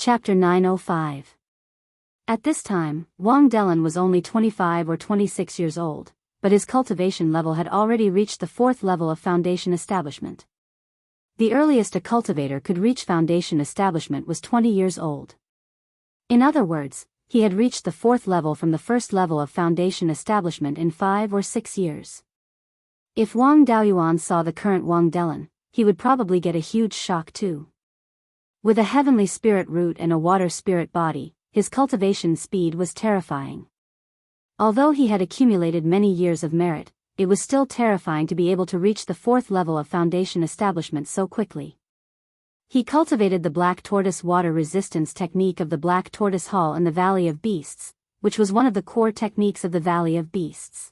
Chapter 905. At this time, Wang Delan was only 25 or 26 years old, but his cultivation level had already reached the 4th level of foundation establishment. The earliest a cultivator could reach foundation establishment was 20 years old. In other words, he had reached the 4th level from the 1st level of foundation establishment in 5 or 6 years. If Wang Daoyuan saw the current Wang Delan, he would probably get a huge shock too. With a heavenly spirit root and a water spirit body, his cultivation speed was terrifying. Although he had accumulated many years of merit, it was still terrifying to be able to reach the 4th level of foundation establishment so quickly. He cultivated the black tortoise water resistance technique of the black tortoise hall in the Valley of Beasts, which was one of the core techniques of the Valley of Beasts.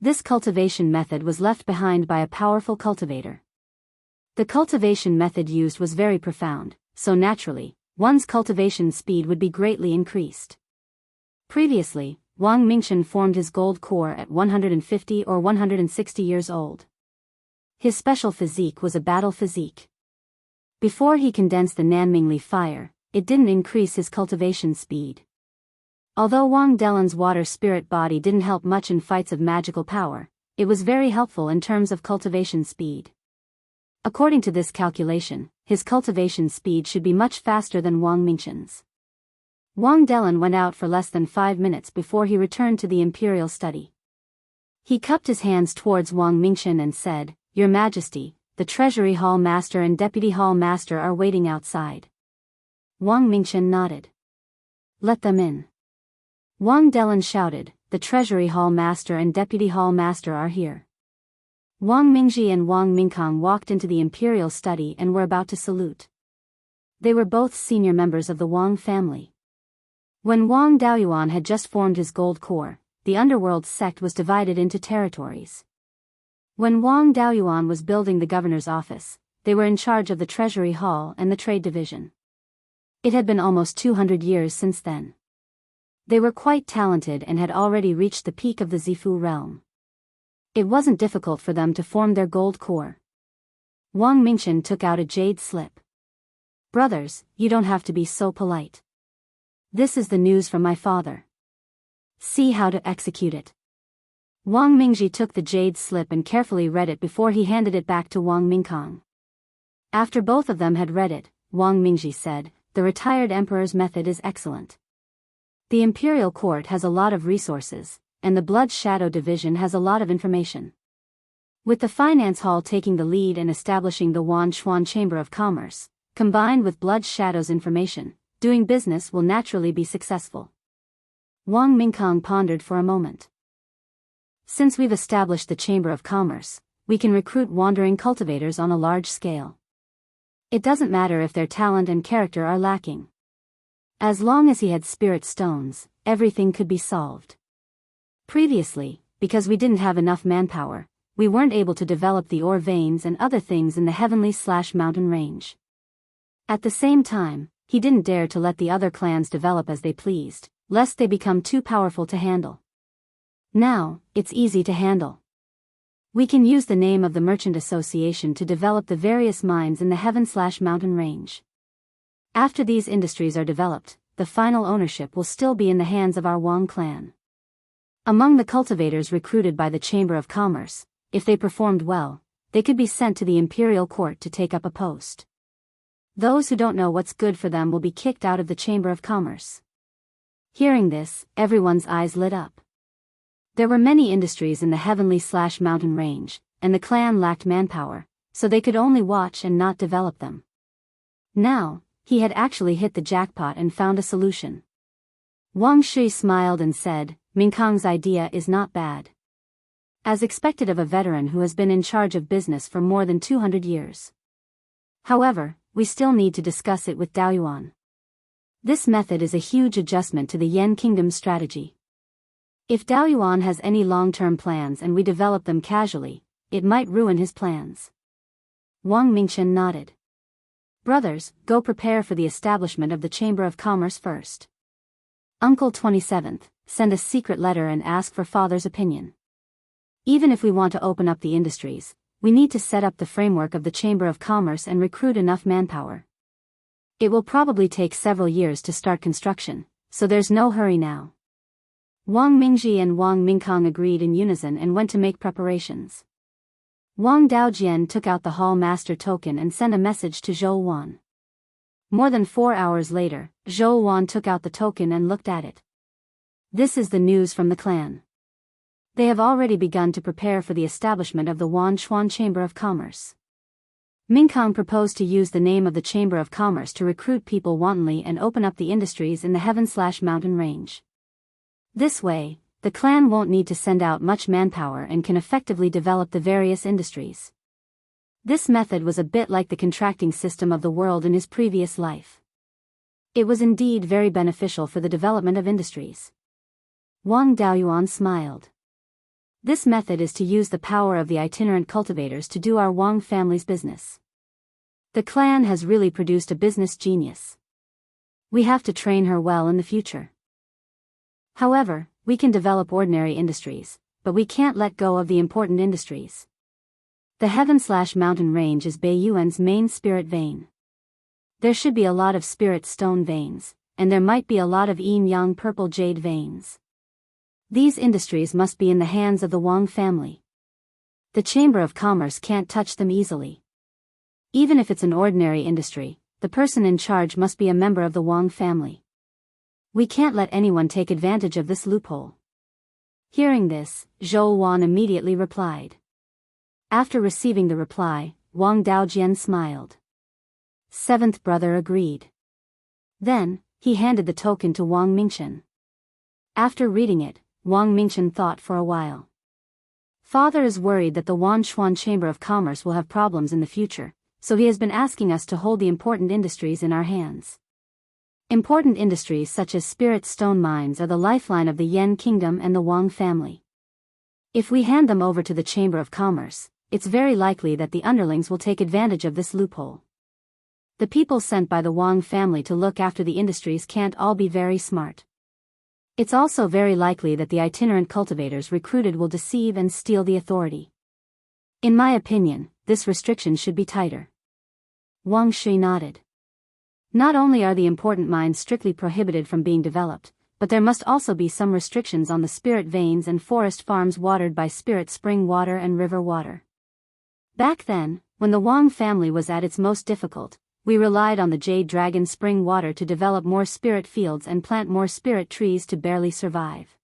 This cultivation method was left behind by a powerful cultivator. The cultivation method used was very profound, so naturally, one's cultivation speed would be greatly increased. Previously, Wang Mingchen formed his gold core at 150 or 160 years old. His special physique was a battle physique. Before he condensed the Nanmingli fire, it didn't increase his cultivation speed. Although Wang Delan's water spirit body didn't help much in fights of magical power, it was very helpful in terms of cultivation speed. According to this calculation, his cultivation speed should be much faster than Wang Mingchen's. Wang Delan went out for less than 5 minutes before he returned to the imperial study. He cupped his hands towards Wang Mingchen and said, "Your Majesty, the Treasury Hall Master and Deputy Hall Master are waiting outside." Wang Mingchen nodded. "Let them in." Wang Delan shouted, "The Treasury Hall Master and Deputy Hall Master are here." Wang Mingji and Wang Mingkang walked into the imperial study and were about to salute. They were both senior members of the Wang family. When Wang Daoyuan had just formed his gold core, the underworld sect was divided into territories. When Wang Daoyuan was building the governor's office, they were in charge of the treasury hall and the trade division. It had been almost 200 years since then. They were quite talented and had already reached the peak of the Zifu realm. It wasn't difficult for them to form their gold core. Wang Mingchen took out a jade slip. "Brothers, you don't have to be so polite. This is the news from my father. See how to execute it." Wang Mingji took the jade slip and carefully read it before he handed it back to Wang Mingkang. After both of them had read it, Wang Mingji said, "The retired emperor's method is excellent. The imperial court has a lot of resources, and the Blood Shadow Division has a lot of information. With the Finance Hall taking the lead and establishing the Wan Chuan Chamber of Commerce, combined with Blood Shadow's information, doing business will naturally be successful." Wang Mingkang pondered for a moment. "Since we've established the Chamber of Commerce, we can recruit wandering cultivators on a large scale. It doesn't matter if their talent and character are lacking. As long as he had spirit stones, everything could be solved. Previously, because we didn't have enough manpower, we weren't able to develop the ore veins and other things in the heavenly/mountain range. At the same time, he didn't dare to let the other clans develop as they pleased, lest they become too powerful to handle. Now, it's easy to handle. We can use the name of the Merchant Association to develop the various mines in the heaven/mountain range. After these industries are developed, the final ownership will still be in the hands of our Wang clan. Among the cultivators recruited by the Chamber of Commerce, if they performed well, they could be sent to the imperial court to take up a post. Those who don't know what's good for them will be kicked out of the Chamber of Commerce." Hearing this, everyone's eyes lit up. There were many industries in the heavenly/mountain range, and the clan lacked manpower, so they could only watch and not develop them. Now, he had actually hit the jackpot and found a solution. Wang Shui smiled and said, "Mingkang's idea is not bad. As expected of a veteran who has been in charge of business for more than 200 years. However, we still need to discuss it with Daoyuan. This method is a huge adjustment to the Yan Kingdom's strategy. If Daoyuan has any long-term plans and we develop them casually, it might ruin his plans." Wang Mingchen nodded. "Brothers, go prepare for the establishment of the Chamber of Commerce first. Uncle 27th, send a secret letter and ask for father's opinion. Even if we want to open up the industries, we need to set up the framework of the Chamber of Commerce and recruit enough manpower. It will probably take several years to start construction, so there's no hurry now. Wang Mingji and Wang Mingkong agreed in unison and went to make preparations. Wang Daojian took out the Hall Master token and sent a message to Zhou Wan. More than 4 hours later, Zhou Wan took out the token and looked at it. This is the news from the clan. They have already begun to prepare for the establishment of the Wanchuan Chamber of Commerce. Mingkong proposed to use the name of the Chamber of Commerce to recruit people wantonly and open up the industries in the Heaven/Mountain Range. This way, the clan won't need to send out much manpower and can effectively develop the various industries. This method was a bit like the contracting system of the world in his previous life. It was indeed very beneficial for the development of industries. Wang Daoyuan smiled. This method is to use the power of the itinerant cultivators to do our Wang family's business. The clan has really produced a business genius. We have to train her well in the future. However, we can develop ordinary industries, but we can't let go of the important industries. The Heaven/Mountain Range is Beiyuan's main spirit vein. There should be a lot of spirit stone veins, and there might be a lot of yin-yang purple jade veins. These industries must be in the hands of the Wang family. The Chamber of Commerce can't touch them easily. Even if it's an ordinary industry, the person in charge must be a member of the Wang family. We can't let anyone take advantage of this loophole. Hearing this, Zhou Wan immediately replied. After receiving the reply, Wang Daojian smiled. Seventh brother agreed. Then, he handed the token to Wang Mingchen. After reading it, Wang Mingchen thought for a while. Father is worried that the Wanchuan Chamber of Commerce will have problems in the future, so he has been asking us to hold the important industries in our hands. Important industries such as spirit stone mines are the lifeline of the Yan Kingdom and the Wang family. If we hand them over to the Chamber of Commerce, it's very likely that the underlings will take advantage of this loophole. The people sent by the Wang family to look after the industries can't all be very smart. It's also very likely that the itinerant cultivators recruited will deceive and steal the authority. In my opinion, this restriction should be tighter. Wang Shi nodded. Not only are the important mines strictly prohibited from being developed, but there must also be some restrictions on the spirit veins and forest farms watered by spirit spring water and river water. Back then, when the Wang family was at its most difficult, we relied on the Jade Dragon spring water to develop more spirit fields and plant more spirit trees to barely survive.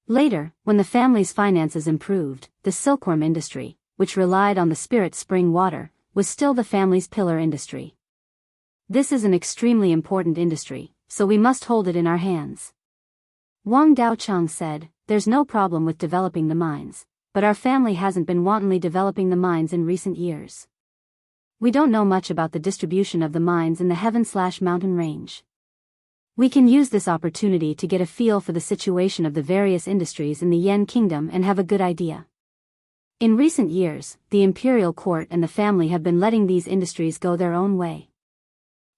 Later, when the family's finances improved, the silkworm industry, which relied on the spirit spring water, was still the family's pillar industry. This is an extremely important industry, so we must hold it in our hands. Wang Daocheng said, there's no problem with developing the mines, but our family hasn't been wantonly developing the mines in recent years. We don't know much about the distribution of the mines in the Heaven/Mountain Range. We can use this opportunity to get a feel for the situation of the various industries in the Yan Kingdom and have a good idea. In recent years, the imperial court and the family have been letting these industries go their own way.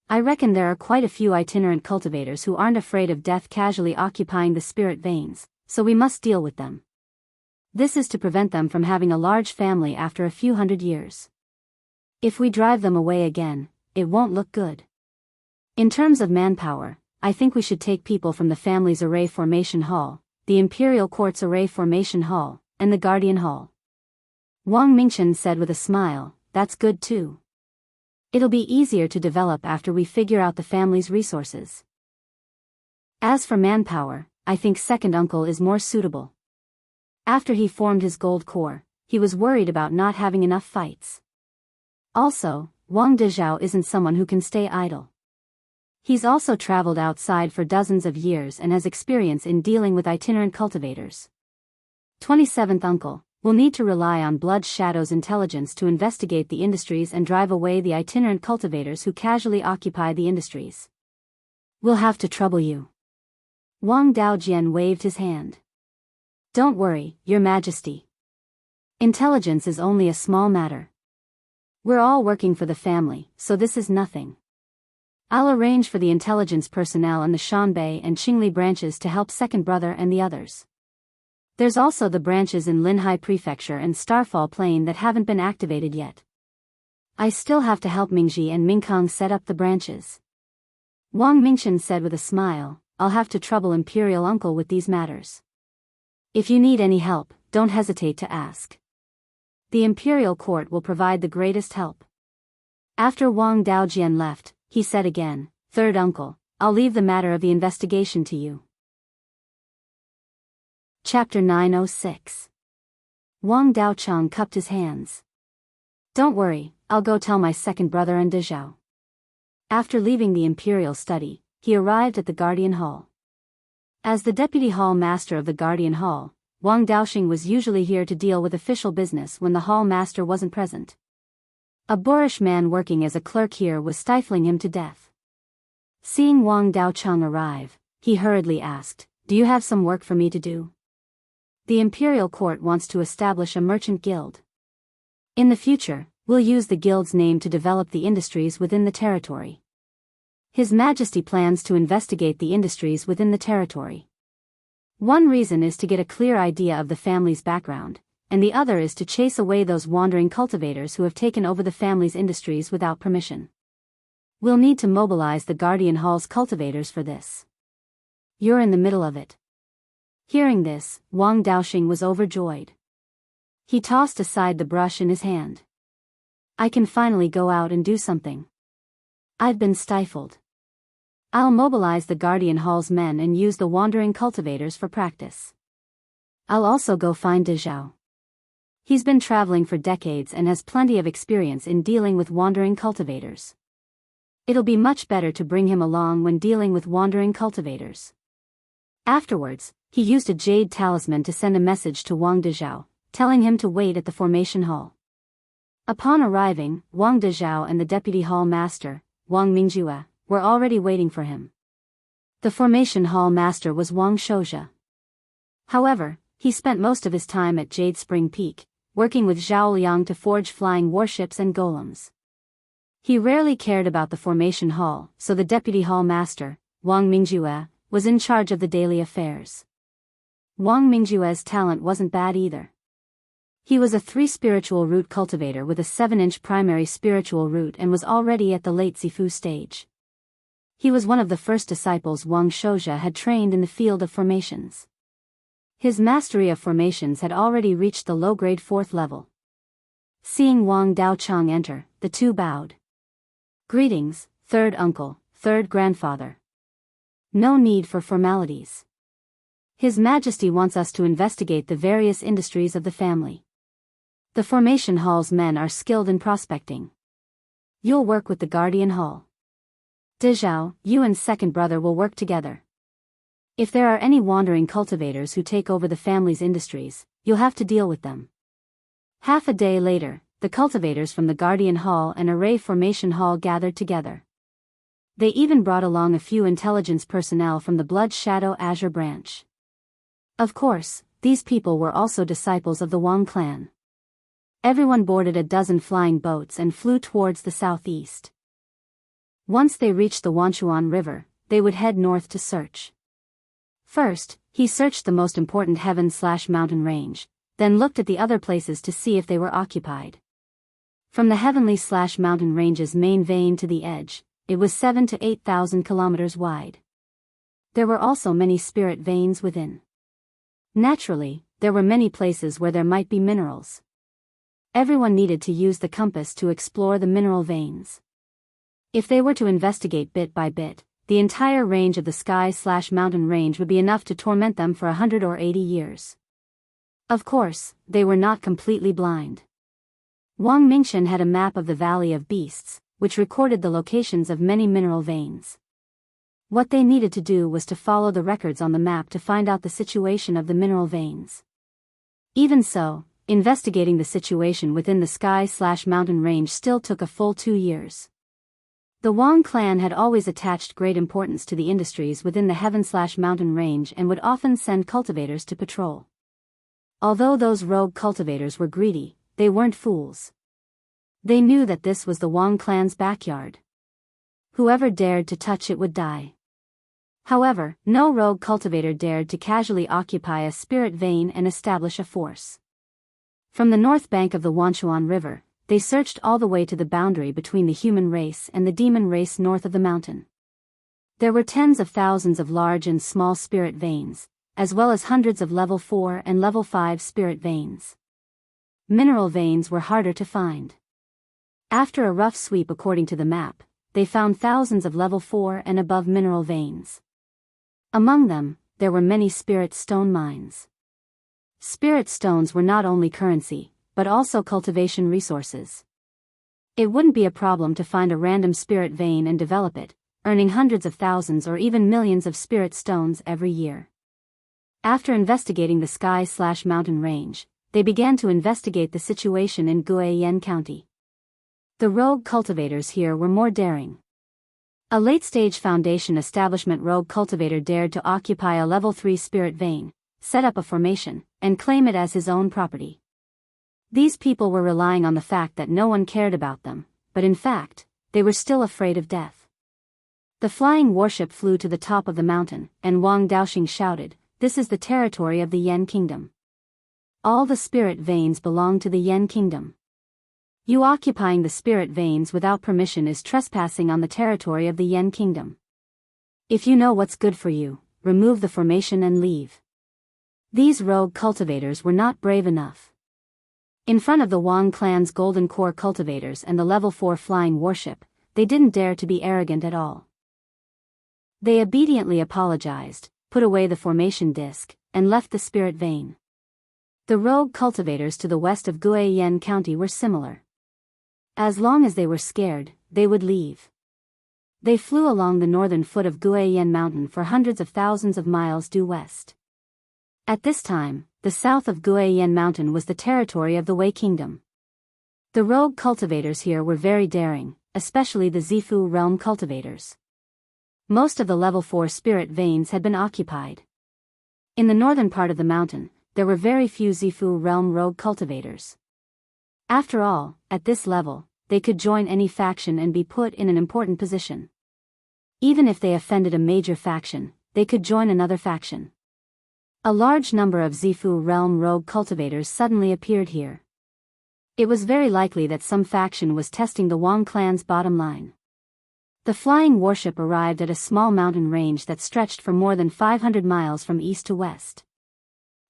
I reckon there are quite a few itinerant cultivators who aren't afraid of death casually occupying the spirit veins, so we must deal with them. This is to prevent them from having a large family after a few hundred years. If we drive them away again, it won't look good. In terms of manpower, I think we should take people from the family's array formation hall, the imperial court's array formation hall, and the guardian hall. Wang Mingchen said with a smile, that's good too. It'll be easier to develop after we figure out the family's resources. As for manpower, I think second uncle is more suitable. After he formed his gold core, he was worried about not having enough fights. Also, Wang Dezhao isn't someone who can stay idle. He's also traveled outside for dozens of years and has experience in dealing with itinerant cultivators. 27th uncle will need to rely on Blood Shadow's intelligence to investigate the industries and drive away the itinerant cultivators who casually occupy the industries. We'll have to trouble you. Wang Daojian waved his hand. Don't worry, Your Majesty. Intelligence is only a small matter. We're all working for the family, so this is nothing. I'll arrange for the intelligence personnel in the Shanbei and Qingli branches to help second brother and the others. There's also the branches in Linhai Prefecture and Starfall Plain that haven't been activated yet. I still have to help Mingji and Mingkong set up the branches. Wang Mingchen said with a smile, I'll have to trouble Imperial Uncle with these matters. If you need any help, don't hesitate to ask. The Imperial Court will provide the greatest help. After Wang Daojian left, he said again, Third Uncle, I'll leave the matter of the investigation to you. Chapter 906. Wang Daochang cupped his hands. Don't worry, I'll go tell my second brother and Dezhao. After leaving the Imperial study, he arrived at the Guardian Hall. As the Deputy Hall Master of the Guardian Hall, Wang Daoxing was usually here to deal with official business when the Hall Master wasn't present. A boorish man working as a clerk here was stifling him to death. Seeing Wang Daochang arrive, he hurriedly asked, Do you have some work for me to do? The Imperial Court wants to establish a merchant guild. In the future, we'll use the guild's name to develop the industries within the territory. His Majesty plans to investigate the industries within the territory. One reason is to get a clear idea of the family's background, and the other is to chase away those wandering cultivators who have taken over the family's industries without permission. We'll need to mobilize the Guardian Hall's cultivators for this. You're in the middle of it. Hearing this, Wang Daoxing was overjoyed. He tossed aside the brush in his hand. I can finally go out and do something. I've been stifled. I'll mobilize the Guardian Hall's men and use the wandering cultivators for practice. I'll also go find Dezhao. He's been traveling for decades and has plenty of experience in dealing with wandering cultivators. It'll be much better to bring him along when dealing with wandering cultivators. Afterwards, he used a jade talisman to send a message to Wang Dezhao, telling him to wait at the formation hall. Upon arriving, Wang Dezhao and the Deputy Hall Master, Wang Mingjue, were already waiting for him. The formation hall master was Wang Shouzhe. However, he spent most of his time at Jade Spring Peak, working with Zhao Liang to forge flying warships and golems. He rarely cared about the formation hall, so the Deputy Hall Master, Wang Mingjue, was in charge of the daily affairs. Wang Mingjue's talent wasn't bad either. He was a 3 spiritual root cultivator with a 7-inch primary spiritual root and was already at the late Zifu stage. He was one of the first disciples Wang Shouzhe had trained in the field of formations. His mastery of formations had already reached the low-grade 4th level. Seeing Wang Daochang enter, the two bowed. Greetings, third uncle, third grandfather. No need for formalities. His Majesty wants us to investigate the various industries of the family. The formation hall's men are skilled in prospecting. You'll work with the Guardian Hall. Dezhao, you and second brother will work together. If there are any wandering cultivators who take over the family's industries, you'll have to deal with them. Half a day later, the cultivators from the Guardian Hall and Array Formation Hall gathered together. They even brought along a few intelligence personnel from the Blood Shadow Azure branch. Of course, these people were also disciples of the Wang clan. Everyone boarded a dozen flying boats and flew towards the southeast. Once they reached the Wanchuan River, they would head north to search. First, he searched the most important heaven/mountain range, then looked at the other places to see if they were occupied. From the heavenly/mountain range's main vein to the edge, it was 7,000 to 8,000 kilometers wide. There were also many spirit veins within. Naturally, there were many places where there might be minerals. Everyone needed to use the compass to explore the mineral veins. If they were to investigate bit by bit, the entire range of the sky/mountain range would be enough to torment them for 100 or 80 years. Of course, they were not completely blind. Wang Mingchen had a map of the Valley of Beasts, which recorded the locations of many mineral veins. What they needed to do was to follow the records on the map to find out the situation of the mineral veins. Even so, investigating the situation within the sky/mountain range still took a full 2 years. The Wang clan had always attached great importance to the industries within the heaven/mountain range and would often send cultivators to patrol. Although those rogue cultivators were greedy, they weren't fools. They knew that this was the Wang clan's backyard. Whoever dared to touch it would die. However, no rogue cultivator dared to casually occupy a spirit vein and establish a force. From the north bank of the Wanchuan River, they searched all the way to the boundary between the human race and the demon race north of the mountain. There were tens of thousands of large and small spirit veins, as well as hundreds of level 4 and level 5 spirit veins. Mineral veins were harder to find. After a rough sweep according to the map, they found thousands of level 4 and above mineral veins. Among them, there were many spirit stone mines. Spirit stones were not only currency, but also cultivation resources. It wouldn't be a problem to find a random spirit vein and develop it, earning hundreds of thousands or even millions of spirit stones every year. After investigating the sky/mountain range, they began to investigate the situation in Beiyuan County. The rogue cultivators here were more daring. A late-stage Foundation establishment rogue cultivator dared to occupy a level 3 spirit vein, set up a formation, and claim it as his own property. These people were relying on the fact that no one cared about them, but in fact, they were still afraid of death. The flying warship flew to the top of the mountain, and Wang Daoxing shouted, "This is the territory of the Yan Kingdom. All the spirit veins belong to the Yan Kingdom. You occupying the spirit veins without permission is trespassing on the territory of the Yan Kingdom. If you know what's good for you, remove the formation and leave." These rogue cultivators were not brave enough. In front of the Wang clan's golden core cultivators and the level 4 flying warship, they didn't dare to be arrogant at all. They obediently apologized, put away the formation disc, and left the spirit vein. The rogue cultivators to the west of Beiyuan County were similar. As long as they were scared, they would leave. They flew along the northern foot of Beiyuan Mountain for hundreds of thousands of miles due west. At this time, the south of Beiyuan Mountain was the territory of the Wei Kingdom. The rogue cultivators here were very daring, especially the Zifu realm cultivators. Most of the level 4 spirit veins had been occupied. In the northern part of the mountain, there were very few Zifu realm rogue cultivators. After all, at this level, they could join any faction and be put in an important position. Even if they offended a major faction, they could join another faction. A large number of Zifu realm rogue cultivators suddenly appeared here. It was very likely that some faction was testing the Wang clan's bottom line. The flying warship arrived at a small mountain range that stretched for more than 500 miles from east to west.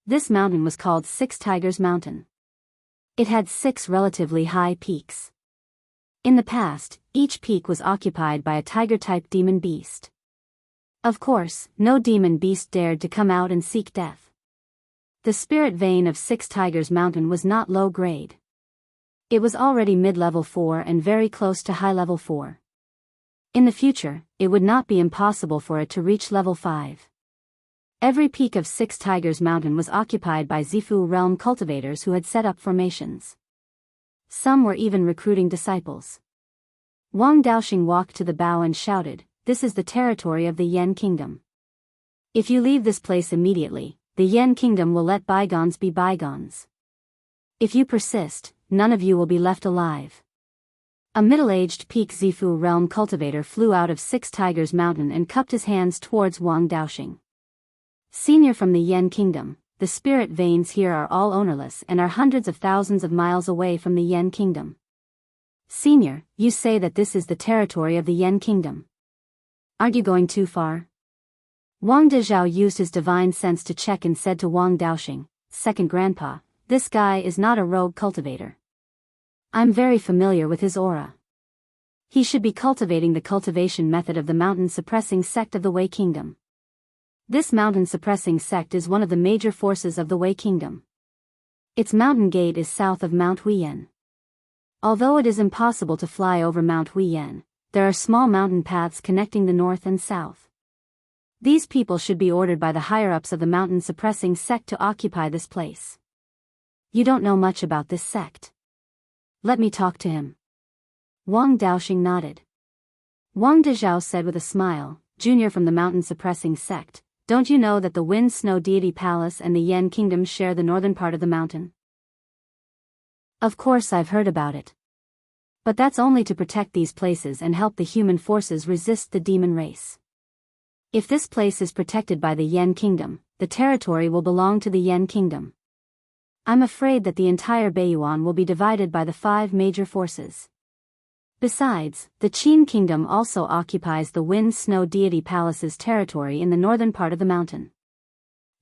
This mountain was called Six Tigers Mountain. It had 6 relatively high peaks. In the past, each peak was occupied by a tiger-type demon beast. Of course, no demon beast dared to come out and seek death. The spirit vein of Six Tigers Mountain was not low grade. It was already mid-level 4 and very close to high-level 4. In the future, it would not be impossible for it to reach level 5. Every peak of Six Tigers Mountain was occupied by Zifu realm cultivators who had set up formations. Some were even recruiting disciples. Wang Daoxing walked to the bow and shouted, "This is the territory of the Yan Kingdom. If you leave this place immediately, the Yan Kingdom will let bygones be bygones. If you persist, none of you will be left alive." A middle-aged peak Zifu realm cultivator flew out of Six Tigers Mountain and cupped his hands towards Wang Daoxing. "Senior from the Yan Kingdom, the spirit veins here are all ownerless and are hundreds of thousands of miles away from the Yan Kingdom. Senior, you say that this is the territory of the Yan Kingdom. Aren't you going too far?" Wang Dezhao used his divine sense to check and said to Wang Daoxing, "Second grandpa, this guy is not a rogue cultivator. I'm very familiar with his aura. He should be cultivating the cultivation method of the mountain-suppressing sect of the Wei Kingdom. This mountain-suppressing sect is one of the major forces of the Wei Kingdom. Its mountain gate is south of Mount Huiyan. Although it is impossible to fly over Mount Huiyan, there are small mountain paths connecting the north and south. These people should be ordered by the higher-ups of the mountain-suppressing sect to occupy this place. You don't know much about this sect. Let me talk to him." Wang Daoxing nodded. Wang Dezhao said with a smile, "Junior from the mountain-suppressing sect, don't you know that the Wind Snow Deity Palace and the Yan Kingdom share the northern part of the mountain?" "Of course I've heard about it. But that's only to protect these places and help the human forces resist the demon race. If this place is protected by the Yan Kingdom, the territory will belong to the Yan Kingdom. I'm afraid that the entire Beiyuan will be divided by the 5 major forces. Besides, the Qin kingdom also occupies the Wind-Snow Deity Palace's territory in the northern part of the mountain.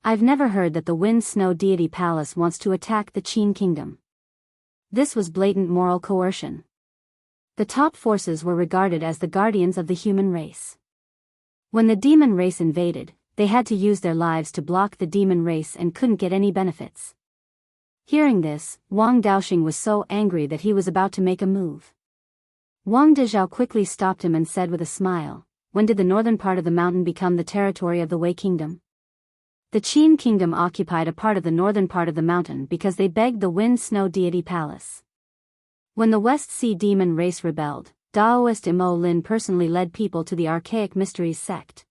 I've never heard that the Wind-Snow Deity Palace wants to attack the Qin kingdom. This was blatant moral coercion. The top forces were regarded as the guardians of the human race. When the demon race invaded, they had to use their lives to block the demon race and couldn't get any benefits. Hearing this, Wang Daoxing was so angry that he was about to make a move. Wang Dezhao quickly stopped him and said with a smile, "When did the northern part of the mountain become the territory of the Wei kingdom?" The Qin kingdom occupied a part of the northern part of the mountain because they begged the Wind-Snow Deity Palace. When the West Sea demon race rebelled, Daoist Imo Lin personally led people to the Archaic Mysteries sect.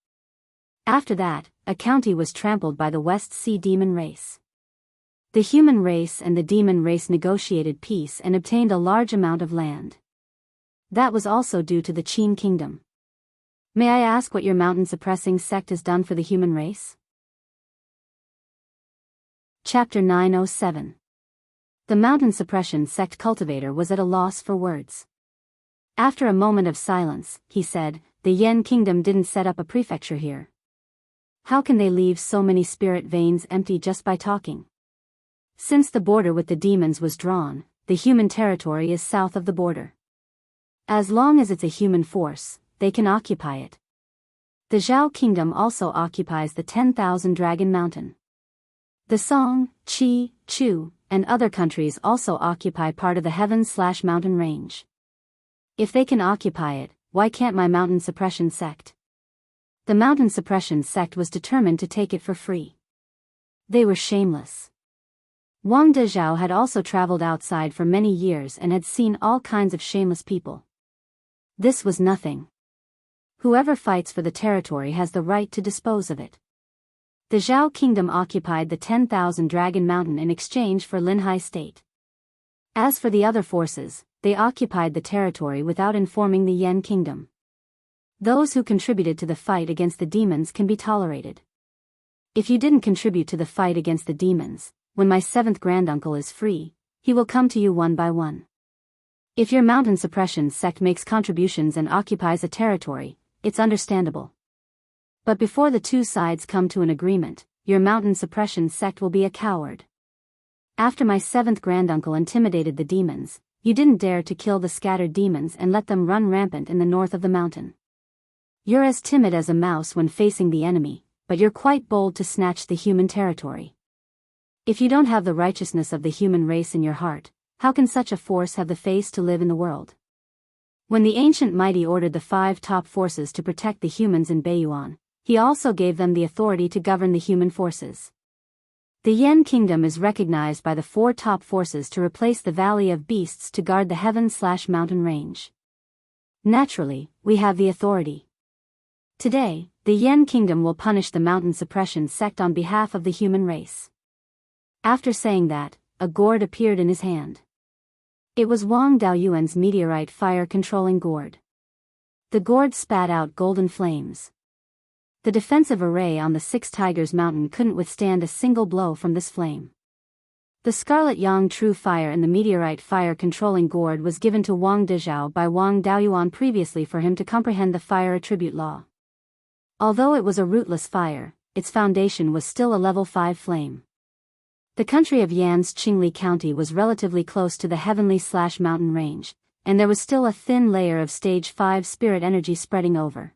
After that, a county was trampled by the West Sea demon race. The human race and the demon race negotiated peace and obtained a large amount of land. That was also due to the Qin kingdom. May I ask what your mountain-suppressing sect has done for the human race? Chapter 907. The mountain suppression sect cultivator was at a loss for words. After a moment of silence, he said, "The Yan kingdom didn't set up a prefecture here. How can they leave so many spirit veins empty just by talking? Since the border with the demons was drawn, the human territory is south of the border. As long as it's a human force, they can occupy it. The Zhao kingdom also occupies the 10,000 Dragon Mountain. The Song, Qi, Chu, and other countries also occupy part of the Heaven/Mountain range. If they can occupy it, why can't my mountain suppression sect?" The mountain suppression sect was determined to take it for free. They were shameless. Wang Dezhao had also traveled outside for many years and had seen all kinds of shameless people. This was nothing. Whoever fights for the territory has the right to dispose of it. The Zhao kingdom occupied the 10,000 Dragon Mountain in exchange for Linhai state. As for the other forces, they occupied the territory without informing the Yan kingdom. Those who contributed to the fight against the demons can be tolerated. If you didn't contribute to the fight against the demons, when my 7th granduncle is free, he will come to you one by one. If your mountain suppression sect makes contributions and occupies a territory, it's understandable. But before the two sides come to an agreement, your mountain suppression sect will be a coward. After my 7th granduncle intimidated the demons, you didn't dare to kill the scattered demons and let them run rampant in the north of the mountain. You're as timid as a mouse when facing the enemy, but you're quite bold to snatch the human territory. If you don't have the righteousness of the human race in your heart, how can such a force have the face to live in the world? When the ancient mighty ordered the 5 top forces to protect the humans in Beiyuan, he also gave them the authority to govern the human forces. The Yan kingdom is recognized by the 4 top forces to replace the Valley of Beasts to guard the Heaven/Mountain range. Naturally, we have the authority. Today, the Yan kingdom will punish the mountain suppression sect on behalf of the human race. After saying that, a gourd appeared in his hand. It was Wang Daoyuan's meteorite fire-controlling gourd. The gourd spat out golden flames. The defensive array on the 6 Tigers Mountain couldn't withstand a single blow from this flame. The Scarlet Yang True Fire in the meteorite fire-controlling gourd was given to Wang Dezhao by Wang Daoyuan previously for him to comprehend the fire attribute law. Although it was a rootless fire, its foundation was still a level 5 flame. The country of Yan's Qingli County was relatively close to the Heavenly/Mountain range, and there was still a thin layer of Stage 5 spirit energy spreading over.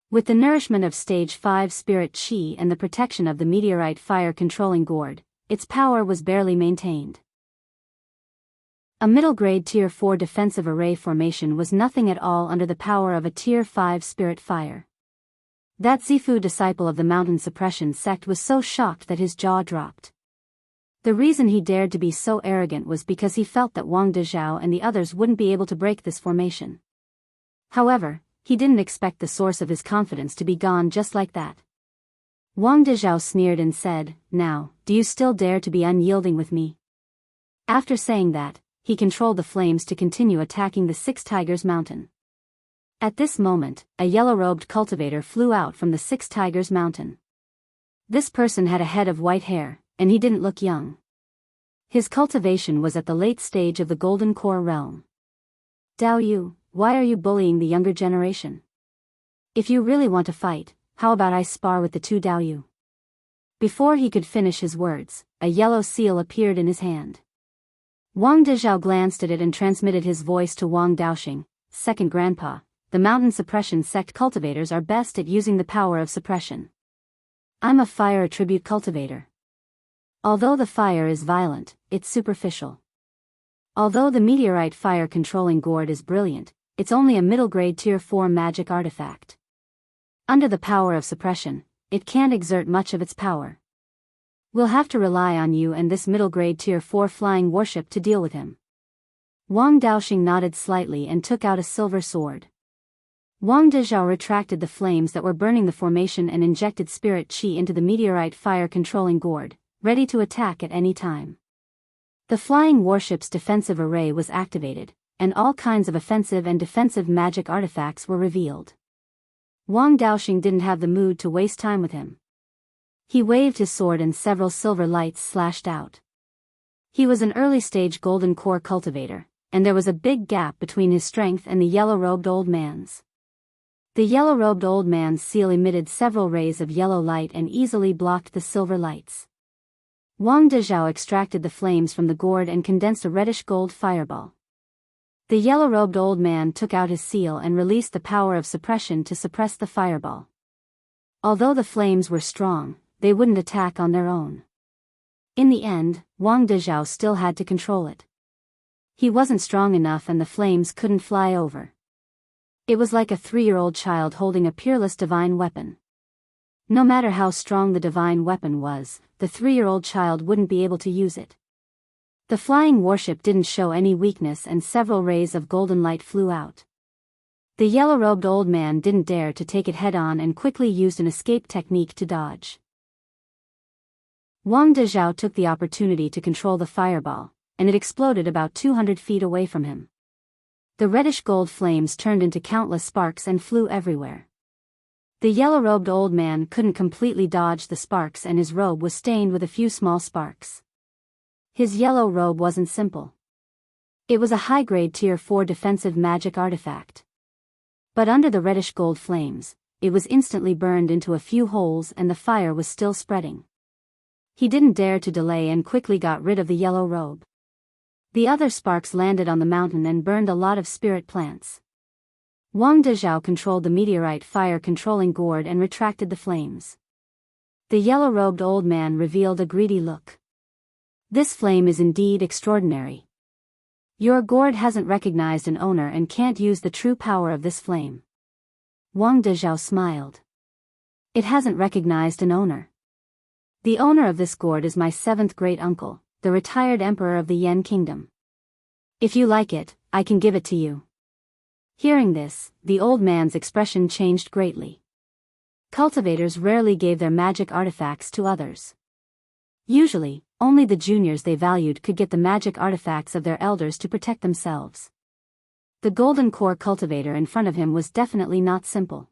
With the nourishment of Stage 5 spirit qi and the protection of the meteorite fire-controlling gourd, its power was barely maintained. A middle-grade Tier 4 defensive array formation was nothing at all under the power of a Tier 5 spirit fire. That Zifu disciple of the mountain suppression sect was so shocked that his jaw dropped. The reason he dared to be so arrogant was because he felt that Wang Dezhao and the others wouldn't be able to break this formation. However, he didn't expect the source of his confidence to be gone just like that. Wang Dezhao sneered and said, "Now, do you still dare to be unyielding with me?" After saying that, he controlled the flames to continue attacking the 6 Tigers Mountain. At this moment, a yellow-robed cultivator flew out from the 6 Tigers Mountain. This person had a head of white hair, and he didn't look young. His cultivation was at the late stage of the Golden Core realm. "Dao Yu, why are you bullying the younger generation? If you really want to fight, how about I spar with the two Daoyu? Before he could finish his words, a yellow seal appeared in his hand. Wang Dezhao glanced at it and transmitted his voice to Wang Daoxing, second grandpa. The mountain suppression sect cultivators are best at using the power of suppression. I'm a fire attribute cultivator. Although the fire is violent, it's superficial. Although the meteorite fire controlling gourd is brilliant, it's only a middle grade tier 4 magic artifact. Under the power of suppression, it can't exert much of its power. We'll have to rely on you and this middle grade tier 4 flying warship to deal with him. Wang Daoxing nodded slightly and took out a silver sword. Wang Dezhao retracted the flames that were burning the formation and injected spirit qi into the meteorite fire controlling gourd, ready to attack at any time. The flying warship's defensive array was activated, and all kinds of offensive and defensive magic artifacts were revealed. Wang Daoxing didn't have the mood to waste time with him. He waved his sword and several silver lights slashed out. He was an early-stage golden core cultivator, and there was a big gap between his strength and the yellow-robed old man's. The yellow-robed old man's seal emitted several rays of yellow light and easily blocked the silver lights. Wang Dezhao extracted the flames from the gourd and condensed a reddish-gold fireball. The yellow-robed old man took out his seal and released the power of suppression to suppress the fireball. Although the flames were strong, they wouldn't attack on their own. In the end, Wang Dezhao still had to control it. He wasn't strong enough and the flames couldn't fly over. It was like a 3-year-old child holding a peerless divine weapon. No matter how strong the divine weapon was, the 3-year-old child wouldn't be able to use it. The flying warship didn't show any weakness and several rays of golden light flew out. The yellow-robed old man didn't dare to take it head-on and quickly used an escape technique to dodge. Wang Dezhao took the opportunity to control the fireball, and it exploded about 200 feet away from him. The reddish-gold flames turned into countless sparks and flew everywhere. The yellow-robed old man couldn't completely dodge the sparks and his robe was stained with a few small sparks. His yellow robe wasn't simple. It was a high-grade tier 4 defensive magic artifact. But under the reddish-gold flames, it was instantly burned into a few holes and the fire was still spreading. He didn't dare to delay and quickly got rid of the yellow robe. The other sparks landed on the mountain and burned a lot of spirit plants. Wang Dezhao controlled the meteorite fire controlling gourd and retracted the flames. The yellow-robed old man revealed a greedy look. This flame is indeed extraordinary. Your gourd hasn't recognized an owner and can't use the true power of this flame. Wang Dezhao smiled. It hasn't recognized an owner. The owner of this gourd is my 7th great-uncle, the retired emperor of the Yan Kingdom. If you like it, I can give it to you. Hearing this, the old man's expression changed greatly. Cultivators rarely gave their magic artifacts to others. Usually, only the juniors they valued could get the magic artifacts of their elders to protect themselves. The golden core cultivator in front of him was definitely not simple.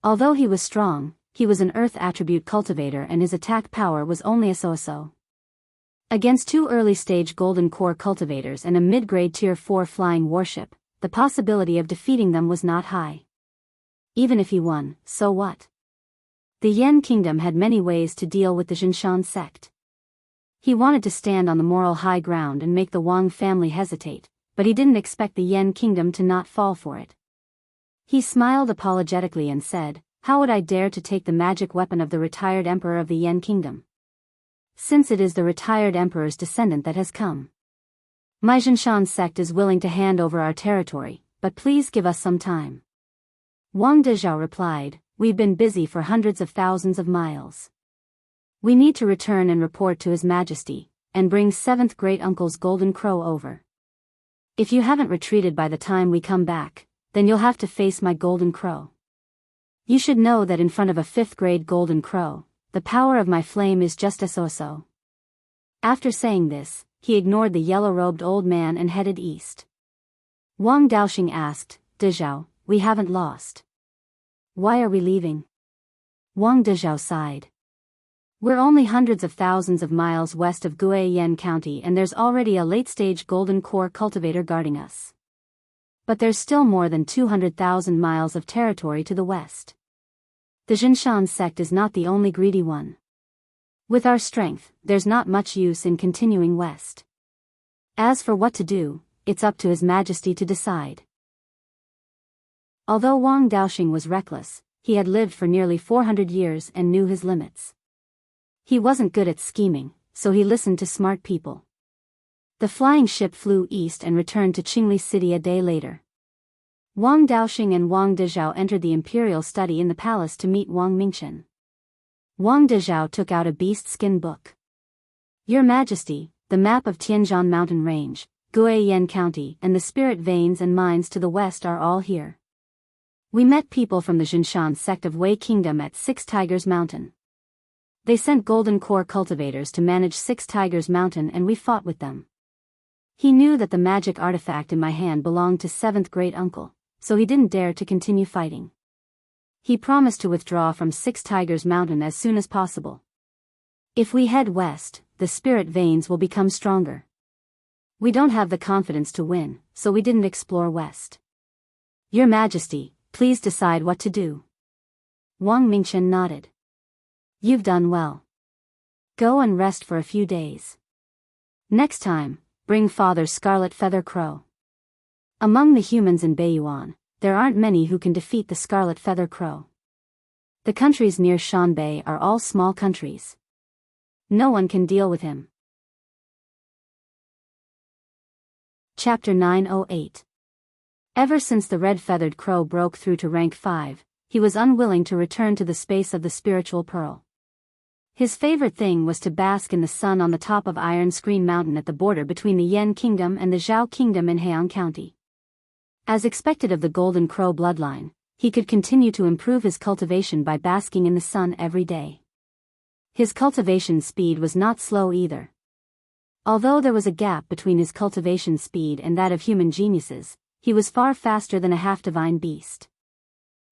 Although he was strong, he was an earth attribute cultivator and his attack power was only a so-so. Against 2 early-stage golden core cultivators and a mid-grade tier 4 flying warship, the possibility of defeating them was not high. Even if he won, so what? The Yan Kingdom had many ways to deal with the Jinshan sect. He wanted to stand on the moral high ground and make the Wang family hesitate, but he didn't expect the Yan Kingdom to not fall for it. He smiled apologetically and said, "How would I dare to take the magic weapon of the retired emperor of the Yan Kingdom? Since it is the retired emperor's descendant that has come. My Jinshan sect is willing to hand over our territory, but please give us some time." Wang Dezhao replied, "We've been busy for hundreds of thousands of miles. We need to return and report to His Majesty, and bring 7th great-uncle's golden crow over. If you haven't retreated by the time we come back, then you'll have to face my golden crow. You should know that in front of a 5th grade golden crow, the power of my flame is just a so-so." After saying this, he ignored the yellow-robed old man and headed east. Wang Daoxing asked, "Dezhao, we haven't lost. Why are we leaving?" Wang Dezhao sighed. "We're only hundreds of thousands of miles west of Guiyan County and there's already a late-stage golden core cultivator guarding us. But there's still more than 200,000 miles of territory to the west. The Jinshan sect is not the only greedy one. With our strength, there's not much use in continuing west. As for what to do, it's up to His Majesty to decide. Although Wang Daoxing was reckless, he had lived for nearly 400 years and knew his limits. He wasn't good at scheming, so he listened to smart people. The flying ship flew east and returned to Qingli City a day later. Wang Daoxing and Wang Dezhao entered the imperial study in the palace to meet Wang Mingchen. Wang Dezhao took out a beast skin book. Your Majesty, the map of Tianzhan Mountain Range, Guiyan County and the spirit veins and mines to the west are all here. We met people from the Jinshan sect of Wei Kingdom at Six Tigers Mountain. They sent golden core cultivators to manage Six Tigers Mountain and we fought with them. He knew that the magic artifact in my hand belonged to 7th great uncle, so he didn't dare to continue fighting. He promised to withdraw from Six Tigers Mountain as soon as possible. If we head west, the spirit veins will become stronger. We don't have the confidence to win, so we didn't explore west. Your Majesty, please decide what to do. Wang Mingchen nodded. You've done well. Go and rest for a few days. Next time, bring Father's Scarlet Feather Crow. Among the humans in Beiyuan, there aren't many who can defeat the Scarlet Feather Crow. The countries near Shanbei are all small countries. No one can deal with him. Chapter 908. Ever since the red-feathered crow broke through to rank 5, he was unwilling to return to the space of the spiritual pearl. His favorite thing was to bask in the sun on the top of Iron Screen Mountain at the border between the Yan Kingdom and the Zhao Kingdom in Heian County. As expected of the Golden Crow bloodline, he could continue to improve his cultivation by basking in the sun every day. His cultivation speed was not slow either. Although there was a gap between his cultivation speed and that of human geniuses, he was far faster than a half-divine beast.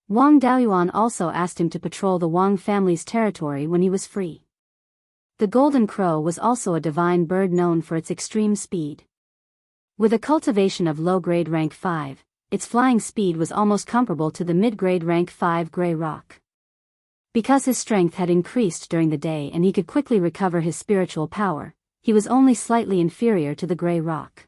Wang Daoyuan also asked him to patrol the Wang family's territory when he was free. The golden crow was also a divine bird known for its extreme speed. With a cultivation of low-grade rank 5, its flying speed was almost comparable to the mid-grade rank 5 gray rock. Because his strength had increased during the day and he could quickly recover his spiritual power, he was only slightly inferior to the gray rock.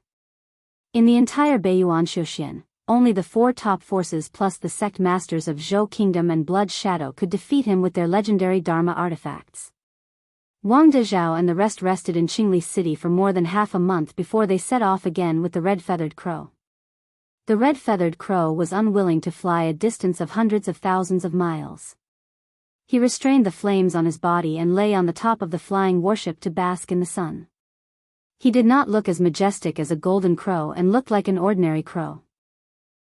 In the entire Beiyuan Xiuxian, only the 4 top forces plus the sect masters of Zhou Kingdom and Blood Shadow could defeat him with their legendary Dharma artifacts. Wang Dezhao and the rest rested in Qingli City for more than half a month before they set off again with the red-feathered crow. The red-feathered crow was unwilling to fly a distance of hundreds of thousands of miles. He restrained the flames on his body and lay on the top of the flying warship to bask in the sun. He did not look as majestic as a golden crow and looked like an ordinary crow.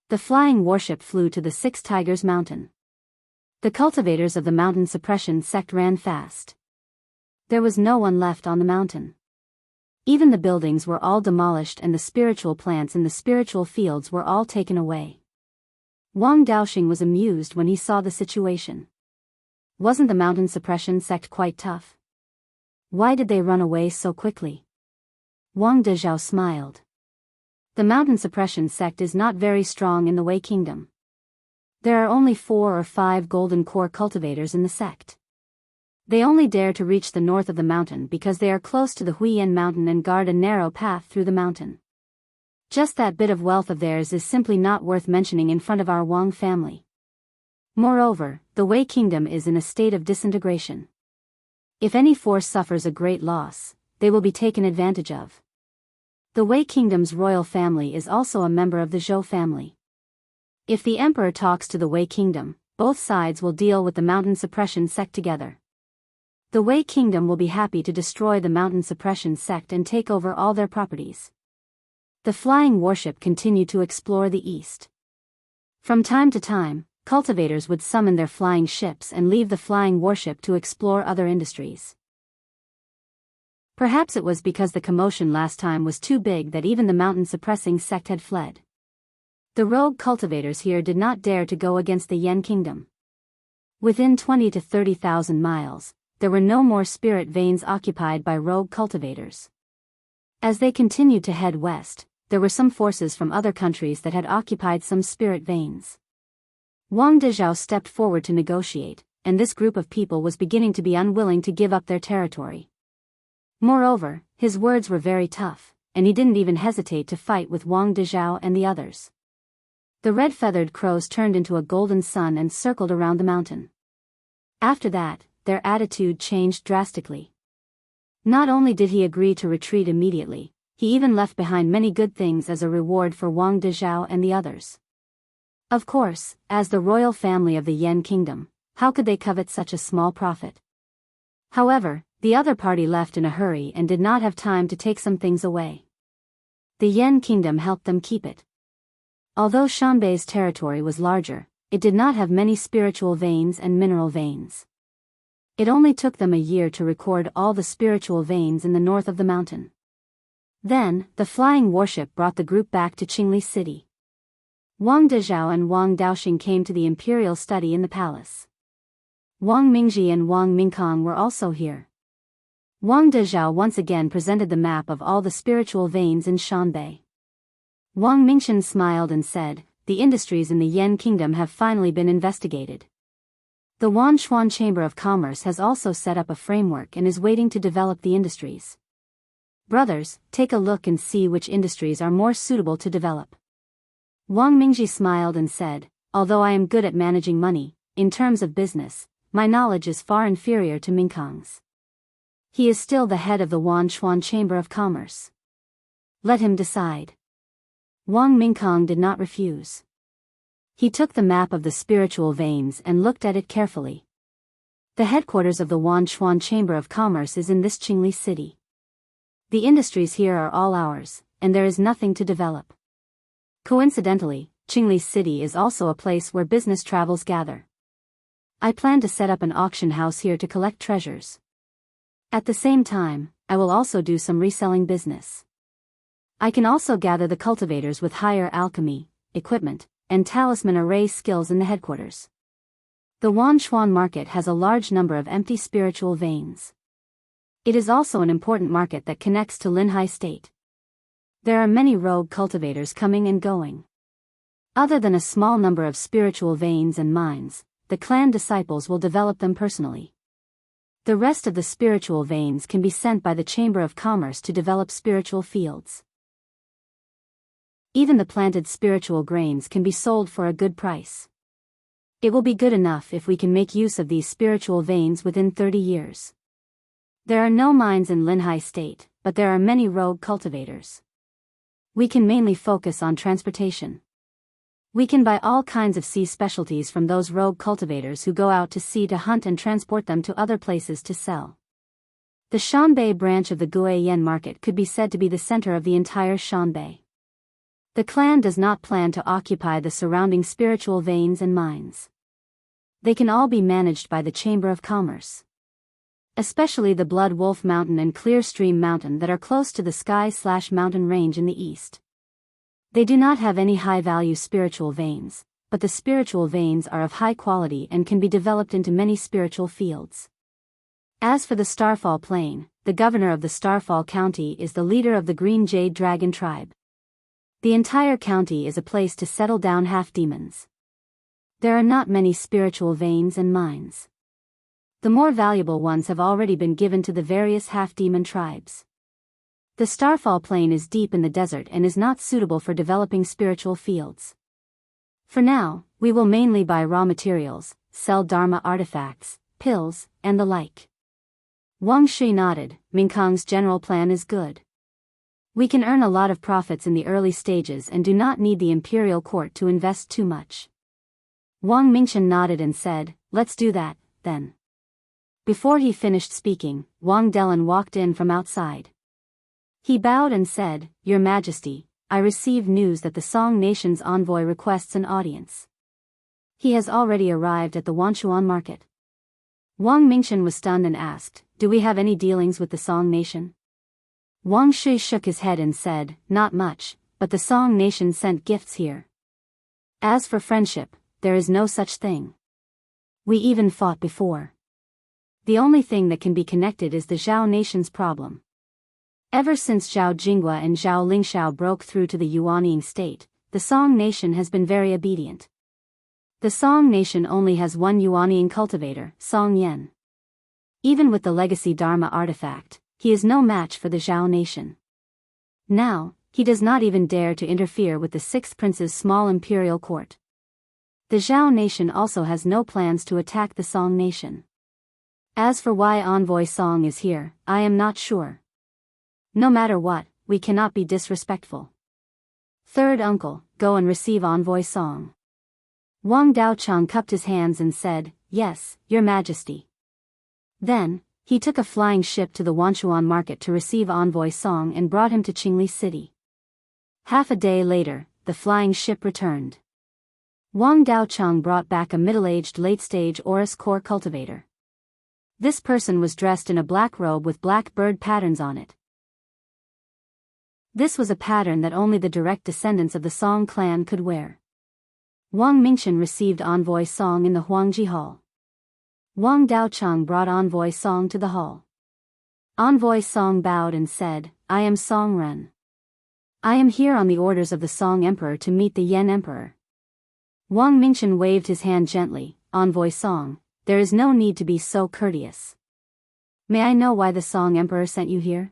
The flying warship flew to the Six Tigers Mountain. The cultivators of the mountain suppression sect ran fast. There was no one left on the mountain. Even the buildings were all demolished and the spiritual plants in the spiritual fields were all taken away. Wang Daoxing was amused when he saw the situation. Wasn't the mountain suppression sect quite tough? Why did they run away so quickly? Wang Dezhao smiled. The mountain suppression sect is not very strong in the Wei Kingdom. There are only 4 or 5 golden core cultivators in the sect. They only dare to reach the north of the mountain because they are close to the Huiyan Mountain and guard a narrow path through the mountain. Just that bit of wealth of theirs is simply not worth mentioning in front of our Wang family. Moreover, the Wei Kingdom is in a state of disintegration. If any force suffers a great loss, they will be taken advantage of. The Wei Kingdom's royal family is also a member of the Zhou family. If the emperor talks to the Wei Kingdom, both sides will deal with the mountain suppression sect together. The Wei Kingdom will be happy to destroy the mountain suppression sect and take over all their properties. The flying warship continued to explore the east. From time to time, cultivators would summon their flying ships and leave the flying warship to explore other industries. Perhaps it was because the commotion last time was too big that even the mountain suppressing sect had fled. The rogue cultivators here did not dare to go against the Yan Kingdom. Within 20 to 30,000 miles, there were no more spirit veins occupied by rogue cultivators. As they continued to head west, there were some forces from other countries that had occupied some spirit veins. Wang Dezhao stepped forward to negotiate, and this group of people was beginning to be unwilling to give up their territory. Moreover, his words were very tough, and he didn't even hesitate to fight with Wang Dezhao and the others. The red-feathered crows turned into a golden sun and circled around the mountain. After that, their attitude changed drastically. Not only did he agree to retreat immediately, he even left behind many good things as a reward for Wang Dezhao and the others. Of course, as the royal family of the Yan kingdom, how could they covet such a small profit? However, the other party left in a hurry and did not have time to take some things away. The Yan kingdom helped them keep it. Although Shanbei's territory was larger, it did not have many spiritual veins and mineral veins. It only took them a year to record all the spiritual veins in the north of the mountain. Then, the flying warship brought the group back to Qingli City. Wang Dezhao and Wang Daoxing came to the imperial study in the palace. Wang Mingji and Wang Mingkong were also here. Wang Dezhao once again presented the map of all the spiritual veins in Shanbei. Wang Mingchen smiled and said, "The industries in the Yan kingdom have finally been investigated. The Wanchuan Chamber of Commerce has also set up a framework and is waiting to develop the industries. Brothers, take a look and see which industries are more suitable to develop." Wang Mingji smiled and said, "Although I am good at managing money, in terms of business, my knowledge is far inferior to Mingkong's. He is still the head of the Wanchuan Chamber of Commerce. Let him decide." Wang Mingkong did not refuse. He took the map of the spiritual veins and looked at it carefully. The headquarters of the Wanchuan Chamber of Commerce is in this Qingli city. The industries here are all ours, and there is nothing to develop. Coincidentally, Qingli City is also a place where business travels gather. I plan to set up an auction house here to collect treasures. At the same time, I will also do some reselling business. I can also gather the cultivators with higher alchemy, equipment, and talisman array skills in the headquarters. The Wanchuan market has a large number of empty spiritual veins. It is also an important market that connects to Linhai State. There are many rogue cultivators coming and going. Other than a small number of spiritual veins and mines, the clan disciples will develop them personally. The rest of the spiritual veins can be sent by the Chamber of Commerce to develop spiritual fields. Even the planted spiritual grains can be sold for a good price. It will be good enough if we can make use of these spiritual veins within 30 years. There are no mines in Linhai State, but there are many rogue cultivators. We can mainly focus on transportation. We can buy all kinds of sea specialties from those rogue cultivators who go out to sea to hunt and transport them to other places to sell. The Shanbei branch of the Guiyan market could be said to be the center of the entire Shanbei. The clan does not plan to occupy the surrounding spiritual veins and mines. They can all be managed by the Chamber of Commerce. Especially the Blood Wolf Mountain and Clear Stream Mountain that are close to the Sky/Mountain Range in the east. They do not have any high-value spiritual veins, but the spiritual veins are of high quality and can be developed into many spiritual fields. As for the Starfall Plain, the governor of the Starfall County is the leader of the Green Jade Dragon tribe. The entire county is a place to settle down half-demons. There are not many spiritual veins and mines. The more valuable ones have already been given to the various half-demon tribes. The Starfall Plain is deep in the desert and is not suitable for developing spiritual fields. For now, we will mainly buy raw materials, sell Dharma artifacts, pills, and the like. Wang Shi nodded. Mingkong's general plan is good. We can earn a lot of profits in the early stages and do not need the imperial court to invest too much. Wang Mingchen nodded and said, "Let's do that, then." Before he finished speaking, Wang Delan walked in from outside. He bowed and said, "Your Majesty, I received news that the Song Nation's envoy requests an audience. He has already arrived at the Wanchuan market." Wang Mingchen was stunned and asked, "Do we have any dealings with the Song Nation?" Wang Shi shook his head and said, "Not much, but the Song Nation sent gifts here. As for friendship, there is no such thing. We even fought before. The only thing that can be connected is the Zhao Nation's problem. Ever since Zhao Jingwa and Zhao Lingxiao broke through to the Yuanying state, the Song nation has been very obedient. The Song nation only has one Yuanying cultivator, Song Yan. Even with the legacy Dharma artifact, he is no match for the Zhao nation. Now, he does not even dare to interfere with the sixth prince's small imperial court. The Zhao nation also has no plans to attack the Song nation. As for why Envoy Song is here, I am not sure. No matter what, we cannot be disrespectful. Third uncle, go and receive Envoy Song. Wang Daochang cupped his hands and said, "Yes, Your Majesty." Then, he took a flying ship to the Wanchuan market to receive Envoy Song and brought him to Qingli City. Half a day later, the flying ship returned. Wang Daochang brought back a middle-aged late-stage Oris core cultivator. This person was dressed in a black robe with black bird patterns on it. This was a pattern that only the direct descendants of the Song clan could wear. Wang Mingchen received Envoy Song in the Huangji Hall. Wang Daochang brought Envoy Song to the hall. Envoy Song bowed and said, "I am Song Ren. I am here on the orders of the Song Emperor to meet the Yan Emperor." Wang Mingchen waved his hand gently. "Envoy Song, there is no need to be so courteous. May I know why the Song Emperor sent you here?"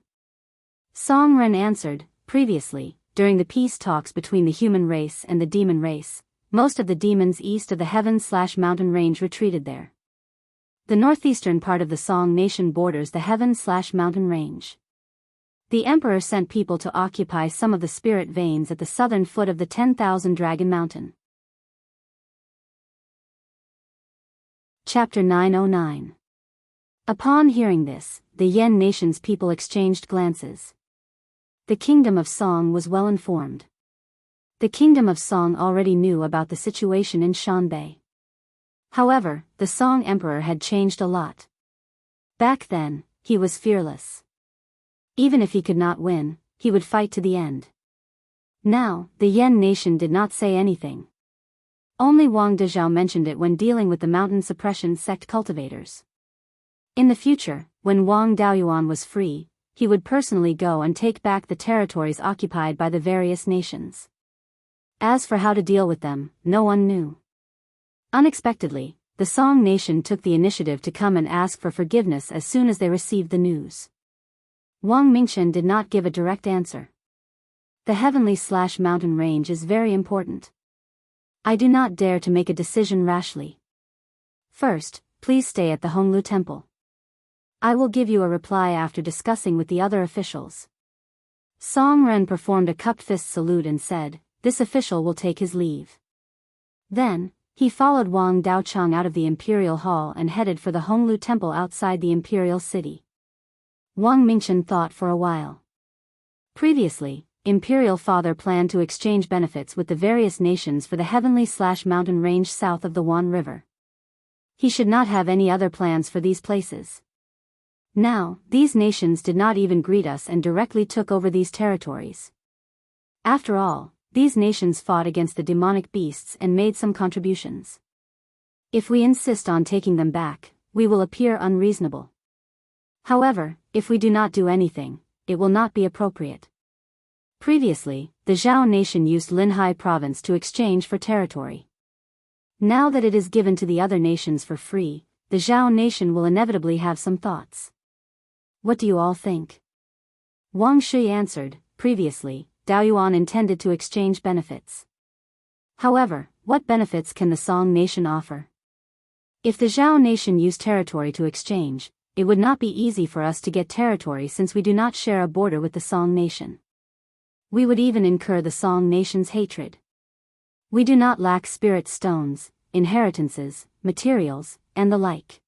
Song Ren answered, "Previously, during the peace talks between the human race and the demon race, most of the demons east of the Heaven/Mountain Range retreated there. The northeastern part of the Song nation borders the Heaven/Mountain Range. The Emperor sent people to occupy some of the spirit veins at the southern foot of the 10,000 Dragon Mountain." Chapter 909. Upon hearing this, the Yan nation's people exchanged glances. The kingdom of Song was well informed. The kingdom of Song already knew about the situation in Shanbei. However, the Song emperor had changed a lot. Back then, he was fearless. Even if he could not win, he would fight to the end. Now, the Yan nation did not say anything. Only Wang Dezhao mentioned it when dealing with the mountain suppression sect cultivators. In the future, when Wang Daoyuan was free, he would personally go and take back the territories occupied by the various nations. As for how to deal with them, no one knew. Unexpectedly, the Song nation took the initiative to come and ask for forgiveness as soon as they received the news. Wang Mingchen did not give a direct answer. The Heavenly/Mountain Range is very important. I do not dare to make a decision rashly. First, please stay at the Honglu Temple. I will give you a reply after discussing with the other officials. Song Ren performed a cupped fist salute and said, "This official will take his leave." Then, he followed Wang Daochang out of the Imperial Hall and headed for the Honglu Temple outside the Imperial City. Wang Mingchen thought for a while. Previously, Imperial Father planned to exchange benefits with the various nations for the Heavenly/Mountain Range south of the Wan River. He should not have any other plans for these places. Now, these nations did not even greet us and directly took over these territories. After all, these nations fought against the demonic beasts and made some contributions. If we insist on taking them back, we will appear unreasonable. However, if we do not do anything, it will not be appropriate. Previously, the Zhao nation used Linhai province to exchange for territory. Now that it is given to the other nations for free, the Zhao nation will inevitably have some thoughts. What do you all think? Wang Shui answered, "Previously, Daoyuan intended to exchange benefits. However, what benefits can the Song nation offer? If the Zhao nation used territory to exchange, it would not be easy for us to get territory since we do not share a border with the Song nation. We would even incur the Song nation's hatred. We do not lack spirit stones, inheritances, materials, and the like.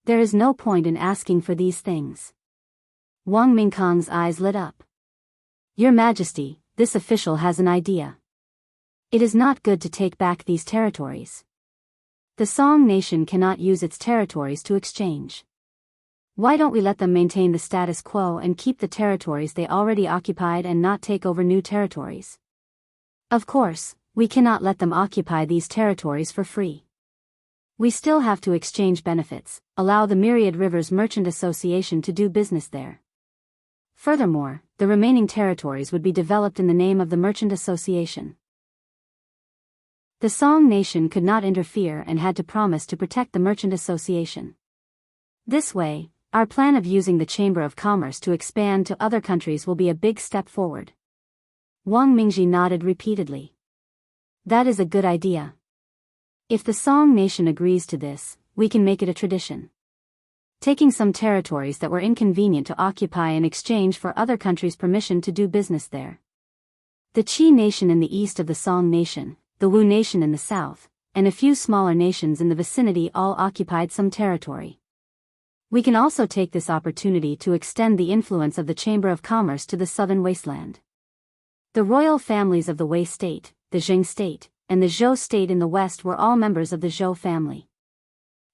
There is no point in asking for these things." Wang Mingkang's eyes lit up. "Your Majesty, this official has an idea. It is not good to take back these territories. The Song nation cannot use its territories to exchange. Why don't we let them maintain the status quo and keep the territories they already occupied and not take over new territories? Of course, we cannot let them occupy these territories for free. We still have to exchange benefits, allow the Myriad Rivers Merchant Association to do business there. Furthermore, the remaining territories would be developed in the name of the Merchant Association. The Song nation could not interfere and had to promise to protect the Merchant Association. This way, our plan of using the Chamber of Commerce to expand to other countries will be a big step forward. Wang Mingji nodded repeatedly. That is a good idea. If the Song nation agrees to this, we can make it a tradition. Taking some territories that were inconvenient to occupy in exchange for other countries' permission to do business there. The Qi nation in the east of the Song nation, the Wu nation in the south, and a few smaller nations in the vicinity all occupied some territory. We can also take this opportunity to extend the influence of the Chamber of Commerce to the southern wasteland. The royal families of the Wei state, the Jing state, and the Zhou state in the west were all members of the Zhou family.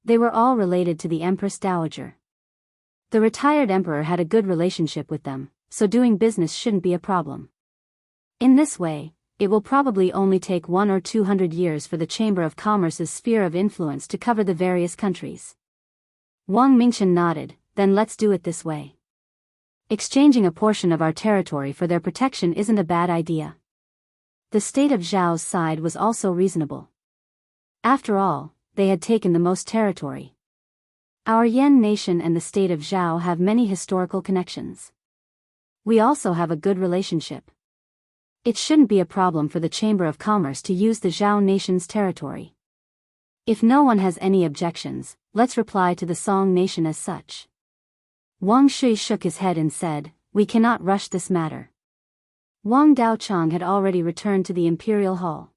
They were all related to the Empress Dowager. The retired emperor had a good relationship with them, so doing business shouldn't be a problem. In this way, it will probably only take 100 or 200 years for the Chamber of Commerce's sphere of influence to cover the various countries. Wang Mingchen nodded, then let's do it this way. Exchanging a portion of our territory for their protection isn't a bad idea. The state of Zhao's side was also reasonable. After all, they had taken the most territory. Our Yan nation and the state of Zhao have many historical connections. We also have a good relationship. It shouldn't be a problem for the Chamber of Commerce to use the Zhao nation's territory. If no one has any objections, let's reply to the Song nation as such. Wang Shui shook his head and said, we cannot rush this matter. Wang Daochang had already returned to the Imperial Hall.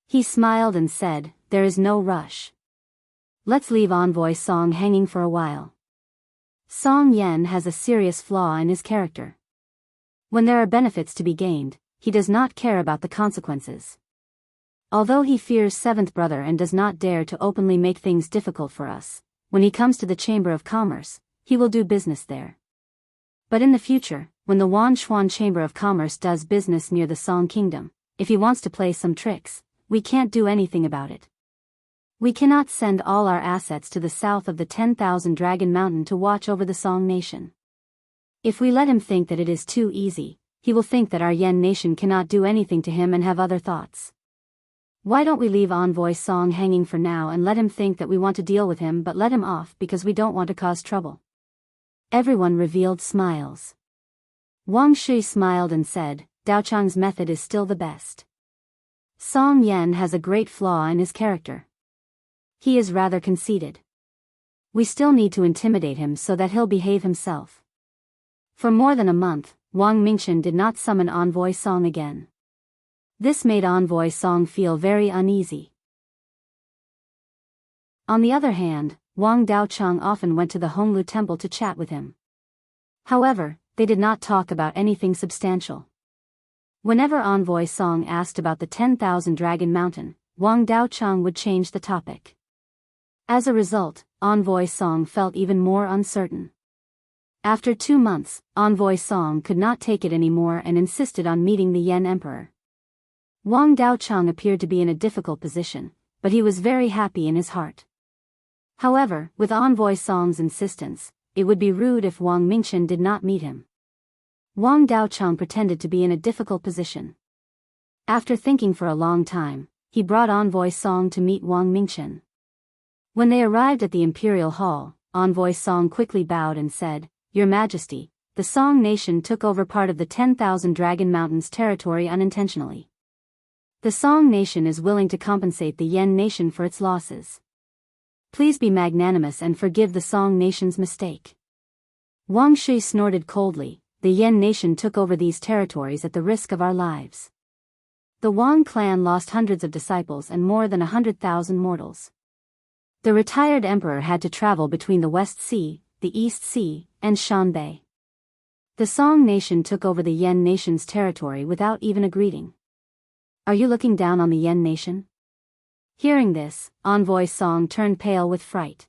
He smiled and said, there is no rush. Let's leave Envoy Song hanging for a while. Song Yan has a serious flaw in his character. When there are benefits to be gained, he does not care about the consequences. Although he fears Seventh Brother and does not dare to openly make things difficult for us, when he comes to the Chamber of Commerce, he will do business there. But in the future, when the Wanshuan Chamber of Commerce does business near the Song Kingdom, if he wants to play some tricks, we can't do anything about it. We cannot send all our assets to the south of the 10,000 Dragon Mountain to watch over the Song nation. If we let him think that it is too easy, he will think that our Yan nation cannot do anything to him and have other thoughts. Why don't we leave Envoy Song hanging for now and let him think that we want to deal with him but let him off because we don't want to cause trouble? Everyone revealed smiles. Wang Shui smiled and said, Daochang's method is still the best. Song Yan has a great flaw in his character. He is rather conceited. We still need to intimidate him so that he'll behave himself. For more than a month, Wang Mingchen did not summon Envoy Song again. This made Envoy Song feel very uneasy. On the other hand, Wang Daochang often went to the Honglu Temple to chat with him. However, they did not talk about anything substantial. Whenever Envoy Song asked about the 10,000 Dragon Mountain, Wang Daochang would change the topic. As a result, Envoy Song felt even more uncertain. After 2 months, Envoy Song could not take it anymore and insisted on meeting the Yan Emperor. Wang Daochang appeared to be in a difficult position, but he was very happy in his heart. However, with Envoy Song's insistence, it would be rude if Wang Mingchen did not meet him. Wang Daochang pretended to be in a difficult position. After thinking for a long time, he brought Envoy Song to meet Wang Mingchen. When they arrived at the Imperial Hall, Envoy Song quickly bowed and said, Your Majesty, the Song nation took over part of the 10,000 Dragon Mountains territory unintentionally. The Song nation is willing to compensate the Yan nation for its losses. Please be magnanimous and forgive the Song nation's mistake. Wang Shui snorted coldly, the Yan nation took over these territories at the risk of our lives. The Wang clan lost hundreds of disciples and more than 100,000 mortals. The retired emperor had to travel between the West Sea, the East Sea, and Shanbei. The Song nation took over the Yan nation's territory without even a greeting. Are you looking down on the Yan nation? Hearing this, Envoy Song turned pale with fright.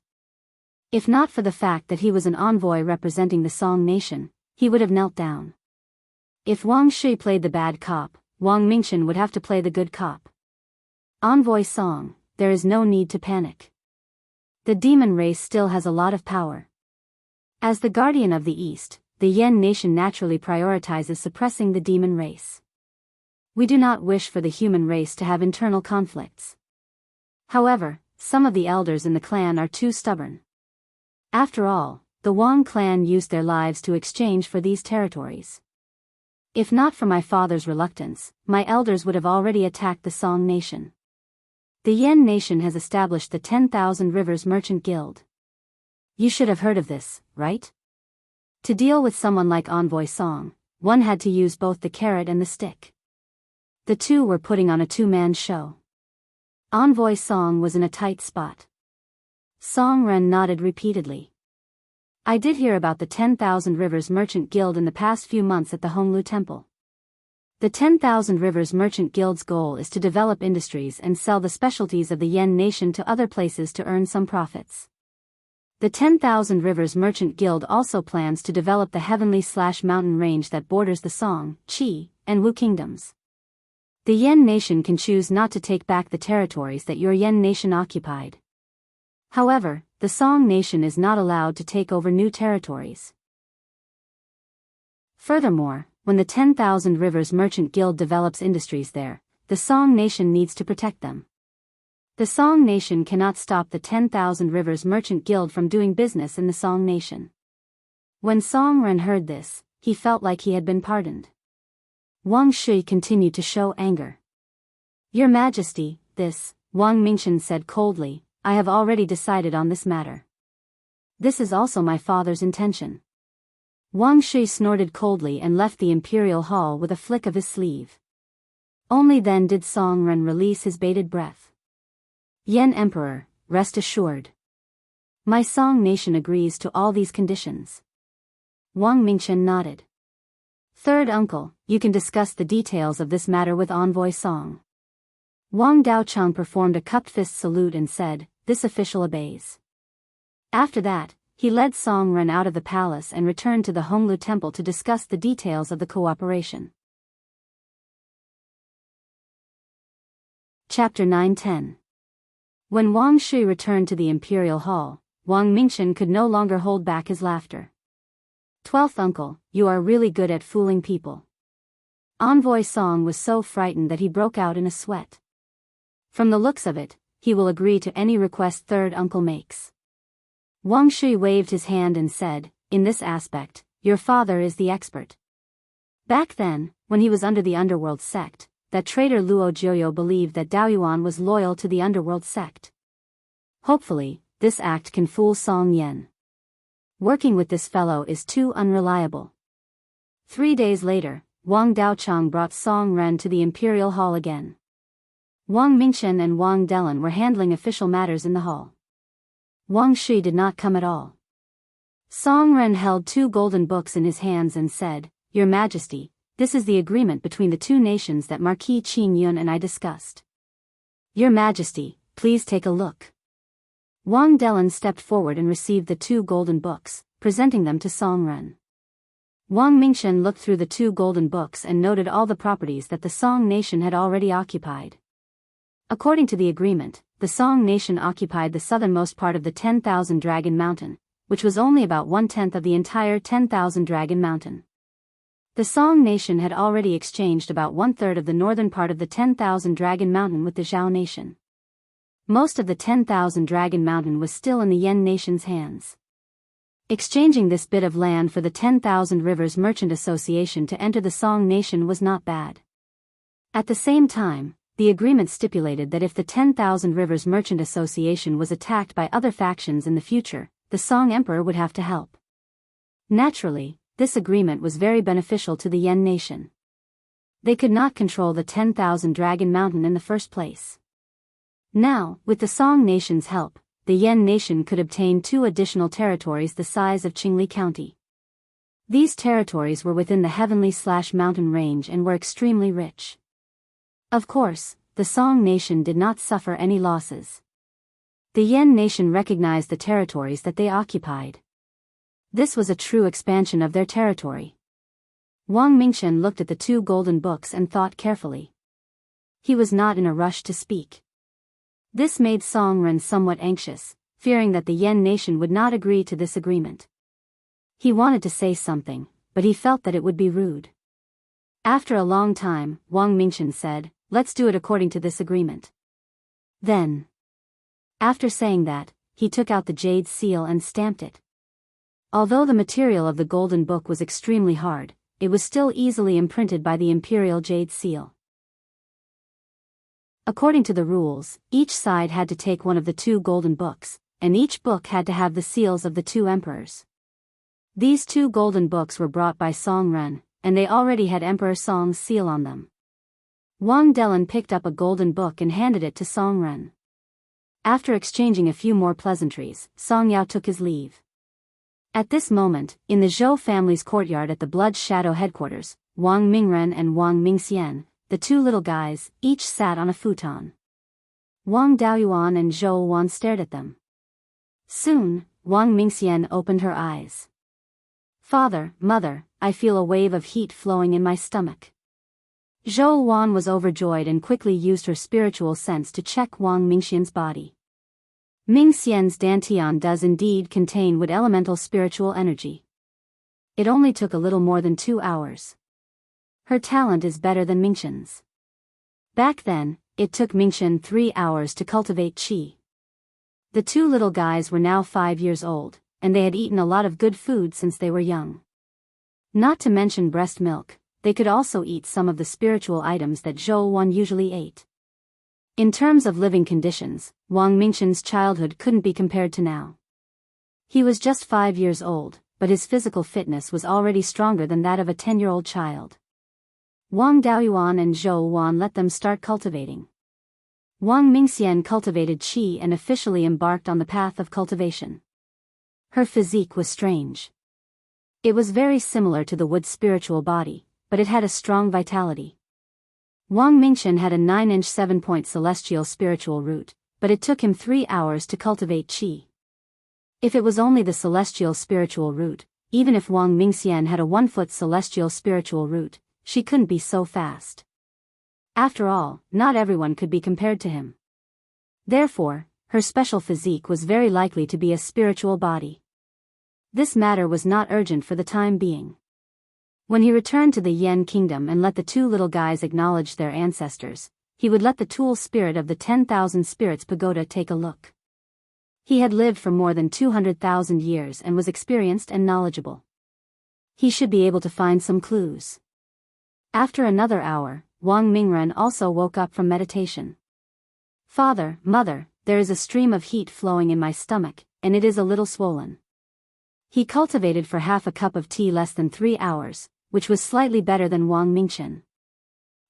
If not for the fact that he was an envoy representing the Song nation, he would have knelt down. If Wang Shui played the bad cop, Wang Mingchen would have to play the good cop. Envoy Song, there is no need to panic. The demon race still has a lot of power. As the guardian of the East, the Yan nation naturally prioritizes suppressing the demon race. We do not wish for the human race to have internal conflicts. However, some of the elders in the clan are too stubborn. After all, the Wang clan used their lives to exchange for these territories. If not for my father's reluctance, my elders would have already attacked the Song nation. The Yan nation has established the 10,000 Rivers Merchant Guild. You should have heard of this, right? To deal with someone like Envoy Song, one had to use both the carrot and the stick. The two were putting on a two-man show. Envoy Song was in a tight spot. Song Ren nodded repeatedly. I did hear about the 10,000 Rivers Merchant Guild in the past few months at the Honglu Temple. The 10,000 Rivers Merchant Guild's goal is to develop industries and sell the specialties of the Yan nation to other places to earn some profits. The 10,000 Rivers Merchant Guild also plans to develop the heavenly/mountain range that borders the Song, Qi, and Wu kingdoms. The Yan nation can choose not to take back the territories that your Yan nation occupied. However, the Song nation is not allowed to take over new territories. Furthermore, when the 10,000 Rivers Merchant Guild develops industries there, the Song nation needs to protect them. The Song nation cannot stop the 10,000 Rivers Merchant Guild from doing business in the Song nation. When Song Ren heard this, he felt like he had been pardoned. Wang Shui continued to show anger. Your Majesty, this, Wang Mingchen said coldly, I have already decided on this matter. This is also my father's intention. Wang Shui snorted coldly and left the imperial hall with a flick of his sleeve. Only then did Song Ren release his bated breath. Yan Emperor, rest assured. My Song nation agrees to all these conditions. Wang Mingchen nodded. Third uncle, you can discuss the details of this matter with Envoy Song. Wang Daochang performed a cupped fist salute and said, this official obeys. After that, he led Song Ren out of the palace and returned to the Honglu Temple to discuss the details of the cooperation. Chapter 9-10. When Wang Shui returned to the Imperial Hall, Wang Mingchen could no longer hold back his laughter. 12th uncle, you are really good at fooling people. Envoy Song was so frightened that he broke out in a sweat. From the looks of it, he will agree to any request third uncle makes. Wang Shui waved his hand and said, in this aspect, your father is the expert. Back then, when he was under the underworld sect, that traitor Luo Jiuyo believed that Daoyuan was loyal to the underworld sect. Hopefully, this act can fool Song Yen. Working with this fellow is too unreliable. 3 days later, Wang Daochang brought Song Ren to the Imperial Hall again. Wang Mingchen and Wang Delan were handling official matters in the hall. Wang Shui did not come at all. Song Ren held 2 golden books in his hands and said, Your Majesty, this is the agreement between the 2 nations that Marquis Qing Yun and I discussed. Your Majesty, please take a look. Wang Delan stepped forward and received the 2 golden books, presenting them to Song Ren. Wang Mingchen looked through the 2 golden books and noted all the properties that the Song nation had already occupied. According to the agreement, the Song nation occupied the southernmost part of the 10,000 Dragon Mountain, which was only about 1/10 of the entire 10,000 Dragon Mountain. The Song nation had already exchanged about 1/3 of the northern part of the 10,000 Dragon Mountain with the Zhao nation. Most of the 10,000 Dragon Mountain was still in the Yan nation's hands. Exchanging this bit of land for the 10,000 Rivers Merchant Association to enter the Song nation was not bad. At the same time, the agreement stipulated that if the 10,000 Rivers Merchant Association was attacked by other factions in the future, the Song Emperor would have to help. Naturally, this agreement was very beneficial to the Yan nation. They could not control the 10,000 Dragon Mountain in the first place. Now, with the Song nation's help, the Yan nation could obtain 2 additional territories the size of Qingli County. These territories were within the heavenly/mountain range and were extremely rich. Of course, the Song nation did not suffer any losses. The Yan nation recognized the territories that they occupied. This was a true expansion of their territory. Wang Mingchen looked at the 2 golden books and thought carefully. He was not in a rush to speak. This made Song Ren somewhat anxious, fearing that the Yan nation would not agree to this agreement. He wanted to say something, but he felt that it would be rude. After a long time, Wang Mingqian said, "Let's do it according to this agreement." Then, after saying that, he took out the jade seal and stamped it. Although the material of the golden book was extremely hard, it was still easily imprinted by the imperial jade seal. According to the rules, each side had to take one of the two golden books, and each book had to have the seals of the two emperors. These two golden books were brought by Song Ren, and they already had Emperor Song's seal on them. Wang Delan picked up a golden book and handed it to Song Ren. After exchanging a few more pleasantries, Song Yao took his leave. At this moment, in the Zhou family's courtyard at the Blood Shadow headquarters, Wang Mingren and Wang Mingxian, the two little guys, each sat on a futon. Wang Daoyuan and Zhou Wan stared at them. Soon, Wang Mingxian opened her eyes. "Father, mother, I feel a wave of heat flowing in my stomach." Zhou Wan was overjoyed and quickly used her spiritual sense to check Wang Mingxian's body. Mingxian's dantian does indeed contain wood elemental spiritual energy. It only took a little more than 2 hours. Her talent is better than Mingxian's. Back then, it took Mingxian 3 hours to cultivate qi. The two little guys were now 5 years old, and they had eaten a lot of good food since they were young. Not to mention breast milk, they could also eat some of the spiritual items that Zhou Wan usually ate. In terms of living conditions, Wang Mingxian's childhood couldn't be compared to now. He was just 5 years old, but his physical fitness was already stronger than that of a 10-year-old child. Wang Daoyuan and Zhou Wan let them start cultivating. Wang Mingxian cultivated qi and officially embarked on the path of cultivation. Her physique was strange. It was very similar to the wood's spiritual body, but it had a strong vitality. Wang Mingxian had a 9-inch 7-point celestial spiritual root, but it took him 3 hours to cultivate qi. If it was only the celestial spiritual root, even if Wang Mingxian had a 1-foot celestial spiritual root, she couldn't be so fast. After all, not everyone could be compared to him. Therefore, her special physique was very likely to be a spiritual body. This matter was not urgent for the time being. When he returned to the Yen kingdom and let the two little guys acknowledge their ancestors, he would let the tool spirit of the 10,000 Spirits Pagoda take a look. He had lived for more than 200,000 years and was experienced and knowledgeable. He should be able to find some clues. After another hour, Wang Mingren also woke up from meditation. "Father, mother, there is a stream of heat flowing in my stomach, and it is a little swollen." He cultivated for half a cup of tea less than 3 hours, which was slightly better than Wang Mingqian.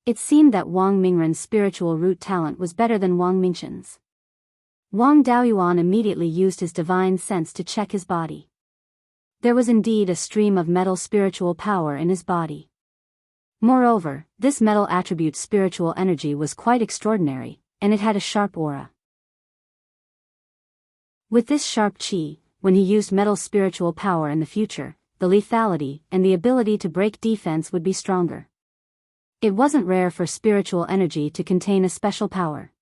It seemed that Wang Mingren's spiritual root talent was better than Wang Mingqian's. Wang Daoyuan immediately used his divine sense to check his body. There was indeed a stream of metal spiritual power in his body. Moreover, this metal attribute's spiritual energy was quite extraordinary, and it had a sharp aura. With this sharp qi, when he used metal spiritual power in the future, the lethality and the ability to break defense would be stronger. It wasn't rare for spiritual energy to contain a special power.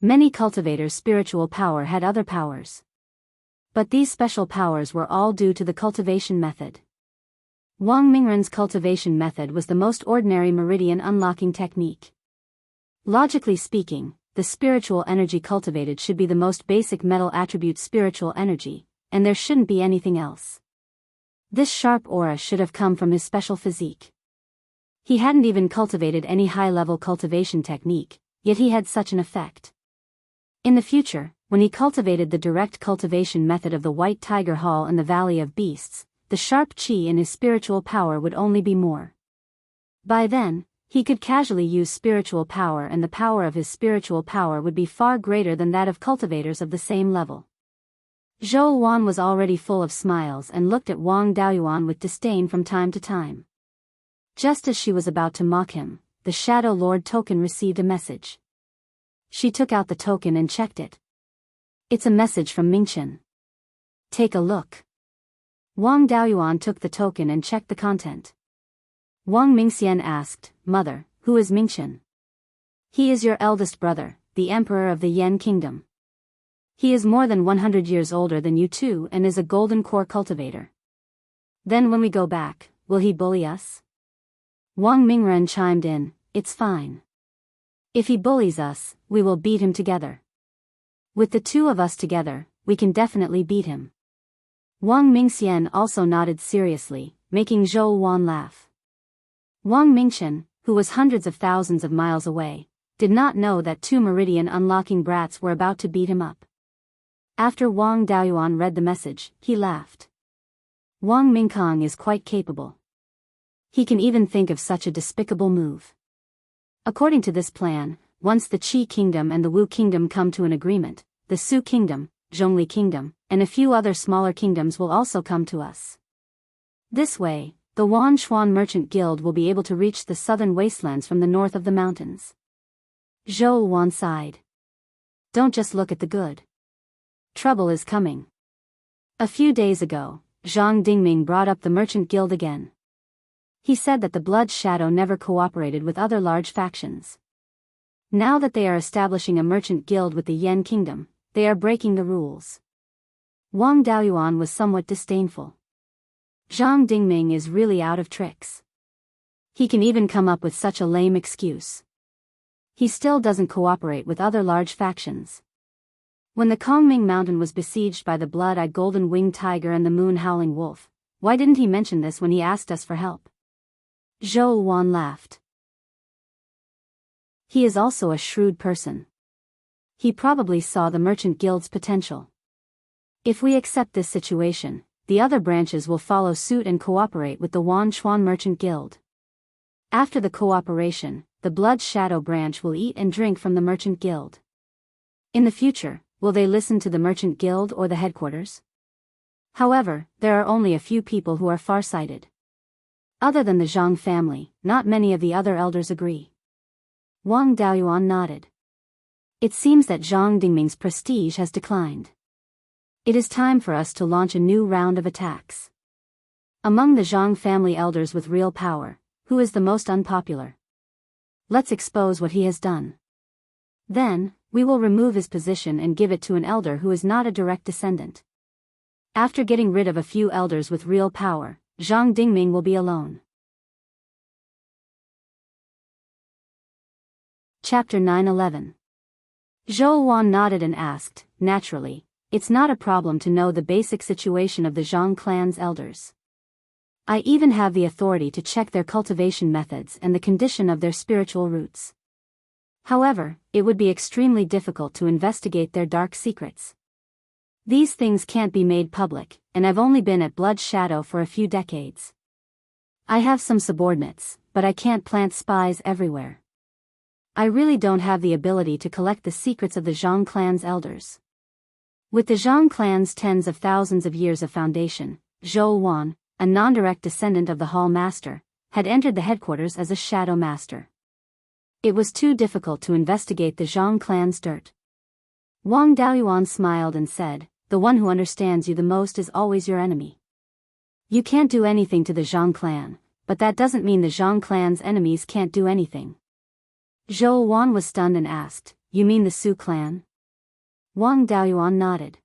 Many cultivators' spiritual power had other powers. But these special powers were all due to the cultivation method. Wang Mingren's cultivation method was the most ordinary meridian unlocking technique. Logically speaking, the spiritual energy cultivated should be the most basic metal attribute spiritual energy, and there shouldn't be anything else. This sharp aura should have come from his special physique. He hadn't even cultivated any high-level cultivation technique, yet he had such an effect. In the future, when he cultivated the direct cultivation method of the White Tiger Hall in the Valley of Beasts, the sharp qi in his spiritual power would only be more. By then, he could casually use spiritual power, and the power of his spiritual power would be far greater than that of cultivators of the same level. Zhou Wan was already full of smiles and looked at Wang Daoyuan with disdain from time to time. Just as she was about to mock him, the Shadow Lord token received a message. She took out the token and checked it. It's a message from Mingqian. Take a look. Wang Daoyuan took the token and checked the content. Wang Mingxian asked, "Mother, who is Mingqian?" "He is your eldest brother, the Emperor of the Yen Kingdom. He is more than 100 years older than you two and is a golden core cultivator." Then when we go back, will he bully us? Wang Mingren chimed in, it's fine. If he bullies us, we will beat him together. With the two of us together, we can definitely beat him. Wang Mingxian also nodded seriously, making Zhou Wan laugh. Wang Mingchen, who was hundreds of thousands of miles away, did not know that two meridian unlocking brats were about to beat him up. After Wang Daoyuan read the message, he laughed. Wang Mingkong is quite capable. He can even think of such a despicable move. According to this plan, once the Qi Kingdom and the Wu Kingdom come to an agreement, the Su Kingdom, Zhongli Kingdom, and a few other smaller kingdoms will also come to us. This way, the Wan Xuan Merchant Guild will be able to reach the southern wastelands from the north of the mountains. Zhou Wan sighed. Don't just look at the good. Trouble is coming. A few days ago, Zhang Dingming brought up the Merchant Guild again. He said that the Blood Shadow never cooperated with other large factions. Now that they are establishing a merchant guild with the Yan Kingdom, they are breaking the rules. Wang Daoyuan was somewhat disdainful. Zhang Dingming is really out of tricks. He can even come up with such a lame excuse. He still doesn't cooperate with other large factions. When the Kongming Mountain was besieged by the blood-eyed golden-winged tiger and the moon-howling wolf, why didn't he mention this when he asked us for help? Zhou Wan laughed. He is also a shrewd person. He probably saw the merchant guild's potential. If we accept this situation, the other branches will follow suit and cooperate with the Wan Xuan Merchant Guild. After the cooperation, the Blood Shadow branch will eat and drink from the Merchant Guild. In the future, will they listen to the Merchant Guild or the headquarters? However, there are only a few people who are far-sighted. Other than the Zhang family, not many of the other elders agree. Wang Daoyuan nodded. It seems that Zhang Dingming's prestige has declined. It is time for us to launch a new round of attacks. Among the Zhang family elders with real power, who is the most unpopular? Let's expose what he has done. Then, we will remove his position and give it to an elder who is not a direct descendant. After getting rid of a few elders with real power, Zhang Dingming will be alone. Chapter 9-11. Zhou Wan nodded and asked, naturally, it's not a problem to know the basic situation of the Zhang clan's elders. I even have the authority to check their cultivation methods and the condition of their spiritual roots. However, it would be extremely difficult to investigate their dark secrets. These things can't be made public, and I've only been at Blood Shadow for a few decades. I have some subordinates, but I can't plant spies everywhere. I really don't have the ability to collect the secrets of the Zhang clan's elders. With the Zhang clan's tens of thousands of years of foundation, Zhou Wan, a non-direct descendant of the Hall Master, had entered the headquarters as a Shadow Master. It was too difficult to investigate the Zhang clan's dirt. Wang Daoyuan smiled and said, the one who understands you the most is always your enemy. You can't do anything to the Zhang clan, but that doesn't mean the Zhang clan's enemies can't do anything. Zhou Wan was stunned and asked, you mean the Su clan? Wang Daoyuan nodded.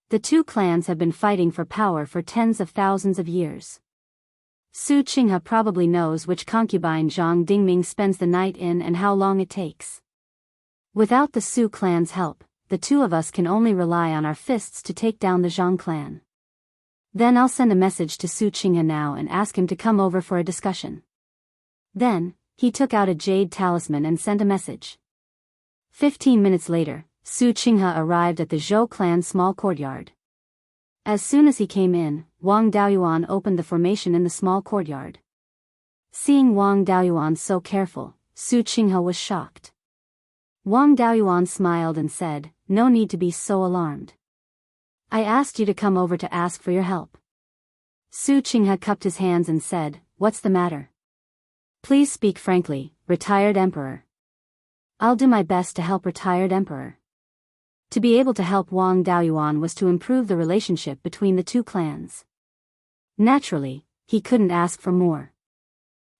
The two clans have been fighting for power for tens of thousands of years. Su Qinghe probably knows which concubine Zhang Dingming spends the night in and how long it takes. Without the Su clan's help, the two of us can only rely on our fists to take down the Zhang clan. Then I'll send a message to Su Qinghe now and ask him to come over for a discussion. Then, he took out a jade talisman and sent a message. 15 minutes later, Su Qinghe arrived at the Zhou clan's small courtyard. As soon as he came in, Wang Daoyuan opened the formation in the small courtyard. Seeing Wang Daoyuan so careful, Su Qinghe was shocked. Wang Daoyuan smiled and said, no need to be so alarmed. I asked you to come over to ask for your help. Su Qinghe cupped his hands and said, what's the matter? Please speak frankly, retired emperor. I'll do my best to help retired emperor. To be able to help Wang Daoyuan was to improve the relationship between the two clans. Naturally, he couldn't ask for more.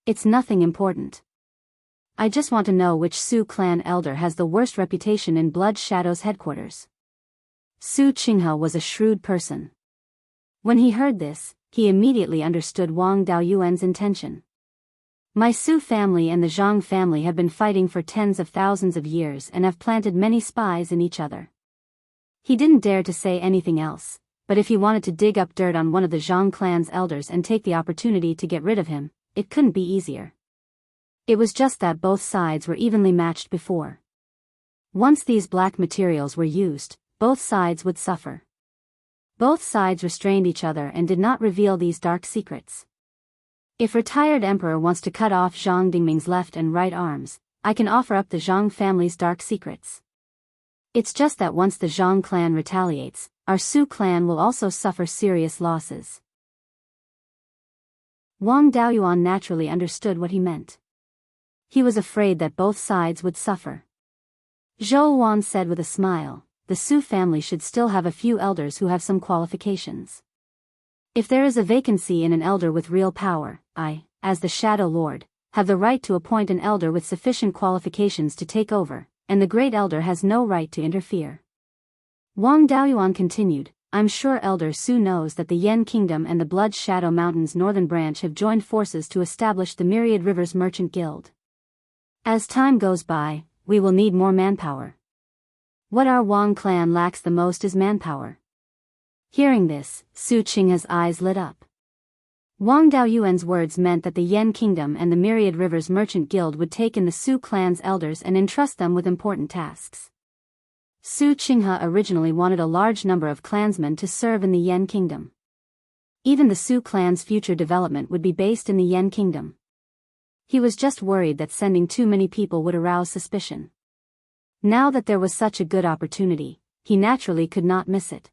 It's nothing important. I just want to know which Su clan elder has the worst reputation in Blood Shadow's headquarters. Su Qinghe was a shrewd person. When he heard this, he immediately understood Wang Daoyuan's intention. My Su family and the Zhang family have been fighting for tens of thousands of years and have planted many spies in each other. He didn't dare to say anything else, but if he wanted to dig up dirt on one of the Zhang clan's elders and take the opportunity to get rid of him, it couldn't be easier. It was just that both sides were evenly matched before. Once these black materials were used, both sides would suffer. Both sides restrained each other and did not reveal these dark secrets. If retired emperor wants to cut off Zhang Dingming's left and right arms, I can offer up the Zhang family's dark secrets. It's just that once the Zhang clan retaliates, our Su clan will also suffer serious losses. Wang Daoyuan naturally understood what he meant. He was afraid that both sides would suffer. Zhou Wan said with a smile, the Su family should still have a few elders who have some qualifications. If there is a vacancy in an elder with real power, I, as the Shadow Lord, have the right to appoint an elder with sufficient qualifications to take over, and the Great Elder has no right to interfere. Wang Daoyuan continued, I'm sure Elder Su knows that the Yen Kingdom and the Blood Shadow Mountain's northern branch have joined forces to establish the Myriad Rivers Merchant Guild. As time goes by, we will need more manpower. What our Wang clan lacks the most is manpower. Hearing this, Su Qinghe's eyes lit up. Wang Daoyuan's words meant that the Yen Kingdom and the Myriad Rivers Merchant Guild would take in the Su clan's elders and entrust them with important tasks. Su Qinghe originally wanted a large number of clansmen to serve in the Yen Kingdom. Even the Su clan's future development would be based in the Yen Kingdom. He was just worried that sending too many people would arouse suspicion. Now that there was such a good opportunity, he naturally could not miss it.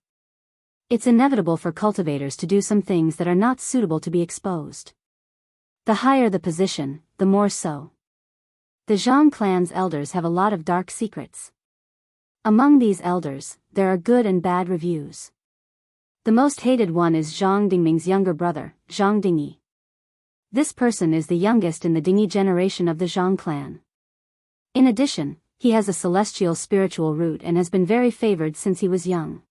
It's inevitable for cultivators to do some things that are not suitable to be exposed. The higher the position, the more so. The Zhang clan's elders have a lot of dark secrets. Among these elders, there are good and bad reviews. The most hated one is Zhang Dingming's younger brother, Zhang Dingyi. This person is the youngest in the Dingyi generation of the Zhang clan. In addition, he has a celestial spiritual root and has been very favored since he was young.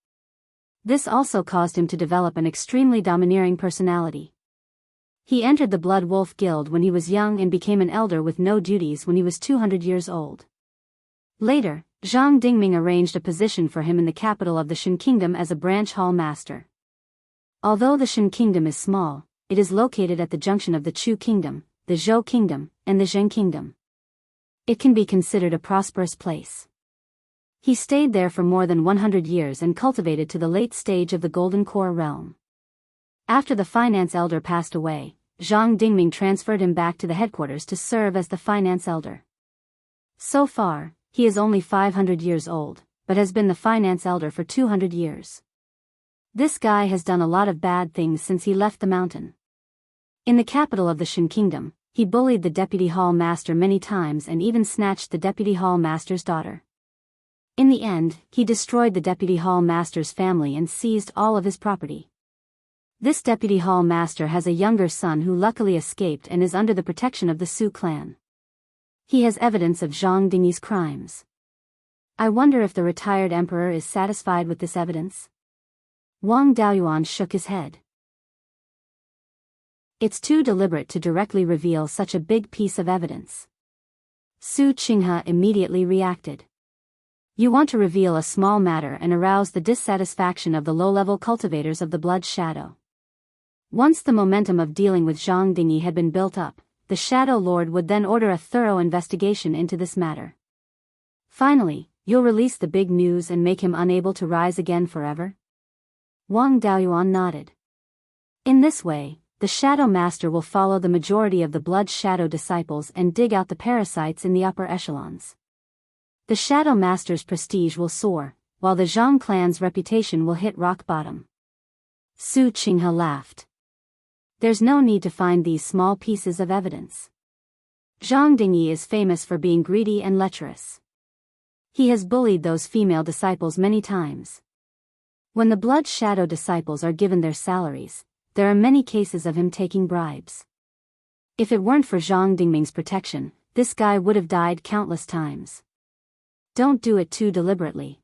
This also caused him to develop an extremely domineering personality. He entered the Blood Wolf Guild when he was young and became an elder with no duties when he was 200 years old. Later, Zhang Dingming arranged a position for him in the capital of the Shan Kingdom as a branch hall master. Although the Shan Kingdom is small, it is located at the junction of the Chu Kingdom, the Zhou Kingdom, and the Zheng Kingdom. It can be considered a prosperous place. He stayed there for more than 100 years and cultivated to the late stage of the Golden Core realm. After the finance elder passed away, Zhang Dingming transferred him back to the headquarters to serve as the finance elder. So far, he is only 500 years old, but has been the finance elder for 200 years. This guy has done a lot of bad things since he left the mountain. In the capital of the Shan Kingdom, he bullied the deputy hall master many times and even snatched the deputy hall master's daughter. In the end, he destroyed the deputy hall master's family and seized all of his property. This deputy hall master has a younger son who luckily escaped and is under the protection of the Su clan. He has evidence of Zhang Dingyi's crimes. I wonder if the retired emperor is satisfied with this evidence? Wang Daoyuan shook his head. It's too deliberate to directly reveal such a big piece of evidence. Su Qinghe immediately reacted. You want to reveal a small matter and arouse the dissatisfaction of the low-level cultivators of the Blood Shadow. Once the momentum of dealing with Zhang Dingyi had been built up, the Shadow Lord would then order a thorough investigation into this matter. Finally, you'll release the big news and make him unable to rise again forever? Wang Daoyuan nodded. In this way, the Shadow Master will follow the majority of the Blood Shadow disciples and dig out the parasites in the upper echelons. The Shadow Master's prestige will soar, while the Zhang clan's reputation will hit rock bottom. Su Qinghe laughed. There's no need to find these small pieces of evidence. Zhang Dingyi is famous for being greedy and lecherous. He has bullied those female disciples many times. When the Blood Shadow disciples are given their salaries, there are many cases of him taking bribes. If it weren't for Zhang Dingming's protection, this guy would have died countless times. Don't do it too deliberately.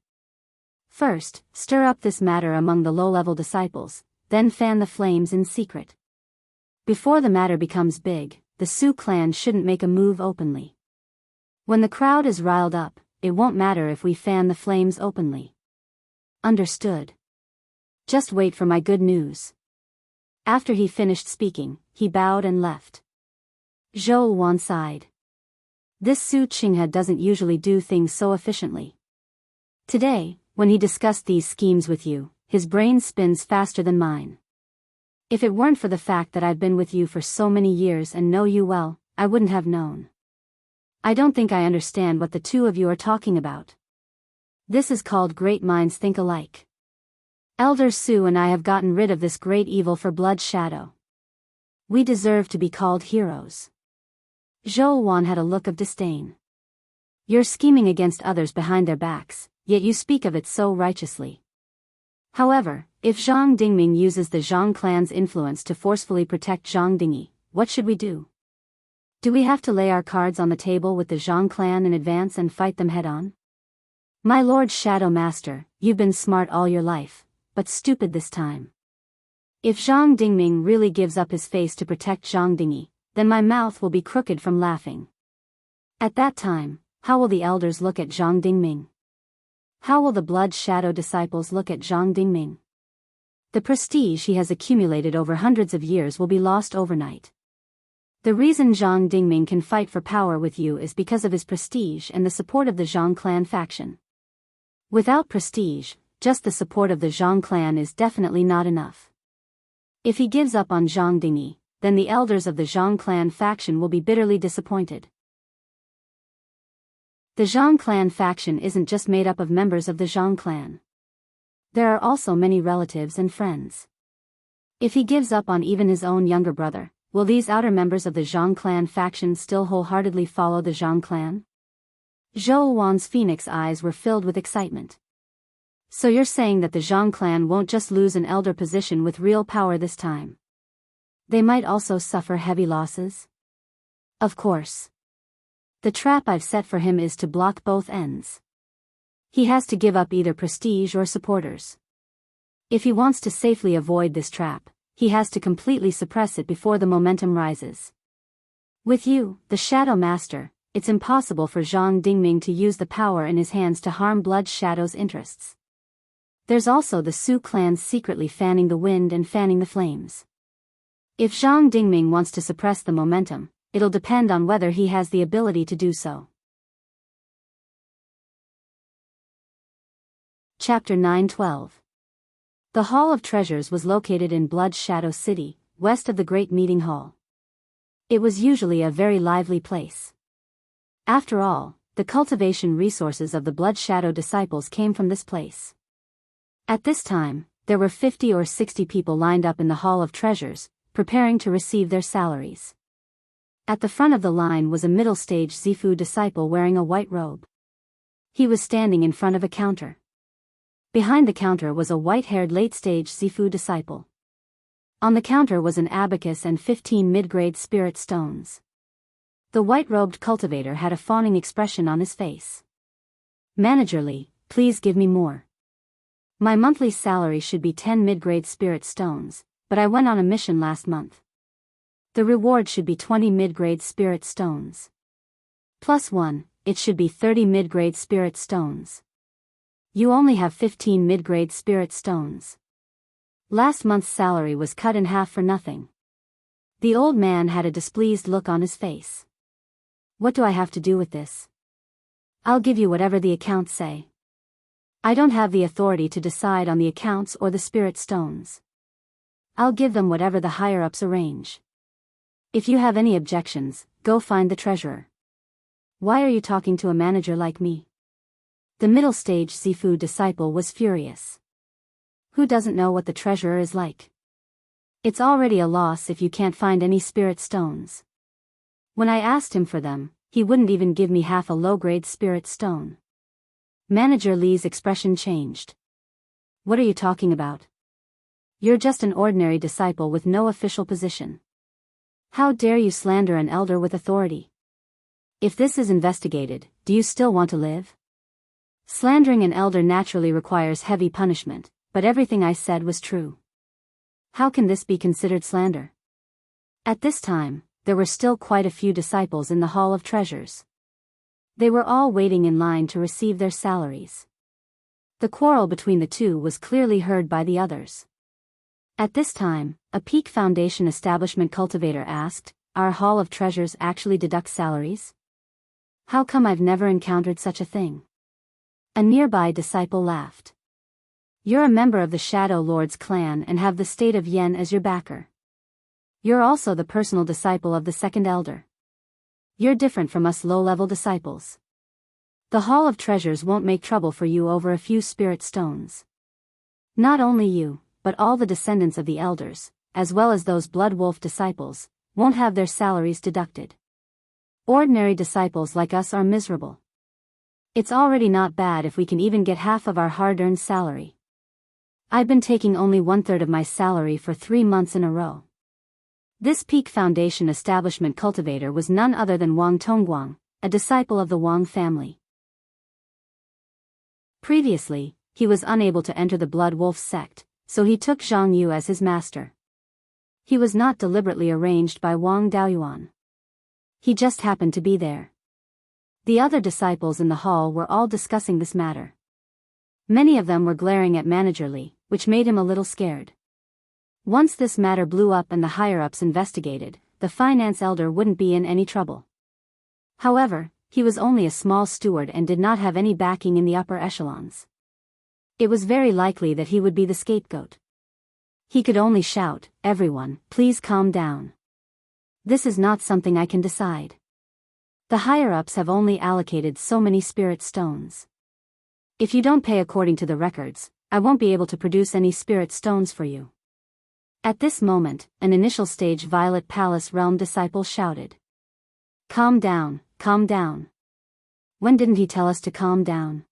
First, stir up this matter among the low-level disciples, then fan the flames in secret. Before the matter becomes big, the Su clan shouldn't make a move openly. When the crowd is riled up, it won't matter if we fan the flames openly. Understood. Just wait for my good news. After he finished speaking, he bowed and left. Zhou Wan sighed. This Su Qinghe doesn't usually do things so efficiently. Today, when he discussed these schemes with you, his brain spins faster than mine. If it weren't for the fact that I've been with you for so many years and know you well, I wouldn't have known. I don't think I understand what the two of you are talking about. This is called great minds think alike. Elder Su and I have gotten rid of this great evil for Blood Shadow. We deserve to be called heroes. Zhou Wan had a look of disdain. You're scheming against others behind their backs, yet you speak of it so righteously. However, if Zhang Dingming uses the Zhang clan's influence to forcefully protect Zhang Dingyi, what should we do? Do we have to lay our cards on the table with the Zhang clan in advance and fight them head-on? My Lord Shadow Master, you've been smart all your life, but stupid this time. If Zhang Dingming really gives up his face to protect Zhang Dingyi, then my mouth will be crooked from laughing. At that time, how will the elders look at Zhang Dingming? How will the Blood Shadow disciples look at Zhang Dingming? The prestige he has accumulated over hundreds of years will be lost overnight. The reason Zhang Dingming can fight for power with you is because of his prestige and the support of the Zhang clan faction. Without prestige, just the support of the Zhang clan is definitely not enough. If he gives up on Zhang Dingyi, then the elders of the Zhang clan faction will be bitterly disappointed. The Zhang clan faction isn't just made up of members of the Zhang clan. There are also many relatives and friends. If he gives up on even his own younger brother, will these outer members of the Zhang clan faction still wholeheartedly follow the Zhang clan? Zhou Wan's phoenix eyes were filled with excitement. So you're saying that the Zhang clan won't just lose an elder position with real power this time? They might also suffer heavy losses? Of course. The trap I've set for him is to block both ends. He has to give up either prestige or supporters. If he wants to safely avoid this trap, he has to completely suppress it before the momentum rises. With you, the Shadow Master, it's impossible for Zhang Dingming to use the power in his hands to harm Blood Shadow's interests. There's also the Su clans secretly fanning the wind and fanning the flames. If Zhang Dingming wants to suppress the momentum, it'll depend on whether he has the ability to do so. Chapter 9:12. The Hall of Treasures was located in Blood Shadow City, west of the Great Meeting Hall. It was usually a very lively place. After all, the cultivation resources of the Blood Shadow disciples came from this place. At this time, there were 50 or 60 people lined up in the Hall of Treasures, preparing to receive their salaries. At the front of the line was a middle-stage Zifu disciple wearing a white robe. He was standing in front of a counter. Behind the counter was a white-haired late-stage Zifu disciple. On the counter was an abacus and 15 mid-grade spirit stones. The white-robed cultivator had a fawning expression on his face. Manager Lee, please give me more. My monthly salary should be 10 mid-grade spirit stones, but I went on a mission last month. The reward should be 20 mid-grade spirit stones. Plus 1, it should be 30 mid-grade spirit stones. You only have 15 mid-grade spirit stones. Last month's salary was cut in half for nothing. The old man had a displeased look on his face. What do I have to do with this? I'll give you whatever the accounts say. I don't have the authority to decide on the accounts or the spirit stones. I'll give them whatever the higher-ups arrange. If you have any objections, go find the treasurer. Why are you talking to a manager like me? The middle-stage Zifu disciple was furious. Who doesn't know what the treasurer is like? It's already a loss if you can't find any spirit stones. When I asked him for them, he wouldn't even give me half a low-grade spirit stone. Manager Lee's expression changed. What are you talking about? You're just an ordinary disciple with no official position. How dare you slander an elder with authority? If this is investigated, do you still want to live? Slandering an elder naturally requires heavy punishment, but everything I said was true. How can this be considered slander? At this time, there were still quite a few disciples in the Hall of Treasures. They were all waiting in line to receive their salaries. The quarrel between the two was clearly heard by the others. At this time, a Peak Foundation establishment cultivator asked, "Our Hall of Treasures actually deducts salaries? How come I've never encountered such a thing?" A nearby disciple laughed. "You're a member of the Shadow Lord's clan and have the state of Yen as your backer. You're also the personal disciple of the second elder. You're different from us low-level disciples. The Hall of Treasures won't make trouble for you over a few spirit stones. Not only you, but all the descendants of the elders, as well as those Blood Wolf disciples, won't have their salaries deducted. Ordinary disciples like us are miserable. It's already not bad if we can even get half of our hard-earned salary. I've been taking only 1/3 of my salary for 3 months in a row." This Peak Foundation establishment cultivator was none other than Wang Tongguang, a disciple of the Wang family. Previously, he was unable to enter the Blood Wolf sect, so he took Zhang Yu as his master. He was not deliberately arranged by Wang Daoyuan. He just happened to be there. The other disciples in the hall were all discussing this matter. Many of them were glaring at Manager Li, which made him a little scared. Once this matter blew up and the higher-ups investigated, the finance elder wouldn't be in any trouble. However, he was only a small steward and did not have any backing in the upper echelons. It was very likely that he would be the scapegoat. He could only shout, "Everyone, please calm down. This is not something I can decide. The higher-ups have only allocated so many spirit stones. If you don't pay according to the records, I won't be able to produce any spirit stones for you." At this moment, an initial stage Violet Palace Realm disciple shouted. "Calm down, calm down. When didn't he tell us to calm down?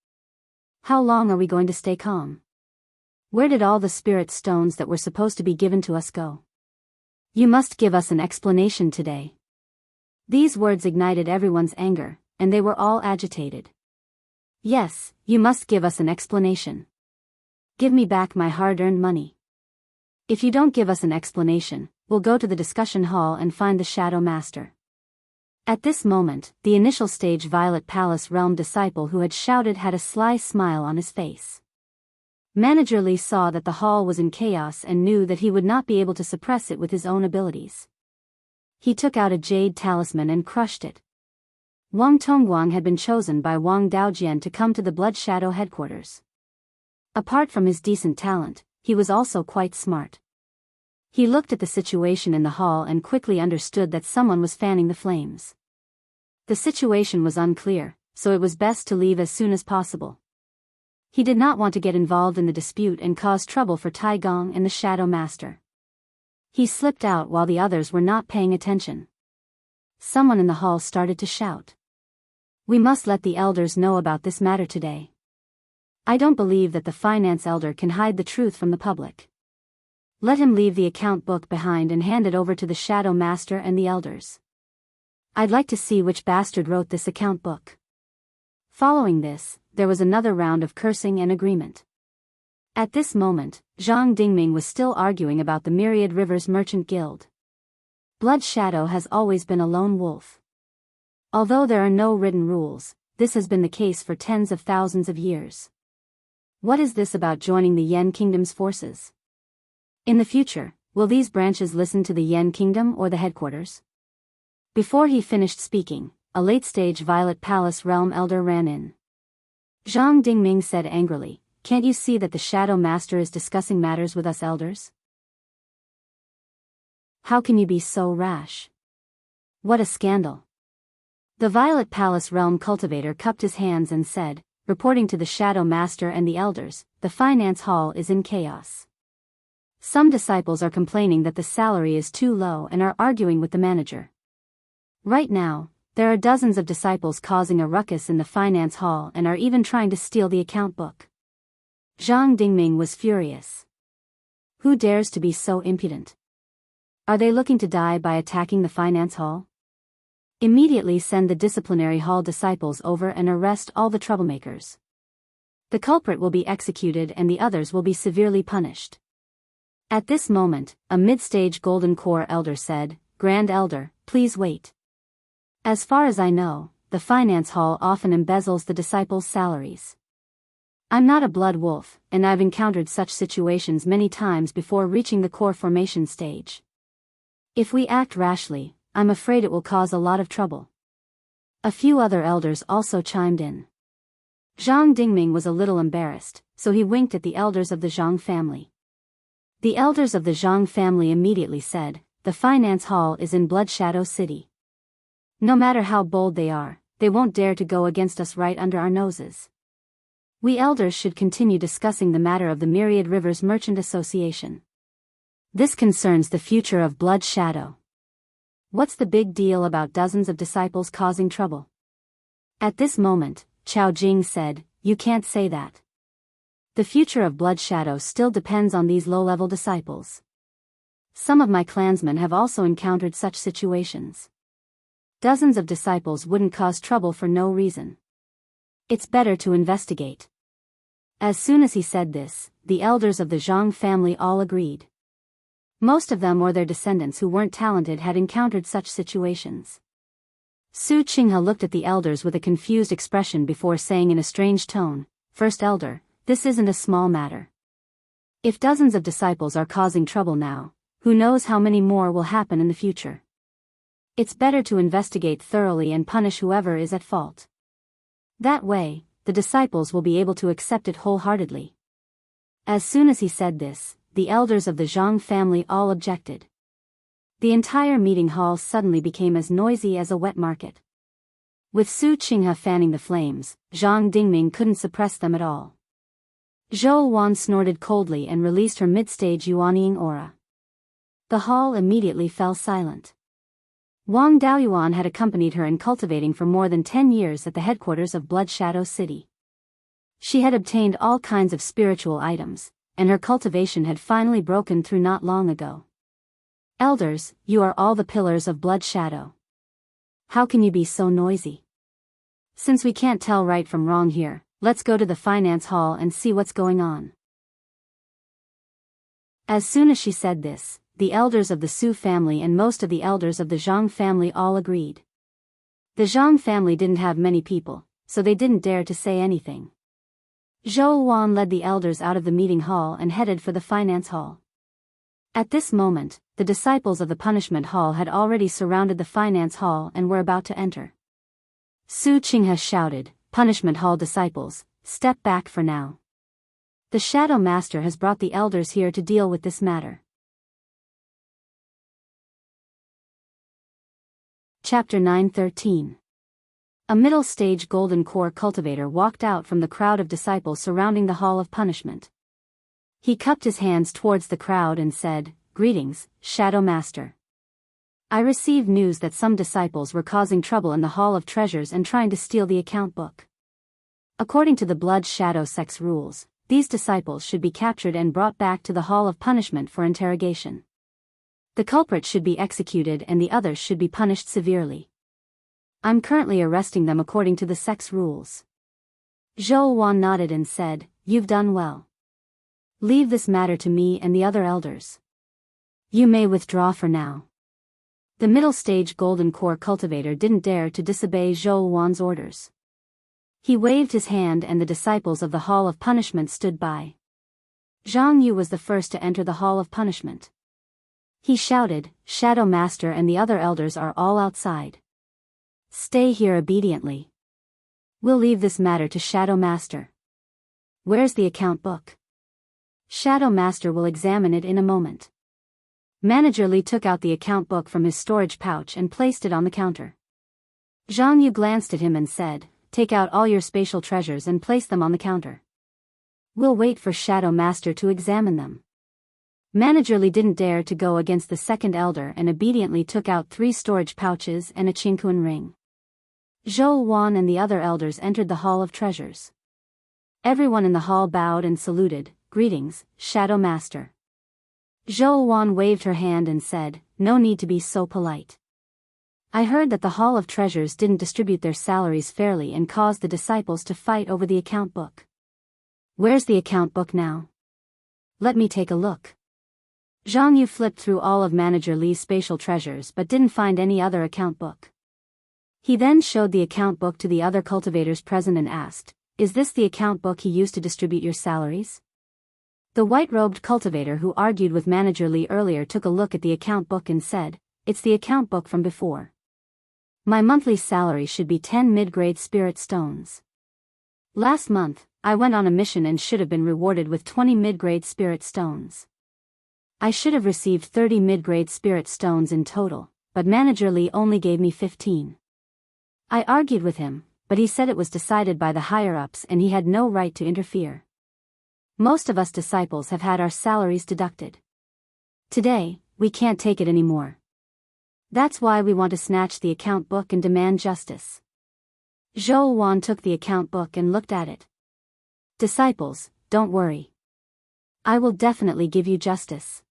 How long are we going to stay calm? Where did all the spirit stones that were supposed to be given to us go? You must give us an explanation today." These words ignited everyone's anger, and they were all agitated. "Yes, you must give us an explanation. Give me back my hard-earned money. If you don't give us an explanation, we'll go to the discussion hall and find the Shadow Master." At this moment, the initial stage Violet Palace Realm disciple who had shouted had a sly smile on his face. Manager Li saw that the hall was in chaos and knew that he would not be able to suppress it with his own abilities. He took out a jade talisman and crushed it. Wang Tongguang had been chosen by Wang Daojian to come to the Blood Shadow headquarters. Apart from his decent talent, he was also quite smart. He looked at the situation in the hall and quickly understood that someone was fanning the flames. The situation was unclear, so it was best to leave as soon as possible. He did not want to get involved in the dispute and cause trouble for Tai Gong and the Shadow Master. He slipped out while the others were not paying attention. Someone in the hall started to shout. "We must let the elders know about this matter today. I don't believe that the finance elder can hide the truth from the public. Let him leave the account book behind and hand it over to the Shadow Master and the elders. I'd like to see which bastard wrote this account book." Following this, there was another round of cursing and agreement. At this moment, Zhang Dingming was still arguing about the Myriad Rivers Merchant Guild. Blood Shadow has always been a lone wolf. Although there are no written rules, this has been the case for tens of thousands of years. What is this about joining the Yen Kingdom's forces? In the future, will these branches listen to the Yen Kingdom or the headquarters? Before he finished speaking, a late-stage Violet Palace Realm elder ran in. Zhang Dingming said angrily, "Can't you see that the Shadow Master is discussing matters with us elders? How can you be so rash? What a scandal." The Violet Palace Realm cultivator cupped his hands and said, reporting to the Shadow Master and the elders, "The finance hall is in chaos. Some disciples are complaining that the salary is too low and are arguing with the manager. Right now, there are dozens of disciples causing a ruckus in the finance hall and are even trying to steal the account book." Zhang Dingming was furious. Who dares to be so impudent? Are they looking to die by attacking the finance hall? Immediately send the disciplinary hall disciples over and arrest all the troublemakers. The culprit will be executed and the others will be severely punished. At this moment, a mid-stage Golden Core elder said, "Grand Elder, please wait. As far as I know, the finance hall often embezzles the disciples' salaries. I'm not a blood wolf, and I've encountered such situations many times before reaching the core formation stage. If we act rashly, I'm afraid it will cause a lot of trouble." A few other elders also chimed in. Zhang Dingming was a little embarrassed, so he winked at the elders of the Zhang family. The elders of the Zhang family immediately said, "The finance hall is in Blood Shadow City. No matter how bold they are, they won't dare to go against us right under our noses. We elders should continue discussing the matter of the Myriad Rivers Merchant Association. This concerns the future of Blood Shadow. What's the big deal about dozens of disciples causing trouble?" At this moment, Chao Jing said, "You can't say that. The future of Blood Shadow still depends on these low-level disciples. Some of my clansmen have also encountered such situations. Dozens of disciples wouldn't cause trouble for no reason. It's better to investigate." As soon as he said this, the elders of the Zhang family all agreed. Most of them or their descendants who weren't talented had encountered such situations. Su Qinghe looked at the elders with a confused expression before saying in a strange tone, "First elder, this isn't a small matter. If dozens of disciples are causing trouble now, who knows how many more will happen in the future. It's better to investigate thoroughly and punish whoever is at fault. That way, the disciples will be able to accept it wholeheartedly." As soon as he said this, the elders of the Zhang family all objected. The entire meeting hall suddenly became as noisy as a wet market. With Su Qinghe fanning the flames, Zhang Dingming couldn't suppress them at all. Zhou Wan snorted coldly and released her mid-stage Yuanying aura. The hall immediately fell silent. Wang Daoyuan had accompanied her in cultivating for more than 10 years at the headquarters of Blood Shadow City. She had obtained all kinds of spiritual items, and her cultivation had finally broken through not long ago. "Elders, you are all the pillars of Blood Shadow. How can you be so noisy? Since we can't tell right from wrong here, let's go to the finance hall and see what's going on." As soon as she said this, the elders of the Su family and most of the elders of the Zhang family all agreed. The Zhang family didn't have many people, so they didn't dare to say anything. Zhou Wan led the elders out of the meeting hall and headed for the finance hall. At this moment, the disciples of the punishment hall had already surrounded the finance hall and were about to enter. Su Qinghe shouted, "Punishment hall disciples, step back for now. The Shadow Master has brought the elders here to deal with this matter." Chapter 9:13. A middle-stage Golden Core cultivator walked out from the crowd of disciples surrounding the Hall of Punishment. He cupped his hands towards the crowd and said, "Greetings, Shadow Master. I received news that some disciples were causing trouble in the Hall of Treasures and trying to steal the account book. According to the Blood Shadow Sect's rules, these disciples should be captured and brought back to the Hall of Punishment for interrogation. The culprit should be executed and the others should be punished severely. I'm currently arresting them according to the sect's rules." Zhou Wan nodded and said, "You've done well. Leave this matter to me and the other elders. You may withdraw for now." The middle-stage Golden Core cultivator didn't dare to disobey Zhou Wan's orders. He waved his hand and the disciples of the Hall of Punishment stood by. Zhang Yu was the first to enter the Hall of Punishment. He shouted, "Shadow Master and the other elders are all outside. Stay here obediently. We'll leave this matter to Shadow Master. Where's the account book? Shadow Master will examine it in a moment." Manager Li took out the account book from his storage pouch and placed it on the counter. Zhang Yu glanced at him and said, "Take out all your spatial treasures and place them on the counter. We'll wait for Shadow Master to examine them." Manager Li didn't dare to go against the second elder and obediently took out 3 storage pouches and a Qingquan ring. Zhou Wan and the other elders entered the Hall of Treasures. Everyone in the hall bowed and saluted, "Greetings, Shadow Master." Zhou Wan waved her hand and said, "No need to be so polite. I heard that the Hall of Treasures didn't distribute their salaries fairly and caused the disciples to fight over the account book. Where's the account book now? Let me take a look." Zhang Yu flipped through all of Manager Li's spatial treasures but didn't find any other account book. He then showed the account book to the other cultivators present and asked, "Is this the account book he used to distribute your salaries?" The white-robed cultivator who argued with Manager Li earlier took a look at the account book and said, "It's the account book from before. My monthly salary should be 10 mid-grade spirit stones. Last month, I went on a mission and should have been rewarded with 20 mid-grade spirit stones. I should have received 30 mid-grade spirit stones in total, but Manager Li only gave me 15. I argued with him, but he said it was decided by the higher-ups and he had no right to interfere. Most of us disciples have had our salaries deducted. Today, we can't take it anymore. That's why we want to snatch the account book and demand justice." Zhou Wan took the account book and looked at it. "Disciples, don't worry. I will definitely give you justice."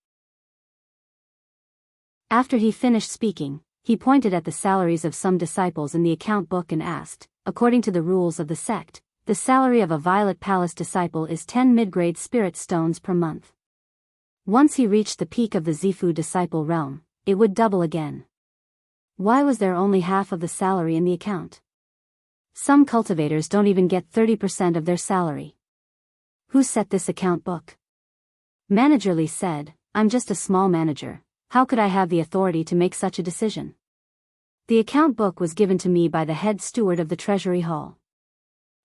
After he finished speaking, he pointed at the salaries of some disciples in the account book and asked, "According to the rules of the sect, the salary of a Violet Palace disciple is 10 mid-grade spirit stones per month. Once he reached the peak of the Zifu disciple realm, it would double again. Why was there only half of the salary in the account? Some cultivators don't even get 30% of their salary. Who set this account book?" Manager Li said, "I'm just a small manager. How could I have the authority to make such a decision? The account book was given to me by the head steward of the Treasury Hall.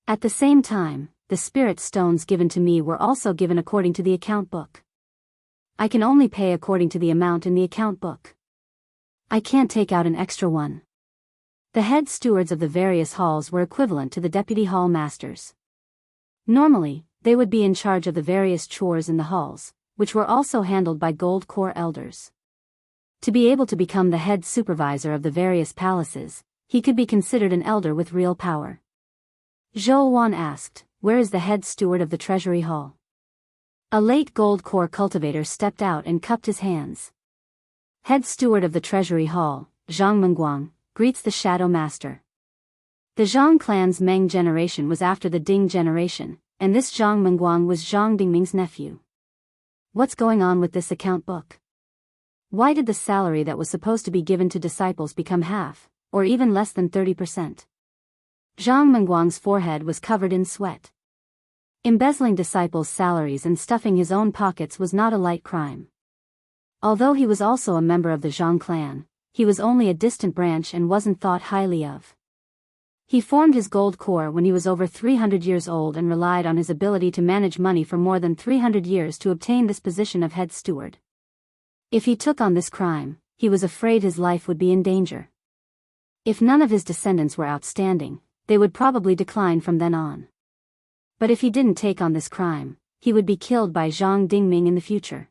At the same time, the spirit stones given to me were also given according to the account book. I can only pay according to the amount in the account book. I can't take out an extra one." The head stewards of the various halls were equivalent to the deputy hall masters. Normally, they would be in charge of the various chores in the halls, which were also handled by gold core elders. To be able to become the head supervisor of the various palaces, he could be considered an elder with real power. Zhou Wan asked, "Where is the head steward of the Treasury Hall?" A late gold core cultivator stepped out and cupped his hands. "Head steward of the Treasury Hall, Zhang Mengguang, greets the Shadow Master." The Zhang clan's Meng generation was after the Ding generation, and this Zhang Mengguang was Zhang Dingming's nephew. What's going on with this account book? Why did the salary that was supposed to be given to disciples become half, or even less than 30%? Zhang Mengguang's forehead was covered in sweat. Embezzling disciples' salaries and stuffing his own pockets was not a light crime. Although he was also a member of the Zhang clan, he was only a distant branch and wasn't thought highly of. He formed his gold core when he was over 300 years old and relied on his ability to manage money for more than 300 years to obtain this position of head steward. If he took on this crime, he was afraid his life would be in danger. If none of his descendants were outstanding, they would probably decline from then on. But if he didn't take on this crime, he would be killed by Zhang Dingming in the future.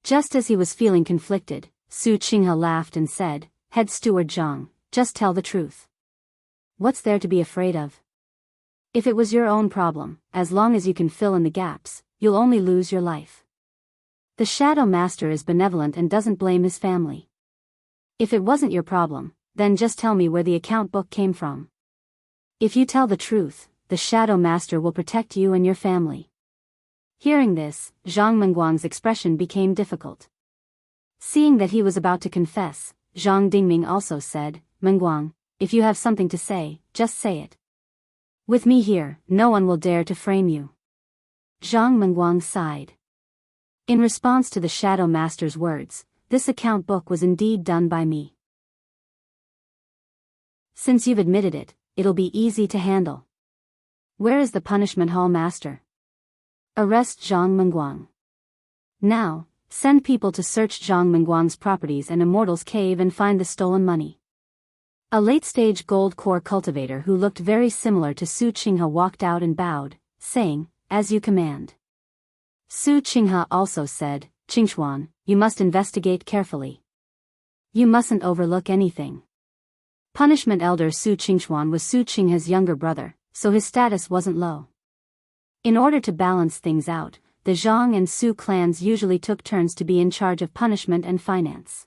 Just as he was feeling conflicted, Su Qinghe laughed and said, "Head steward Zhang, just tell the truth. What's there to be afraid of? If it was your own problem, as long as you can fill in the gaps, you'll only lose your life. The Shadow Master is benevolent and doesn't blame his family. If it wasn't your problem, then just tell me where the account book came from. If you tell the truth, the Shadow Master will protect you and your family." Hearing this, Zhang Mengguang's expression became difficult. Seeing that he was about to confess, Zhang Dingming also said, "Mengguang, if you have something to say, just say it. With me here, no one will dare to frame you." Zhang Mengguang sighed. In response to the Shadow Master's words, this account book was indeed done by me. Since you've admitted it, it'll be easy to handle. Where is the punishment hall master? Arrest Zhang Mengguang. Now, send people to search Zhang Mengguang's properties and Immortals cave and find the stolen money. A late-stage gold core cultivator who looked very similar to Su Qinghe walked out and bowed, saying, "As you command." Su Qinghe also said, "Qingxuan, you must investigate carefully. You mustn't overlook anything." Punishment elder Su Qingxuan was Su Qinghe's younger brother, so his status wasn't low. In order to balance things out, the Zhang and Su clans usually took turns to be in charge of punishment and finance.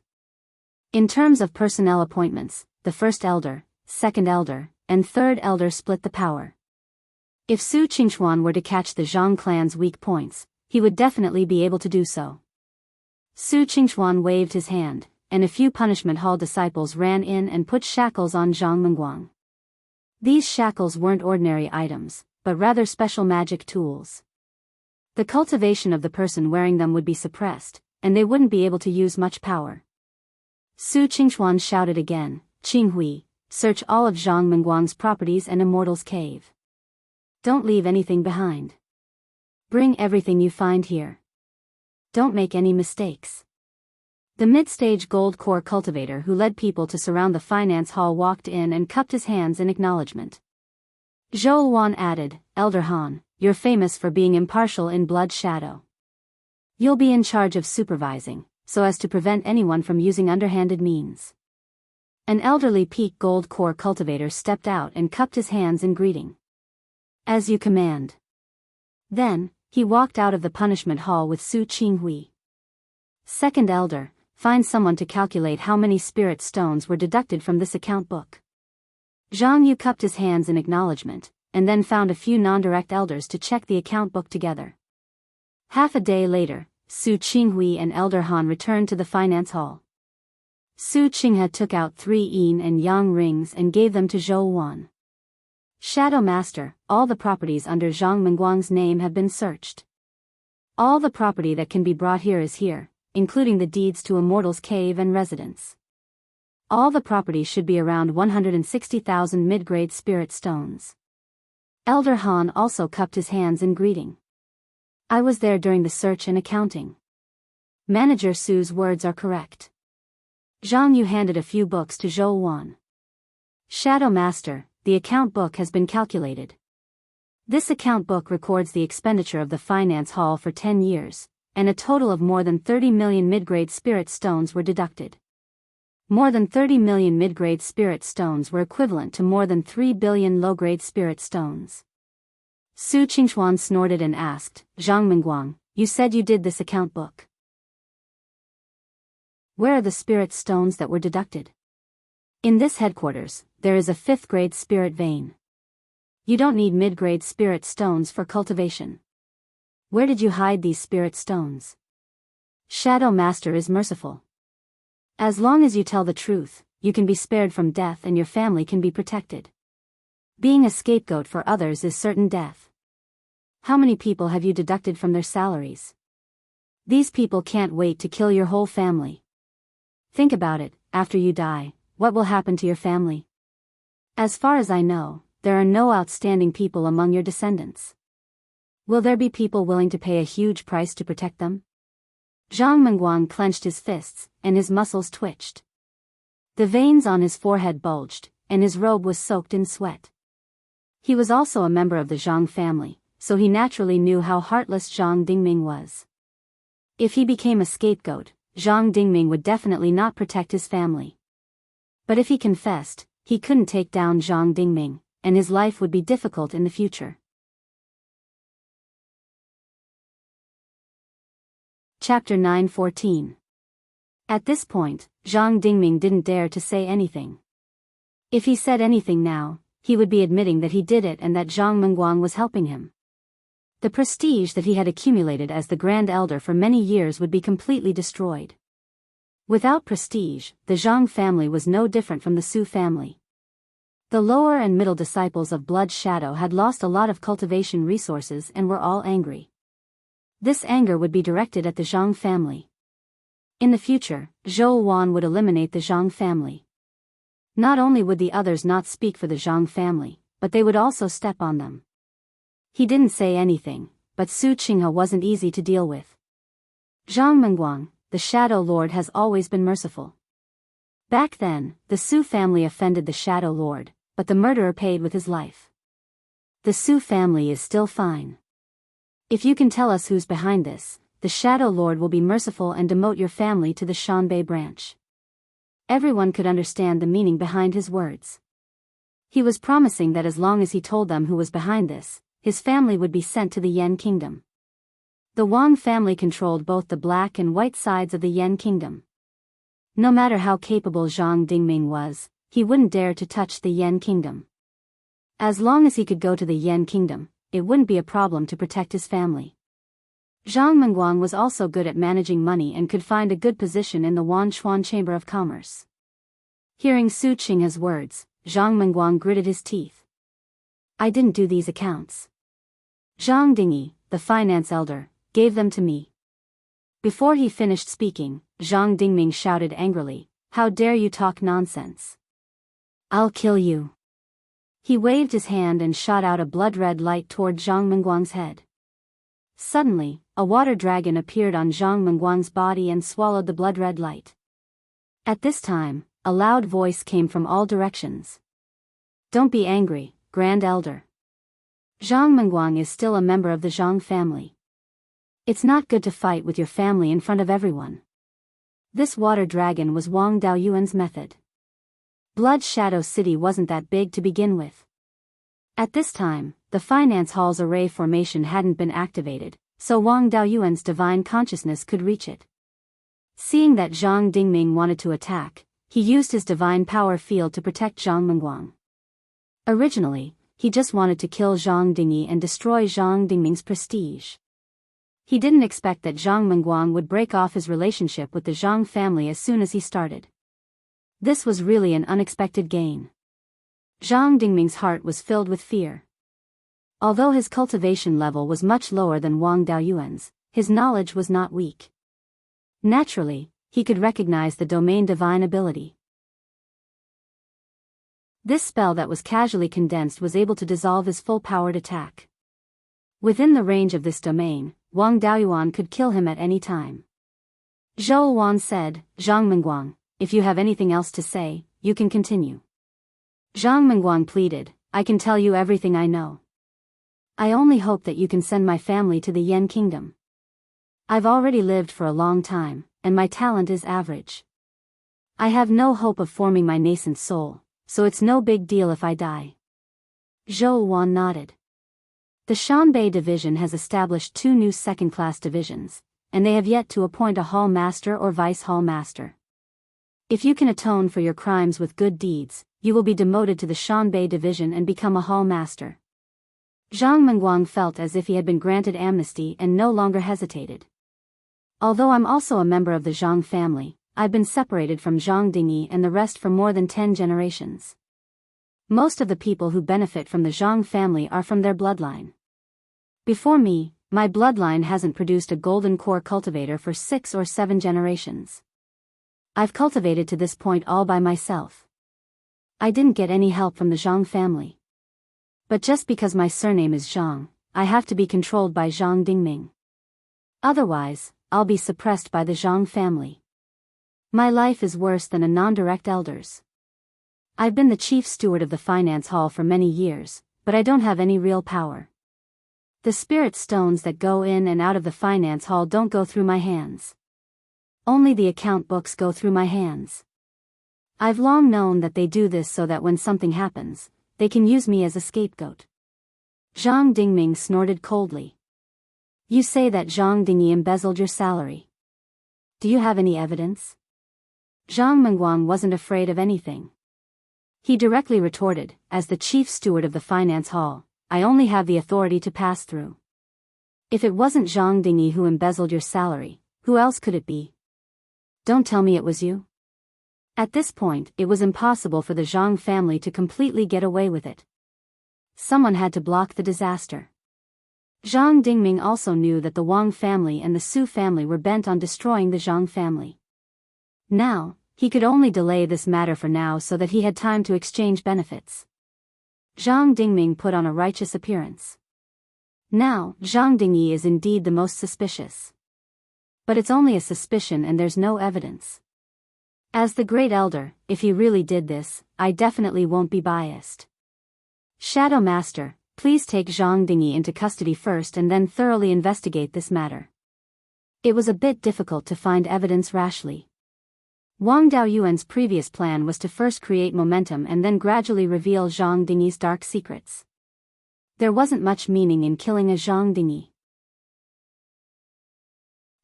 In terms of personnel appointments, the first elder, second elder, and third elder split the power. If Su Qingxuan were to catch the Zhang clan's weak points, he would definitely be able to do so. Su Qingchuan waved his hand, and a few punishment hall disciples ran in and put shackles on Zhang Mengguang. These shackles weren't ordinary items, but rather special magic tools. The cultivation of the person wearing them would be suppressed, and they wouldn't be able to use much power. Su Qingchuan shouted again, "Qinghui, search all of Zhang Mengguang's properties and Immortals' cave. Don't leave anything behind. Bring everything you find here. Don't make any mistakes." The mid-stage gold core cultivator who led people to surround the finance hall walked in and cupped his hands in acknowledgement. Zhou Wan added, "Elder Han, you're famous for being impartial in blood shadow. You'll be in charge of supervising, so as to prevent anyone from using underhanded means." An elderly peak gold core cultivator stepped out and cupped his hands in greeting. "As you command." Then, he walked out of the punishment hall with Su Qinghui. "Second elder, find someone to calculate how many spirit stones were deducted from this account book." Zhang Yu cupped his hands in acknowledgement, and then found a few non-direct elders to check the account book together. Half a day later, Su Qinghui and Elder Han returned to the finance hall. Su Qinghe took out 3 yin and yang rings and gave them to Zhou Wan. "Shadow Master, all the properties under Zhang Mengguang's name have been searched. All the property that can be brought here is here, including the deeds to Immortals' cave and residence. All the properties should be around 160,000 mid-grade spirit stones." Elder Han also cupped his hands in greeting. "I was there during the search and accounting. Manager Su's words are correct." Zhang Yu handed a few books to Zhou Wan. "Shadow Master, the account book has been calculated. This account book records the expenditure of the finance hall for 10 years, and a total of more than 30 million mid-grade spirit stones were deducted. More than 30 million mid-grade spirit stones were equivalent to more than 3 billion low-grade spirit stones." Su Qingchuan snorted and asked, "Zhang Mengguang, you said you did this account book. Where are the spirit stones that were deducted?" "In this headquarters, there is a 5th grade spirit vein. You don't need mid-grade spirit stones for cultivation. Where did you hide these spirit stones?" "Shadow Master is merciful. As long as you tell the truth, you can be spared from death and your family can be protected. Being a scapegoat for others is certain death. How many people have you deducted from their salaries? These people can't wait to kill your whole family. Think about it, after you die, what will happen to your family? As far as I know, there are no outstanding people among your descendants. Will there be people willing to pay a huge price to protect them?" Zhang Mengguang clenched his fists, and his muscles twitched. The veins on his forehead bulged, and his robe was soaked in sweat. He was also a member of the Zhang family, so he naturally knew how heartless Zhang Dingming was. If he became a scapegoat, Zhang Dingming would definitely not protect his family. But if he confessed, he couldn't take down Zhang Dingming, and his life would be difficult in the future. Chapter 9:14. At this point, Zhang Dingming didn't dare to say anything. If he said anything now, he would be admitting that he did it and that Zhang Mengguang was helping him. The prestige that he had accumulated as the Grand Elder for many years would be completely destroyed. Without prestige, the Zhang family was no different from the Su family. The lower and middle disciples of Blood Shadow had lost a lot of cultivation resources and were all angry. This anger would be directed at the Zhang family. In the future, Zhou Wan would eliminate the Zhang family. Not only would the others not speak for the Zhang family, but they would also step on them. He didn't say anything, but Su Qinghe wasn't easy to deal with. Zhang Mengguang, the Shadow Lord, has always been merciful. Back then, the Su family offended the Shadow Lord, but the murderer paid with his life. The Su family is still fine. If you can tell us who's behind this, the Shadow Lord will be merciful and demote your family to the Shanbei branch." Everyone could understand the meaning behind his words. He was promising that as long as he told them who was behind this, his family would be sent to the Yan Kingdom. The Wang family controlled both the black and white sides of the Yan Kingdom. No matter how capable Zhang Dingming was, he wouldn't dare to touch the Yan Kingdom. As long as he could go to the Yan Kingdom, it wouldn't be a problem to protect his family. Zhang Mengguang was also good at managing money and could find a good position in the Wanchuan Chamber of Commerce. Hearing Su Qinghe's words, Zhang Mengguang gritted his teeth. I didn't do these accounts. Zhang Dingyi, the finance elder, gave them to me. Before he finished speaking, Zhang Dingming shouted angrily, How dare you talk nonsense? I'll kill you. He waved his hand and shot out a blood-red light toward Zhang Mengguang's head. Suddenly, a water dragon appeared on Zhang Mengguang's body and swallowed the blood-red light. At this time, a loud voice came from all directions. Don't be angry, Grand Elder. Zhang Mengguang is still a member of the Zhang family. It's not good to fight with your family in front of everyone. This water dragon was Wang Daoyuan's method. Blood Shadow City wasn't that big to begin with. At this time, the finance hall's array formation hadn't been activated, so Wang Daoyuan's divine consciousness could reach it. Seeing that Zhang Dingming wanted to attack, he used his divine power field to protect Zhang Mengguang. Originally, he just wanted to kill Zhang Dingyi and destroy Zhang Dingming's prestige. He didn't expect that Zhang Mengguang would break off his relationship with the Zhang family as soon as he started. This was really an unexpected gain. Zhang Dingming's heart was filled with fear. Although his cultivation level was much lower than Wang Daoyuan's, his knowledge was not weak. Naturally, he could recognize the domain divine ability. This spell that was casually condensed was able to dissolve his full-powered attack. Within the range of this domain, Wang Daoyuan could kill him at any time. Zhou Wan said, Zhang Mengguang, if you have anything else to say, you can continue. Zhang Mengguang pleaded, I can tell you everything I know. I only hope that you can send my family to the Yan Kingdom. I've already lived for a long time, and my talent is average. I have no hope of forming my nascent soul, so it's no big deal if I die. Zhou Wan nodded. The Shanbei division has established 2 new second-class divisions, and they have yet to appoint a hall master or vice hall master. If you can atone for your crimes with good deeds, you will be demoted to the Shanbei division and become a hall master. Zhang Mengguang felt as if he had been granted amnesty and no longer hesitated. Although I'm also a member of the Zhang family, I've been separated from Zhang Dingyi and the rest for more than 10 generations. Most of the people who benefit from the Zhang family are from their bloodline. Before me, my bloodline hasn't produced a golden core cultivator for 6 or 7 generations. I've cultivated to this point all by myself. I didn't get any help from the Zhang family. But just because my surname is Zhang, I have to be controlled by Zhang Dingming. Otherwise, I'll be suppressed by the Zhang family. My life is worse than a non-direct elder's. I've been the chief steward of the finance hall for many years, but I don't have any real power. The spirit stones that go in and out of the finance hall don't go through my hands. Only the account books go through my hands. I've long known that they do this so that when something happens, they can use me as a scapegoat. Zhang Dingming snorted coldly. You say that Zhang Dingyi embezzled your salary. Do you have any evidence? Zhang Mengguang wasn't afraid of anything. He directly retorted, as the chief steward of the finance hall, I only have the authority to pass through. If it wasn't Zhang Dingyi who embezzled your salary, who else could it be? Don't tell me it was you. At this point, it was impossible for the Zhang family to completely get away with it. Someone had to block the disaster. Zhang Dingming also knew that the Wang family and the Su family were bent on destroying the Zhang family. Now, he could only delay this matter for now so that he had time to exchange benefits. Zhang Dingming put on a righteous appearance. Now, Zhang Dingyi is indeed the most suspicious. But it's only a suspicion and there's no evidence. As the great elder, if he really did this, I definitely won't be biased. Shadow Master, please take Zhang Dingyi into custody first and then thoroughly investigate this matter. It was a bit difficult to find evidence rashly. Wang Daoyuan's previous plan was to first create momentum and then gradually reveal Zhang Dingyi's dark secrets. There wasn't much meaning in killing a Zhang Dingyi.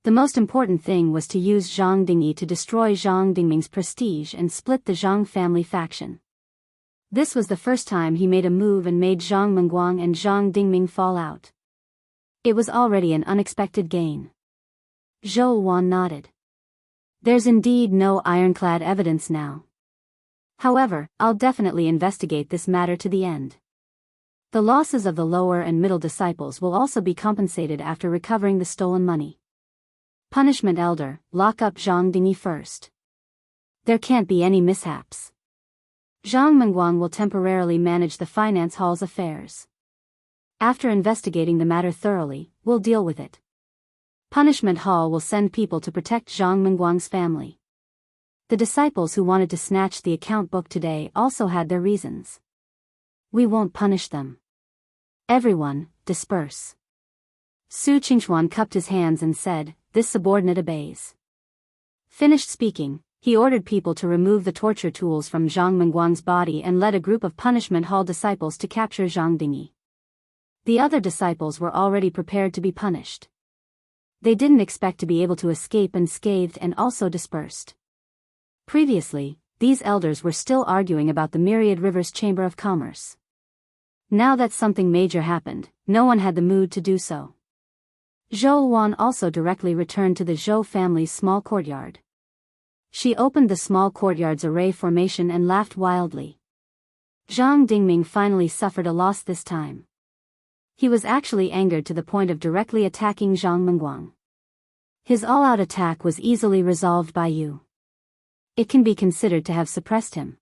The most important thing was to use Zhang Dingyi to destroy Zhang Dingming's prestige and split the Zhang family faction. This was the first time he made a move and made Zhang Mengguang and Zhang Dingming fall out. It was already an unexpected gain. Zhou Wan nodded. There's indeed no ironclad evidence now. However, I'll definitely investigate this matter to the end. The losses of the lower and middle disciples will also be compensated after recovering the stolen money. Punishment Elder, lock up Zhang Dingyi first. There can't be any mishaps. Zhang Mengguang will temporarily manage the finance hall's affairs. After investigating the matter thoroughly, we'll deal with it. Punishment Hall will send people to protect Zhang Mengguang's family. The disciples who wanted to snatch the account book today also had their reasons. We won't punish them. Everyone, disperse. Su Qingchuan cupped his hands and said, this subordinate obeys. Finished speaking, he ordered people to remove the torture tools from Zhang Mengguang's body and led a group of Punishment Hall disciples to capture Zhang Dingyi. The other disciples were already prepared to be punished. They didn't expect to be able to escape unscathed and also dispersed. Previously, these elders were still arguing about the Myriad Rivers Chamber of Commerce. Now that something major happened, no one had the mood to do so. Zhou Wan also directly returned to the Zhou family's small courtyard. She opened the small courtyard's array formation and laughed wildly. Zhang Dingming finally suffered a loss this time. He was actually angered to the point of directly attacking Zhang Mengguang. His all-out attack was easily resolved by Yu. It can be considered to have suppressed him.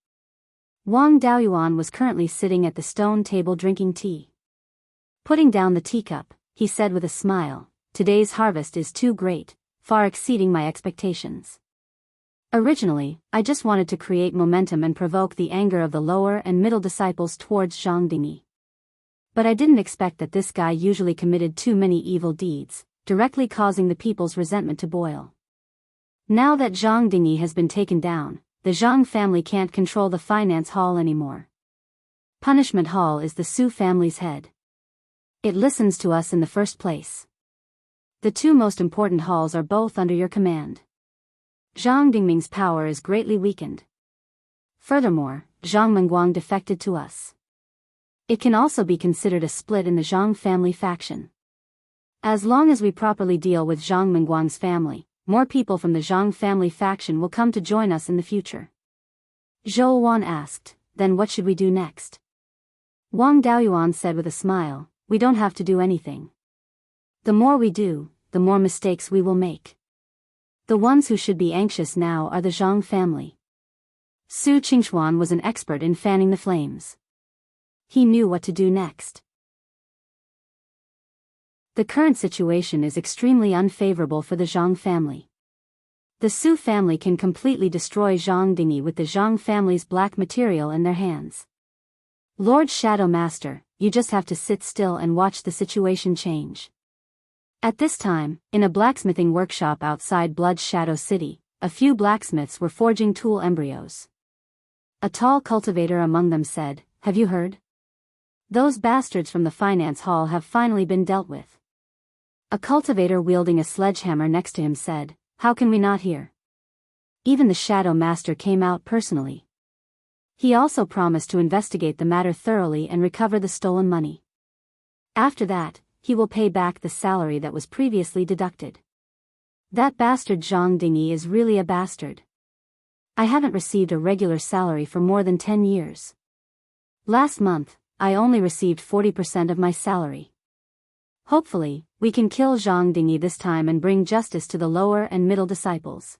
Wang Daoyuan was currently sitting at the stone table drinking tea. Putting down the teacup, he said with a smile, today's harvest is too great, far exceeding my expectations. Originally, I just wanted to create momentum and provoke the anger of the lower and middle disciples towards Zhang Dingyi. But I didn't expect that this guy usually committed too many evil deeds, directly causing the people's resentment to boil. Now that Zhang Dingyi has been taken down, the Zhang family can't control the finance hall anymore. Punishment Hall is the Su family's head. It listens to us in the first place. The two most important halls are both under your command. Zhang Dingming's power is greatly weakened. Furthermore, Zhang Mengguang defected to us. It can also be considered a split in the Zhang family faction. As long as we properly deal with Zhang Mengguang's family, more people from the Zhang family faction will come to join us in the future. Zhou Wan asked, then what should we do next? Wang Daoyuan said with a smile, we don't have to do anything. The more we do, the more mistakes we will make. The ones who should be anxious now are the Zhang family. Su Qingchuan was an expert in fanning the flames. He knew what to do next. The current situation is extremely unfavorable for the Zhang family. The Su family can completely destroy Zhang Dingyi with the Zhang family's black material in their hands. Lord Shadow Master, you just have to sit still and watch the situation change. At this time, in a blacksmithing workshop outside Blood Shadow City, a few blacksmiths were forging tool embryos. A tall cultivator among them said, have you heard? Those bastards from the finance hall have finally been dealt with. A cultivator wielding a sledgehammer next to him said, how can we not hear? Even the Shadow Master came out personally. He also promised to investigate the matter thoroughly and recover the stolen money. After that, he will pay back the salary that was previously deducted. That bastard Zhang Dingyi is really a bastard. I haven't received a regular salary for more than 10 years. Last month, I only received 40% of my salary. Hopefully, we can kill Zhang Dingyi this time and bring justice to the lower and middle disciples.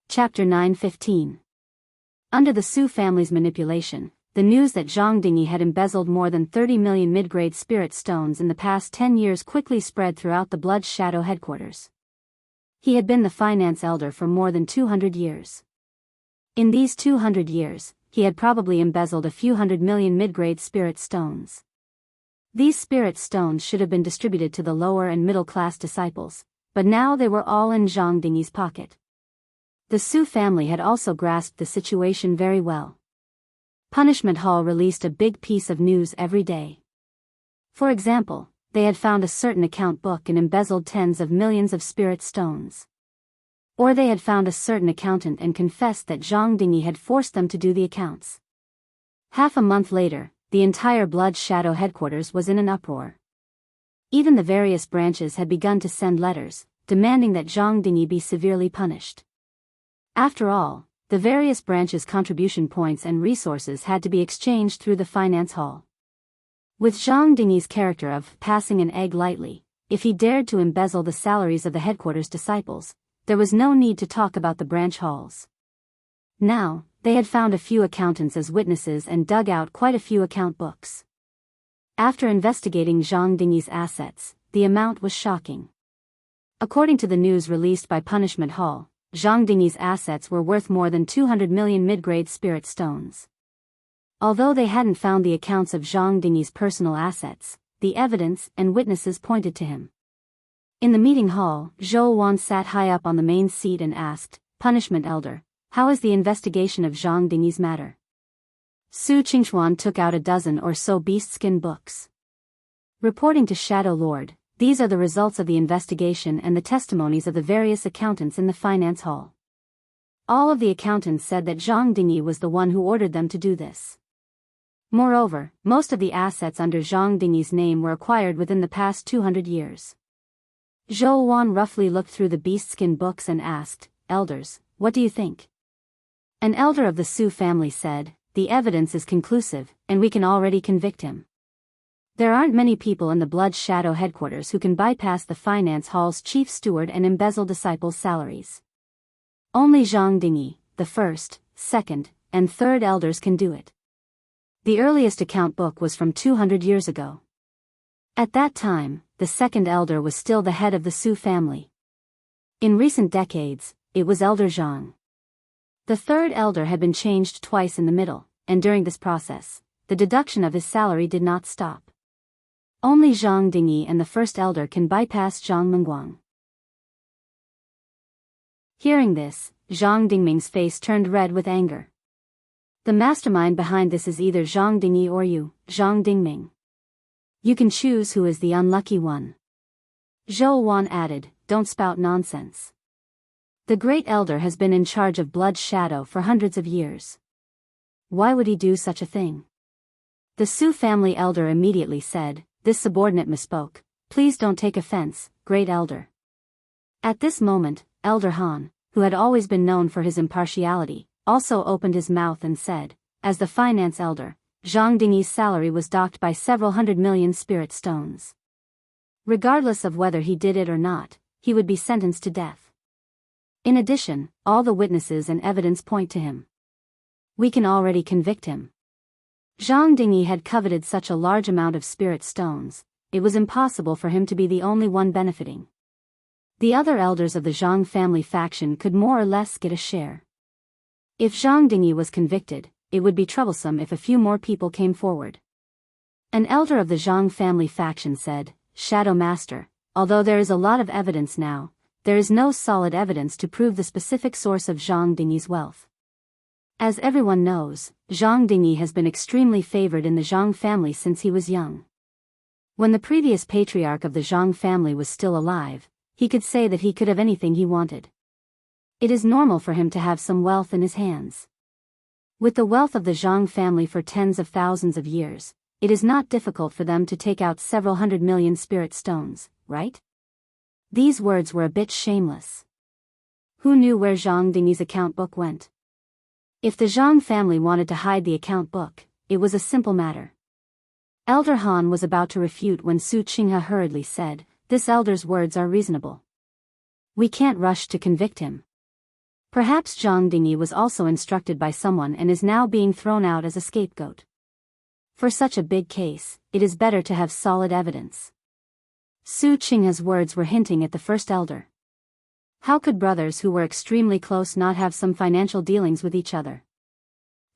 Chapter 9:15. Under the Su family's manipulation, the news that Zhang Dingyi had embezzled more than 30 million mid-grade spirit stones in the past 10 years quickly spread throughout the Blood Shadow headquarters. He had been the finance elder for more than 200 years. In these 200 years, he had probably embezzled a few hundred million mid-grade spirit stones. These spirit stones should have been distributed to the lower and middle-class disciples, but now they were all in Zhang Dingyi's pocket. The Su family had also grasped the situation very well. Punishment Hall released a big piece of news every day. For example, they had found a certain account book and embezzled tens of millions of spirit stones. Or they had found a certain accountant and confessed that Zhang Dingyi had forced them to do the accounts. Half a month later, the entire Blood Shadow headquarters was in an uproar. Even the various branches had begun to send letters, demanding that Zhang Dingyi be severely punished. After all, the various branches' contribution points and resources had to be exchanged through the finance hall. With Zhang Dingyi's character of passing an egg lightly, if he dared to embezzle the salaries of the headquarters disciples, there was no need to talk about the branch halls. Now, they had found a few accountants as witnesses and dug out quite a few account books. After investigating Zhang Dingyi's assets, the amount was shocking. According to the news released by Punishment Hall, Zhang Dingyi's assets were worth more than 200 million mid-grade spirit stones. Although they hadn't found the accounts of Zhang Dingyi's personal assets, the evidence and witnesses pointed to him. In the meeting hall, Zhou Wan sat high up on the main seat and asked, "Punishment Elder, how is the investigation of Zhang Dingyi's matter?" Su Qingchuan took out a dozen or so beast-skin books. Reporting to Shadow Lord, these are the results of the investigation and the testimonies of the various accountants in the finance hall. All of the accountants said that Zhang Dingyi was the one who ordered them to do this. Moreover, most of the assets under Zhang Dingyi's name were acquired within the past 200 years. Zhou Wan roughly looked through the beast-skin books and asked, "Elders, what do you think?" An elder of the Su family said, "The evidence is conclusive, and we can already convict him. There aren't many people in the Blood Shadow headquarters who can bypass the finance hall's chief steward and embezzle disciples' salaries. Only Zhang Dingyi, the first, second, and third elders can do it." The earliest account book was from 200 years ago. At that time, the second elder was still the head of the Su family. In recent decades, it was Elder Zhang. The third elder had been changed twice in the middle, and during this process, the deduction of his salary did not stop. Only Zhang Dingyi and the first elder can bypass Zhang Mengguang. Hearing this, Zhang Dingming's face turned red with anger. The mastermind behind this is either Zhang Dingyi or you, Zhang Dingming. You can choose who is the unlucky one. Zhou Wan added, "Don't spout nonsense. The great elder has been in charge of Blood Shadow for hundreds of years. Why would he do such a thing?" The Su family elder immediately said, "This subordinate misspoke. Please don't take offense, great elder." At this moment, Elder Han, who had always been known for his impartiality, also opened his mouth and said, "As the finance elder, Zhang Dingyi's salary was docked by several 100 million spirit stones. Regardless of whether he did it or not, he would be sentenced to death. In addition, all the witnesses and evidence point to him. We can already convict him. Zhang Dingyi had coveted such a large amount of spirit stones, it was impossible for him to be the only one benefiting. The other elders of the Zhang family faction could more or less get a share. If Zhang Dingyi was convicted, it would be troublesome if a few more people came forward." An elder of the Zhang family faction said, "Shadow Master, although there is a lot of evidence now, there is no solid evidence to prove the specific source of Zhang Dingyi's wealth. As everyone knows, Zhang Dingyi has been extremely favored in the Zhang family since he was young. When the previous patriarch of the Zhang family was still alive, he could say that he could have anything he wanted. It is normal for him to have some wealth in his hands. With the wealth of the Zhang family for tens of thousands of years, it is not difficult for them to take out several 100 million spirit stones, right?" These words were a bit shameless. Who knew where Zhang Dingyi's account book went? If the Zhang family wanted to hide the account book, it was a simple matter. Elder Han was about to refute when Su Qinghe hurriedly said, "This elder's words are reasonable. We can't rush to convict him. Perhaps Zhang Dingyi was also instructed by someone and is now being thrown out as a scapegoat. For such a big case, it is better to have solid evidence." Su Qinghe's words were hinting at the first elder. How could brothers who were extremely close not have some financial dealings with each other?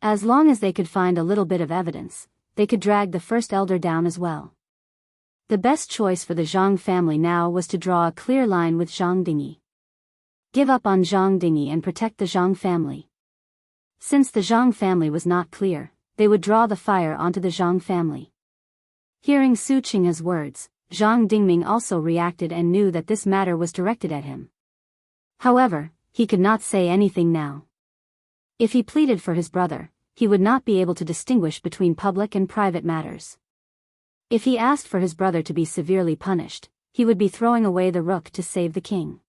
As long as they could find a little bit of evidence, they could drag the first elder down as well. The best choice for the Zhang family now was to draw a clear line with Zhang Dingyi. Give up on Zhang Dingyi and protect the Zhang family. Since the Zhang family was not clear, they would draw the fire onto the Zhang family. Hearing Su Qinghe's words, Zhang Dingming also reacted and knew that this matter was directed at him. However, he could not say anything now. If he pleaded for his brother, he would not be able to distinguish between public and private matters. If he asked for his brother to be severely punished, he would be throwing away the rook to save the king.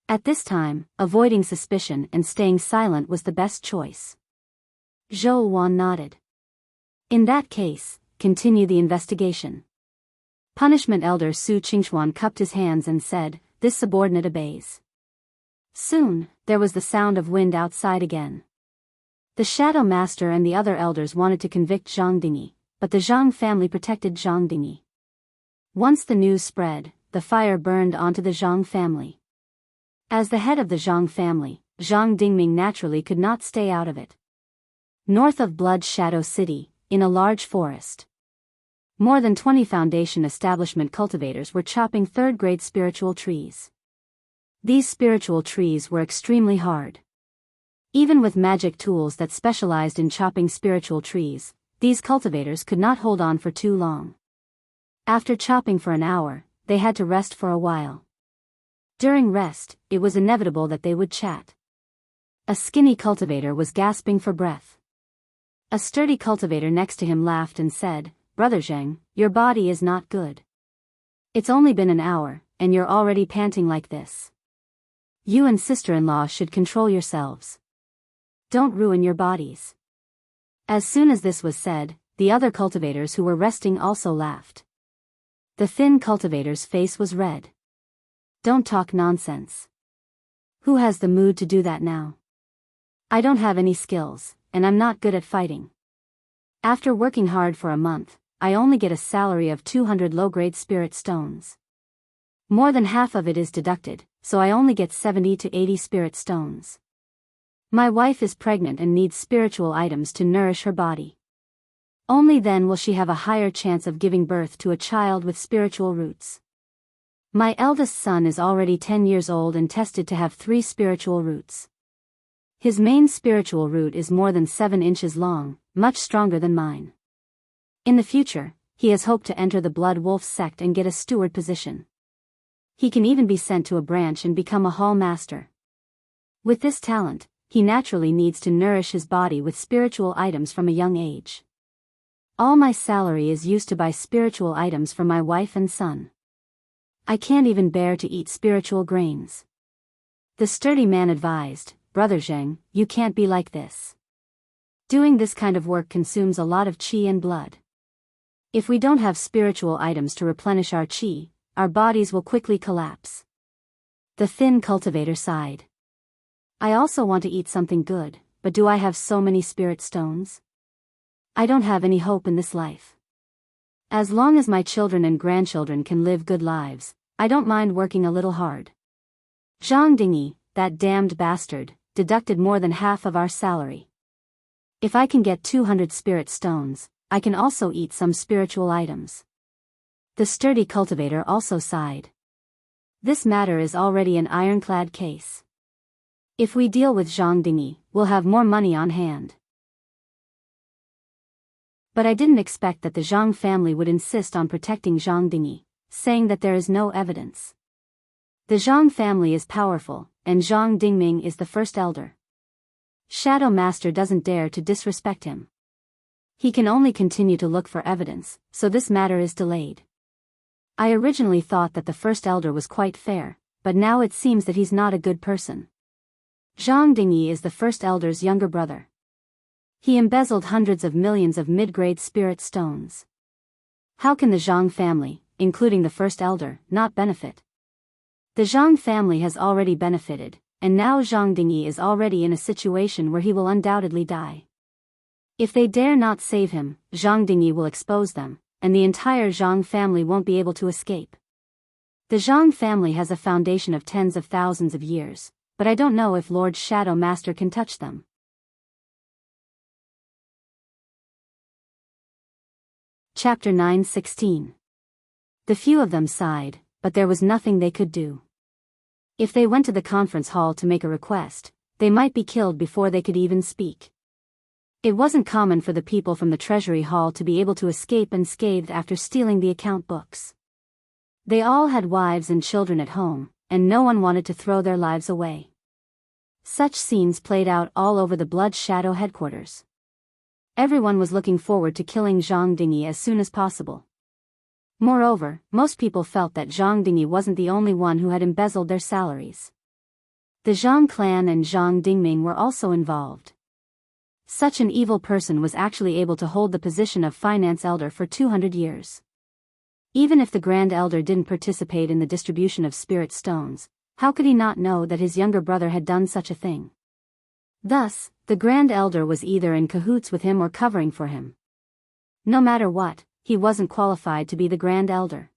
At this time, avoiding suspicion and staying silent was the best choice. Zhou Wan nodded. In that case, continue the investigation. Punishment Elder Su Qingxuan cupped his hands and said, "This subordinate obeys." Soon, there was the sound of wind outside again. The Shadow Master and the other elders wanted to convict Zhang Dingyi, but the Zhang family protected Zhang Dingyi. Once the news spread, the fire burned onto the Zhang family. As the head of the Zhang family, Zhang Dingming naturally could not stay out of it. North of Blood Shadow City, in a large forest, more than 20 Foundation establishment cultivators were chopping third-grade spiritual trees. These spiritual trees were extremely hard. Even with magic tools that specialized in chopping spiritual trees, these cultivators could not hold on for too long. After chopping for an hour, they had to rest for a while. During rest, it was inevitable that they would chat. A skinny cultivator was gasping for breath. A sturdy cultivator next to him laughed and said, "Brother Zheng, your body is not good. It's only been an hour, and you're already panting like this. You and sister-in-law should control yourselves. Don't ruin your bodies." As soon as this was said, the other cultivators who were resting also laughed. The thin cultivator's face was red. "Don't talk nonsense. Who has the mood to do that now? I don't have any skills, and I'm not good at fighting. After working hard for a month, I only get a salary of 200 low-grade spirit stones. More than half of it is deducted, so I only get 70 to 80 spirit stones. My wife is pregnant and needs spiritual items to nourish her body. Only then will she have a higher chance of giving birth to a child with spiritual roots. My eldest son is already 10 years old and tested to have 3 spiritual roots. His main spiritual root is more than 7 inches long, much stronger than mine. In the future, he has hoped to enter the Blood Wolf sect and get a steward position. He can even be sent to a branch and become a hall master. With this talent, he naturally needs to nourish his body with spiritual items from a young age. All my salary is used to buy spiritual items for my wife and son. I can't even bear to eat spiritual grains." The sturdy man advised, "Brother Zheng, you can't be like this. Doing this kind of work consumes a lot of qi and blood. If we don't have spiritual items to replenish our qi, our bodies will quickly collapse." The thin cultivator sighed. "I also want to eat something good, but do I have so many spirit stones? I don't have any hope in this life. As long as my children and grandchildren can live good lives, I don't mind working a little hard. Zhang Dingyi, that damned bastard, deducted more than half of our salary. If I can get 200 spirit stones, I can also eat some spiritual items." The sturdy cultivator also sighed. "This matter is already an ironclad case. If we deal with Zhang Dingyi, we'll have more money on hand. But I didn't expect that the Zhang family would insist on protecting Zhang Dingyi, saying that there is no evidence. The Zhang family is powerful, and Zhang Dingming is the first elder. Shadow Master doesn't dare to disrespect him. He can only continue to look for evidence, so this matter is delayed. I originally thought that the first elder was quite fair, but now it seems that he's not a good person. Zhang Dingyi is the first elder's younger brother. He embezzled hundreds of millions of mid-grade spirit stones. How can the Zhang family, including the first elder, not benefit? The Zhang family has already benefited, and now Zhang Dingyi is already in a situation where he will undoubtedly die. If they dare not save him, Zhang Dingyi will expose them, and the entire Zhang family won't be able to escape. The Zhang family has a foundation of tens of thousands of years, but I don't know if Lord Shadow Master can touch them. Chapter 9:16. The few of them sighed, but there was nothing they could do. If they went to the conference hall to make a request, they might be killed before they could even speak. It wasn't common for the people from the treasury hall to be able to escape unscathed after stealing the account books. They all had wives and children at home, and no one wanted to throw their lives away. Such scenes played out all over the Blood Shadow headquarters. Everyone was looking forward to killing Zhang Dingyi as soon as possible. Moreover, most people felt that Zhang Dingyi wasn't the only one who had embezzled their salaries. The Zhang clan and Zhang Dingming were also involved. Such an evil person was actually able to hold the position of finance elder for 200 years. Even if the Grand Elder didn't participate in the distribution of spirit stones, how could he not know that his younger brother had done such a thing? Thus, the Grand Elder was either in cahoots with him or covering for him. No matter what, he wasn't qualified to be the Grand Elder.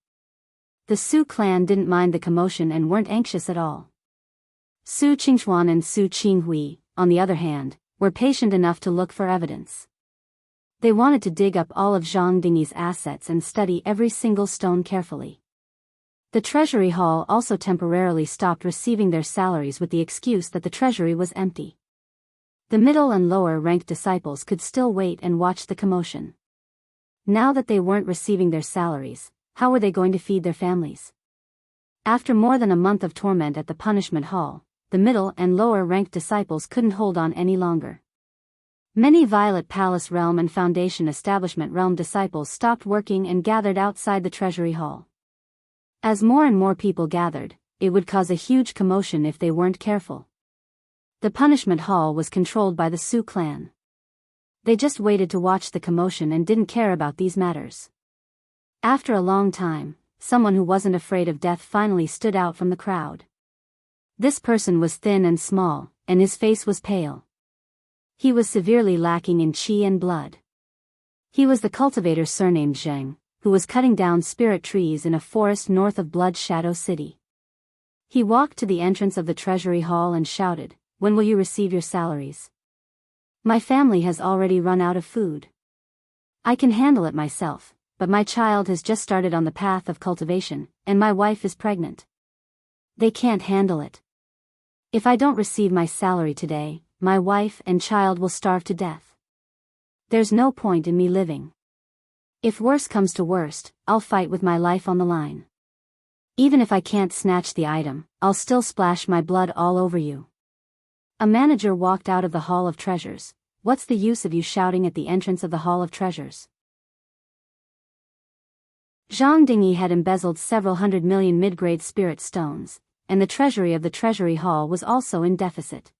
The Su clan didn't mind the commotion and weren't anxious at all. Su Qingchuan and Su Qinghui, on the other hand, were patient enough to look for evidence. They wanted to dig up all of Zhang Dingyi's assets and study every single stone carefully. The Treasury Hall also temporarily stopped receiving their salaries with the excuse that the treasury was empty. The middle and lower-ranked disciples could still wait and watch the commotion. Now that they weren't receiving their salaries, how were they going to feed their families? After more than a month of torment at the punishment hall, the middle and lower-ranked disciples couldn't hold on any longer. Many Violet Palace Realm and Foundation Establishment Realm disciples stopped working and gathered outside the Treasury Hall. As more and more people gathered, it would cause a huge commotion if they weren't careful. The punishment hall was controlled by the Su clan. They just waited to watch the commotion and didn't care about these matters. After a long time, someone who wasn't afraid of death finally stood out from the crowd. This person was thin and small, and his face was pale. He was severely lacking in qi and blood. He was the cultivator surnamed Zheng, who was cutting down spirit trees in a forest north of Blood Shadow City. He walked to the entrance of the Treasury Hall and shouted, "When will you receive your salaries? My family has already run out of food. I can handle it myself, but my child has just started on the path of cultivation, and my wife is pregnant. They can't handle it. If I don't receive my salary today, my wife and child will starve to death. There's no point in me living. If worse comes to worst, I'll fight with my life on the line. Even if I can't snatch the item, I'll still splash my blood all over you." A manager walked out of the Hall of Treasures. "What's the use of you shouting at the entrance of the Hall of Treasures?" Zhang Dingyi had embezzled several 100 million mid-grade spirit stones, and the treasury of the Treasury Hall was also in deficit.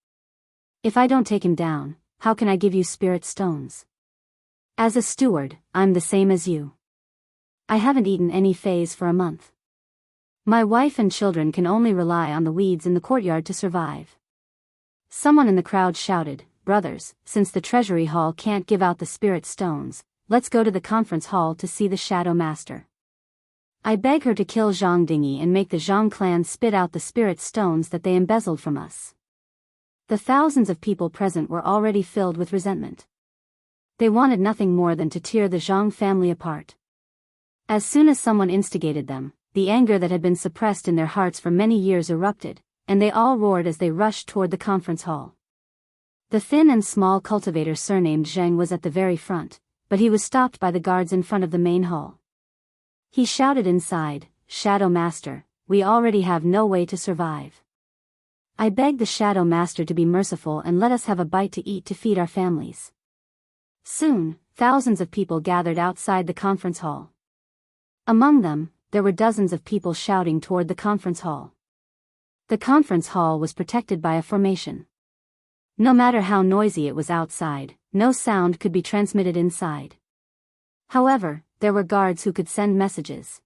"If I don't take him down, how can I give you spirit stones? As a steward, I'm the same as you. I haven't eaten any phase for a month. My wife and children can only rely on the weeds in the courtyard to survive." Someone in the crowd shouted, "Brothers, since the Treasury Hall can't give out the spirit stones, let's go to the conference hall to see the Shadow Master. I beg her to kill Zhang Dingyi and make the Zhang clan spit out the spirit stones that they embezzled from us." The thousands of people present were already filled with resentment. They wanted nothing more than to tear the Zhang family apart. As soon as someone instigated them, the anger that had been suppressed in their hearts for many years erupted, and they all roared as they rushed toward the conference hall. The thin and small cultivator surnamed Zheng was at the very front, but he was stopped by the guards in front of the main hall. He shouted inside, "Shadow Master, we already have no way to survive. I beg the Shadow Master to be merciful and let us have a bite to eat to feed our families." Soon, thousands of people gathered outside the conference hall. Among them, there were dozens of people shouting toward the conference hall. The conference hall was protected by a formation. No matter how noisy it was outside, no sound could be transmitted inside. However, there were guards who could send messages.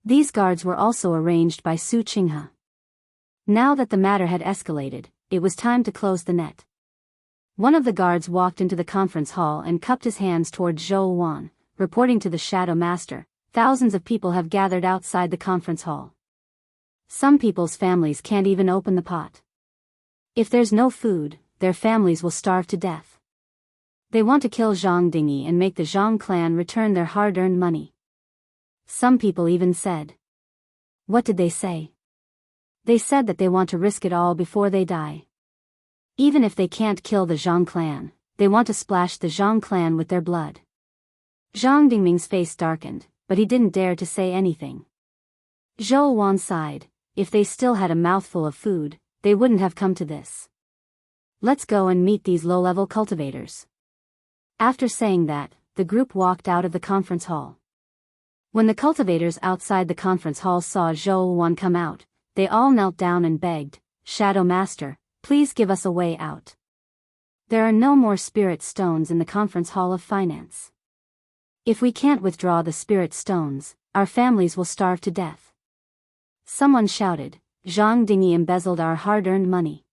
These guards were also arranged by Su Qinghe. Now that the matter had escalated, it was time to close the net. One of the guards walked into the conference hall and cupped his hands toward Zhou Wan, reporting to the Shadow Master, "Thousands of people have gathered outside the conference hall. Some people's families can't even open the pot. If there's no food, their families will starve to death. They want to kill Zhang Dingyi and make the Zhang clan return their hard-earned money." Some people even said. What did they say? They said that they want to risk it all before they die. Even if they can't kill the Zhang clan, they want to splash the Zhang clan with their blood. Zhang Dingming's face darkened, but he didn't dare to say anything. Zhou Wan sighed. If they still had a mouthful of food, they wouldn't have come to this. Let's go and meet these low-level cultivators. After saying that, the group walked out of the conference hall. When the cultivators outside the conference hall saw Zhou Wan come out, they all knelt down and begged, "Shadow Master, please give us a way out. There are no more spirit stones in the conference hall of finance. If we can't withdraw the spirit stones, our families will starve to death." Someone shouted, "Zhang Dingyi embezzled our hard-earned money.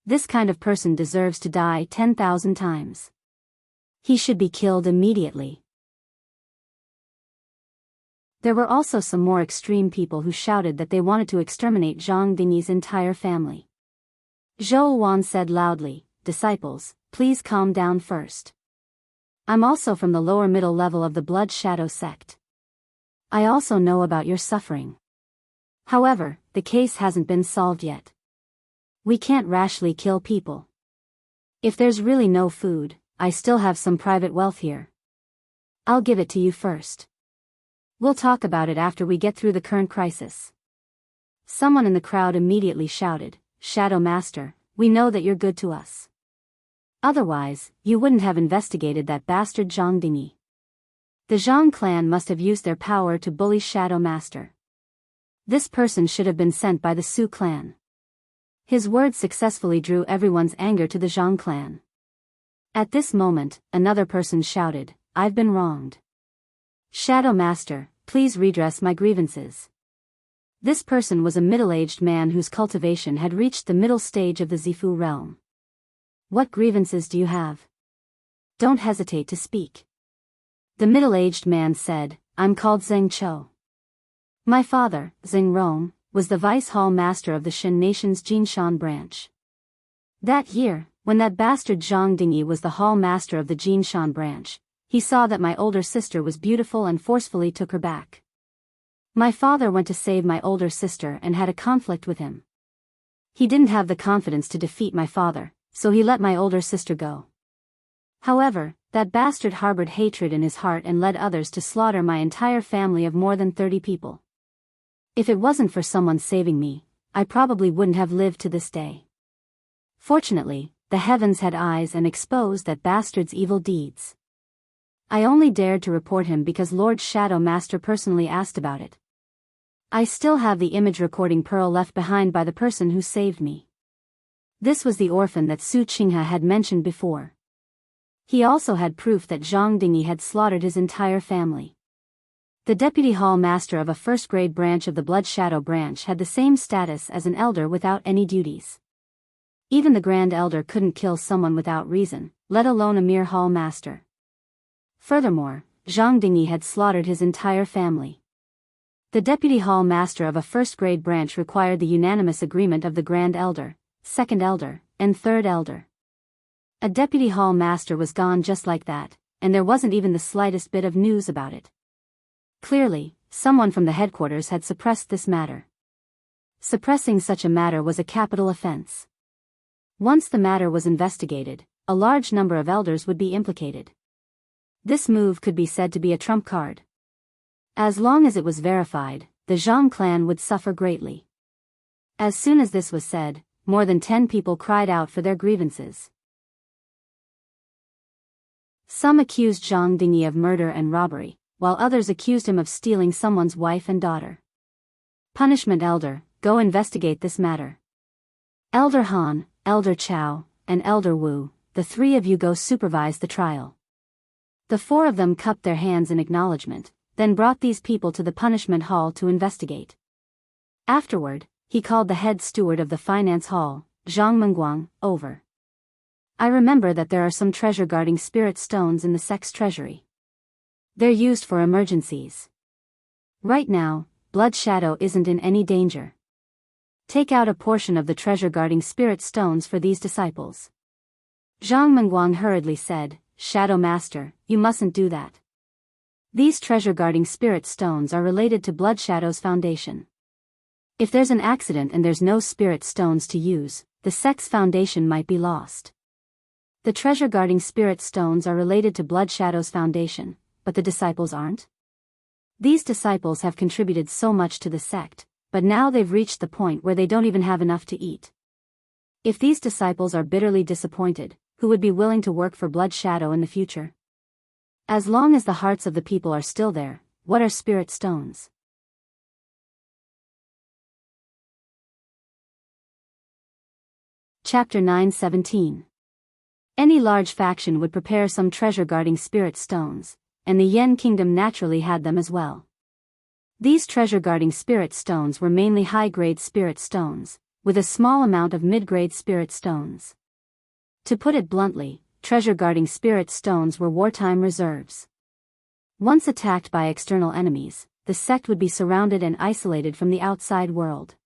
This kind of person deserves to die 10,000 times. He should be killed immediately." There were also some more extreme people who shouted that they wanted to exterminate Zhang Dingyi's entire family. Zhou Wan said loudly, "Disciples, please calm down first. I'm also from the lower middle level of the Blood Shadow sect. I also know about your suffering. However, the case hasn't been solved yet. We can't rashly kill people. If there's really no food, I still have some private wealth here. I'll give it to you first. We'll talk about it after we get through the current crisis." Someone in the crowd immediately shouted, "Shadow Master, we know that you're good to us. Otherwise, you wouldn't have investigated that bastard Zhang Dingyi. The Zhang clan must have used their power to bully Shadow Master. This person should have been sent by the Su clan." His words successfully drew everyone's anger to the Zhang clan. At this moment, another person shouted, "I've been wronged. Shadow Master, please redress my grievances." This person was a middle-aged man whose cultivation had reached the middle stage of the Zifu realm. "What grievances do you have? Don't hesitate to speak." The middle-aged man said, "I'm called Zheng Chou. My father, Zheng Rong, was the vice hall master of the Shen nation's Jinshan branch. That year, when that bastard Zhang Dingyi was the hall master of the Jinshan branch, he saw that my older sister was beautiful and forcefully took her back. My father went to save my older sister and had a conflict with him. He didn't have the confidence to defeat my father, so he let my older sister go. However, that bastard harbored hatred in his heart and led others to slaughter my entire family of more than 30 people. If it wasn't for someone saving me, I probably wouldn't have lived to this day. Fortunately, the heavens had eyes and exposed that bastard's evil deeds. I only dared to report him because Lord Shadow Master personally asked about it. I still have the image recording pearl left behind by the person who saved me. This was the orphan that Su Qinghe had mentioned before. He also had proof that Zhang Dingyi had slaughtered his entire family. The deputy hall master of a first-grade branch of the Blood Shadow branch had the same status as an elder without any duties. Even the Grand Elder couldn't kill someone without reason, let alone a mere hall master. Furthermore, Zhang Dingyi had slaughtered his entire family. The deputy hall master of a first-grade branch required the unanimous agreement of the Grand Elder, Second Elder, and Third Elder. A deputy hall master was gone just like that, and there wasn't even the slightest bit of news about it. Clearly, someone from the headquarters had suppressed this matter. Suppressing such a matter was a capital offense. Once the matter was investigated, a large number of elders would be implicated. This move could be said to be a trump card. As long as it was verified, the Zhang clan would suffer greatly. As soon as this was said, more than 10 people cried out for their grievances. Some accused Zhang Dingyi of murder and robbery, while others accused him of stealing someone's wife and daughter. Punishment Elder, go investigate this matter. Elder Han, Elder Chao, and Elder Wu, the 3 of you go supervise the trial. The 4 of them cupped their hands in acknowledgement, then brought these people to the punishment hall to investigate. Afterward, he called the head steward of the finance hall, Zhang Mengguang, over. "I remember that there are some treasure guarding spirit stones in the sect's treasury. They're used for emergencies. Right now, Blood Shadow isn't in any danger. Take out a portion of the treasure guarding spirit stones for these disciples." Zhang Mengguang hurriedly said, "Shadow Master, you mustn't do that. These treasure guarding spirit stones are related to Blood Shadow's foundation. If there's an accident and there's no spirit stones to use, the sect's foundation might be lost. The treasure guarding spirit stones are related to Blood Shadow's foundation, but the disciples aren't? These disciples have contributed so much to the sect, but now they've reached the point where they don't even have enough to eat. If these disciples are bitterly disappointed, who would be willing to work for Blood Shadow in the future? As long as the hearts of the people are still there, what are spirit stones? Chapter 9:17. Any large faction would prepare some treasure guarding spirit stones, and the Yen kingdom naturally had them as well. These treasure guarding spirit stones were mainly high-grade spirit stones, with a small amount of mid-grade spirit stones. To put it bluntly, treasure guarding spirit stones were wartime reserves. Once attacked by external enemies, the sect would be surrounded and isolated from the outside world.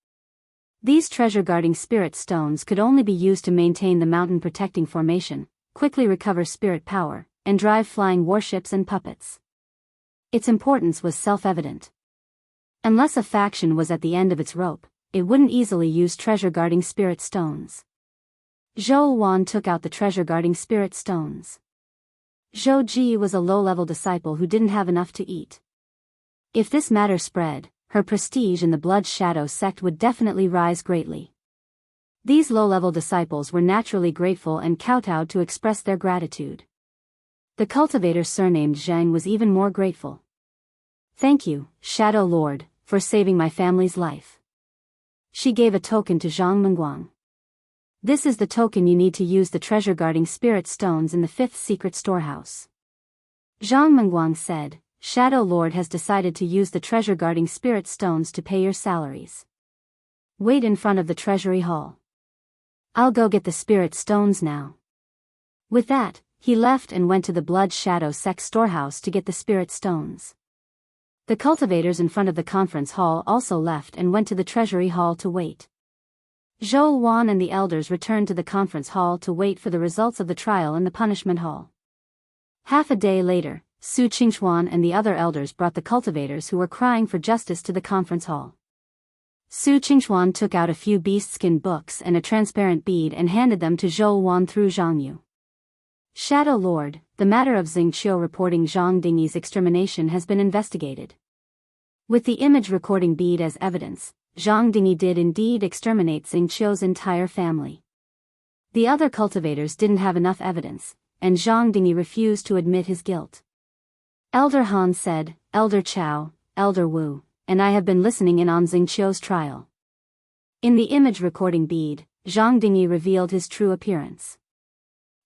These treasure guarding spirit stones could only be used to maintain the mountain protecting formation, quickly recover spirit power, and drive flying warships and puppets. Its importance was self-evident. Unless a faction was at the end of its rope, it wouldn't easily use treasure guarding spirit stones. Zhou Wan took out the treasure guarding spirit stones. Zhou Ji was a low-level disciple who didn't have enough to eat. If this matter spread, her prestige in the Blood Shadow sect would definitely rise greatly. These low-level disciples were naturally grateful and kowtowed to express their gratitude. The cultivator surnamed Zhang was even more grateful. "Thank you, Shadow Lord, for saving my family's life." She gave a token to Zhang Mengguang. "This is the token you need to use the treasure guarding spirit stones in the 5th secret storehouse." Zhang Mengguang said, "Shadow Lord has decided to use the treasure guarding spirit stones to pay your salaries. Wait in front of the treasury hall. I'll go get the spirit stones now." With that, he left and went to the Blood Shadow sect storehouse to get the spirit stones. The cultivators in front of the conference hall also left and went to the treasury hall to wait. Zhou Wan and the elders returned to the conference hall to wait for the results of the trial in the punishment hall. Half a day later, Su Qingchuan and the other elders brought the cultivators who were crying for justice to the conference hall. Su Qingchuan took out a few beast-skin books and a transparent bead and handed them to Zhou Wan through Zhang Yu. "Shadow Lord, the matter of Xingqiu reporting Zhang Dingyi's extermination has been investigated. With the image recording bead as evidence, Zhang Dingyi did indeed exterminate Xingqiu's entire family. The other cultivators didn't have enough evidence, and Zhang Dingyi refused to admit his guilt." Elder Han said, "Elder Chao, Elder Wu, and I have been listening in on Xingqiu's trial." In the image recording bead, Zhang Dingyi revealed his true appearance.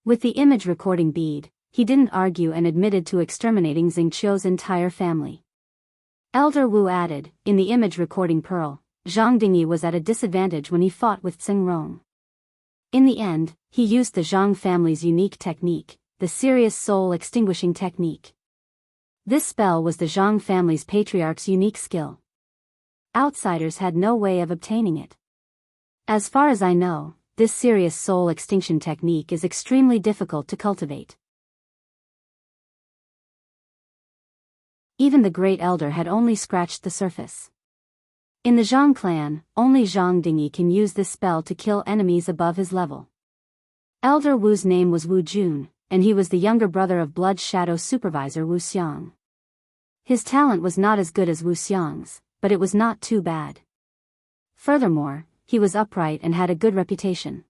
With the image recording bead, he didn't argue and admitted to exterminating Xingqiu's entire family. Elder Wu added, "In the image recording pearl, Zhang Dingyi was at a disadvantage when he fought with Tsing Rong. In the end, he used the Zhang family's unique technique, the serious soul extinguishing technique. This spell was the Zhang family's patriarch's unique skill. Outsiders had no way of obtaining it. As far as I know, this serious soul extinction technique is extremely difficult to cultivate. Even the great elder had only scratched the surface. In the Zhang clan, only Zhang Dingyi can use this spell to kill enemies above his level." Elder Wu's name was Wu Jun, and he was the younger brother of Blood Shadow supervisor Wu Xiang. His talent was not as good as Wu Xiang's, but it was not too bad. Furthermore, he was upright and had a good reputation.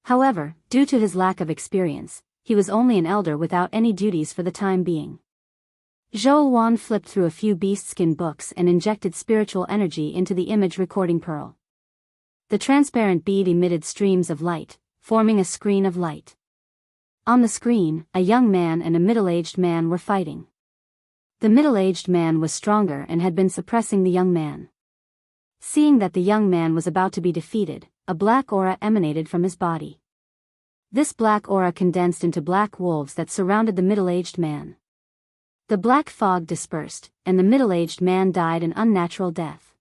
However, due to his lack of experience, he was only an elder without any duties for the time being. Zhou Wan flipped through a few beast-skin books and injected spiritual energy into the image recording pearl. The transparent bead emitted streams of light, forming a screen of light. On the screen, a young man and a middle-aged man were fighting. The middle-aged man was stronger and had been suppressing the young man. Seeing that the young man was about to be defeated, a black aura emanated from his body. This black aura condensed into black wolves that surrounded the middle-aged man. The black fog dispersed, and the middle-aged man died an unnatural death.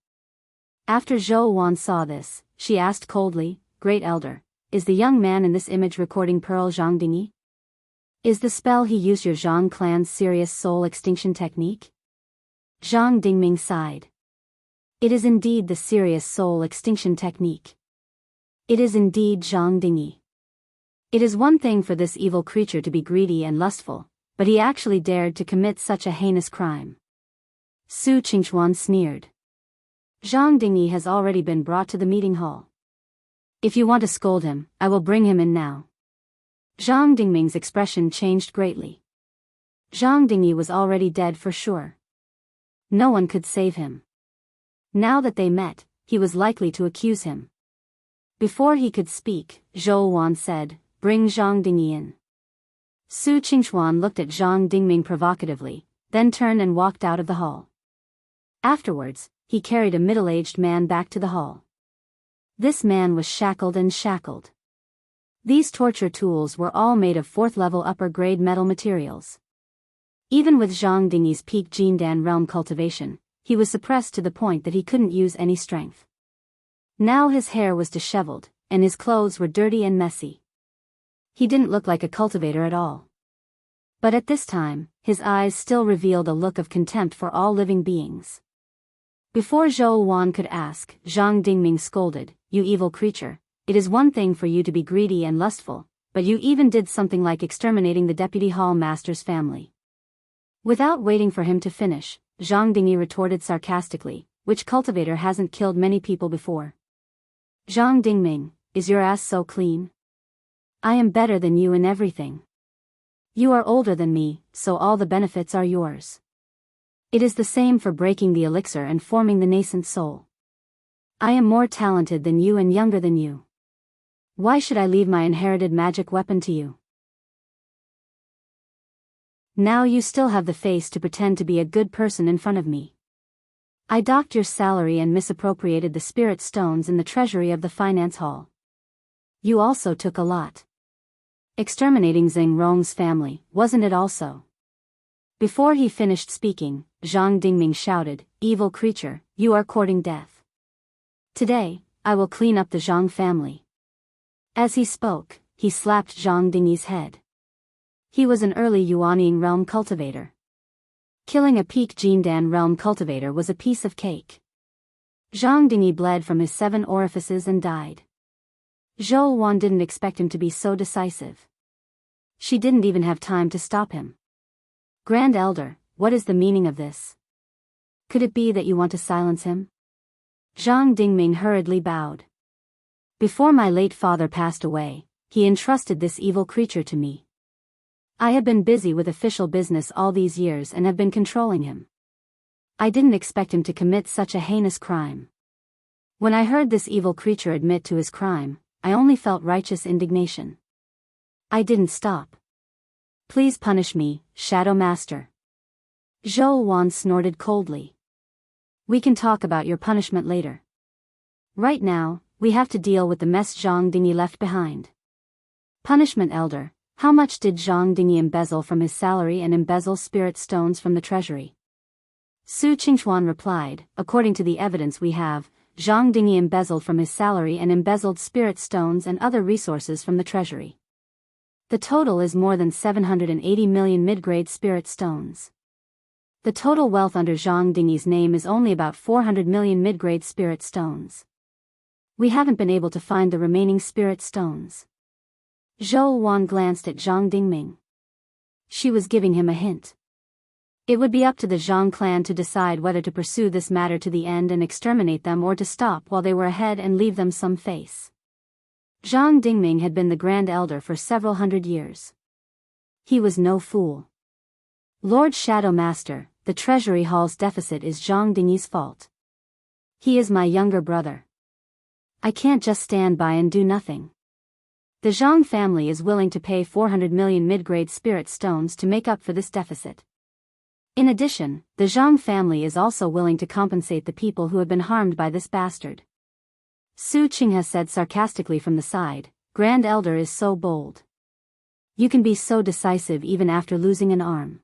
After Zhou Wan saw this, she asked coldly, "Great Elder, is the young man in this image recording pearl Zhang Dingyi? Is the spell he used your Zhang clan's serious soul extinction technique?" Zhang Dingming sighed. "It is indeed the serious soul extinction technique. It is indeed Zhang Dingyi. It is one thing for this evil creature to be greedy and lustful, but he actually dared to commit such a heinous crime." Su Qingchuan sneered. "Zhang Dingyi has already been brought to the meeting hall. If you want to scold him, I will bring him in now. Zhang Dingming's expression changed greatly. Zhang Dingyi was already dead for sure. No one could save him. Now that they met, he was likely to accuse him. Before he could speak, Zhou Wan said, "Bring Zhang Dingyi in." Su Qingchuan looked at Zhang Dingming provocatively, then turned and walked out of the hall. Afterwards, he carried a middle-aged man back to the hall. This man was shackled and shackled. These torture tools were all made of 4th-level upper-grade metal materials. Even with Zhang Dingyi's peak Jindan realm cultivation, he was suppressed to the point that he couldn't use any strength. Now his hair was disheveled, and his clothes were dirty and messy. He didn't look like a cultivator at all. But at this time, his eyes still revealed a look of contempt for all living beings. Before Zhou Wan could ask, Zhang Dingming scolded, "You evil creature, it is one thing for you to be greedy and lustful, but you even did something like exterminating the deputy hall master's family." Without waiting for him to finish, Zhang Dingyi retorted sarcastically, "Which cultivator hasn't killed many people before? Zhang Dingming, is your ass so clean? I am better than you in everything. You are older than me, so all the benefits are yours. It is the same for breaking the elixir and forming the nascent soul. I am more talented than you and younger than you. Why should I leave my inherited magic weapon to you? Now you still have the face to pretend to be a good person in front of me. I docked your salary and misappropriated the spirit stones in the treasury of the finance hall. You also took a lot. Exterminating Zheng Rong's family, wasn't it also?" Before he finished speaking, Zhang Dingming shouted, "Evil creature, you are courting death. Today, I will clean up the Zhang family." As he spoke, he slapped Zhang Dingyi's head. He was an early Yuanying realm cultivator. Killing a peak Jindan realm cultivator was a piece of cake. Zhang Dingyi bled from his 7 orifices and died. Zhou Wan didn't expect him to be so decisive. She didn't even have time to stop him. "Grand Elder, what is the meaning of this? Could it be that you want to silence him?" Zhang Dingming hurriedly bowed. "Before my late father passed away, he entrusted this evil creature to me. I have been busy with official business all these years and have been controlling him. I didn't expect him to commit such a heinous crime. When I heard this evil creature admit to his crime, I only felt righteous indignation. I didn't stop. Please punish me, Shadow Master." Zhou Wan snorted coldly. "We can talk about your punishment later. Right now, we have to deal with the mess Zhang Dingyi left behind." "Punishment Elder, how much did Zhang Dingyi embezzle from his salary and embezzle spirit stones from the treasury?" Su Qingchuan replied, "According to the evidence we have, Zhang Dingyi embezzled from his salary and embezzled spirit stones and other resources from the treasury. The total is more than 780 million mid-grade spirit stones. The total wealth under Zhang Dingyi's name is only about 400 million mid-grade spirit stones. We haven't been able to find the remaining spirit stones." Zhou Wan glanced at Zhang Dingming. She was giving him a hint. It would be up to the Zhang clan to decide whether to pursue this matter to the end and exterminate them or to stop while they were ahead and leave them some face. Zhang Dingming had been the Grand Elder for several hundred years. He was no fool. "Lord Shadow Master, the Treasury Hall's deficit is Zhang Dingyi's fault. He is my younger brother. I can't just stand by and do nothing. The Zhang family is willing to pay 400 million mid-grade spirit stones to make up for this deficit. In addition, the Zhang family is also willing to compensate the people who have been harmed by this bastard." Su Qinghe said sarcastically from the side, "Grand Elder is so bold. You can be so decisive even after losing an arm.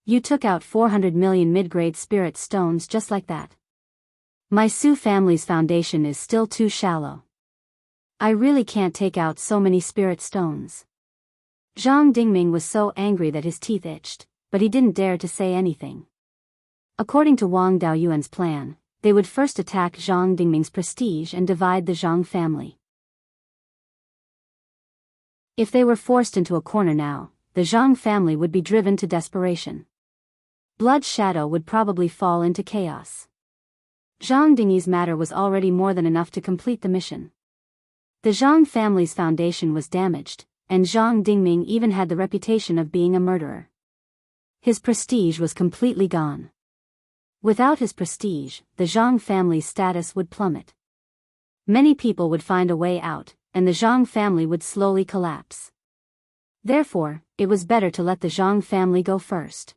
You took out 400 million mid-grade spirit stones just like that. My Su family's foundation is still too shallow. I really can't take out so many spirit stones." Zhang Dingming was so angry that his teeth itched, but he didn't dare to say anything. According to Wang Daoyuan's plan, they would first attack Zhang Dingming's prestige and divide the Zhang family. If they were forced into a corner now, the Zhang family would be driven to desperation. Blood Shadow would probably fall into chaos. Zhang Dingyi's matter was already more than enough to complete the mission. The Zhang family's foundation was damaged, and Zhang Dingming even had the reputation of being a murderer. His prestige was completely gone. Without his prestige, the Zhang family's status would plummet. Many people would find a way out, and the Zhang family would slowly collapse. Therefore, it was better to let the Zhang family go first.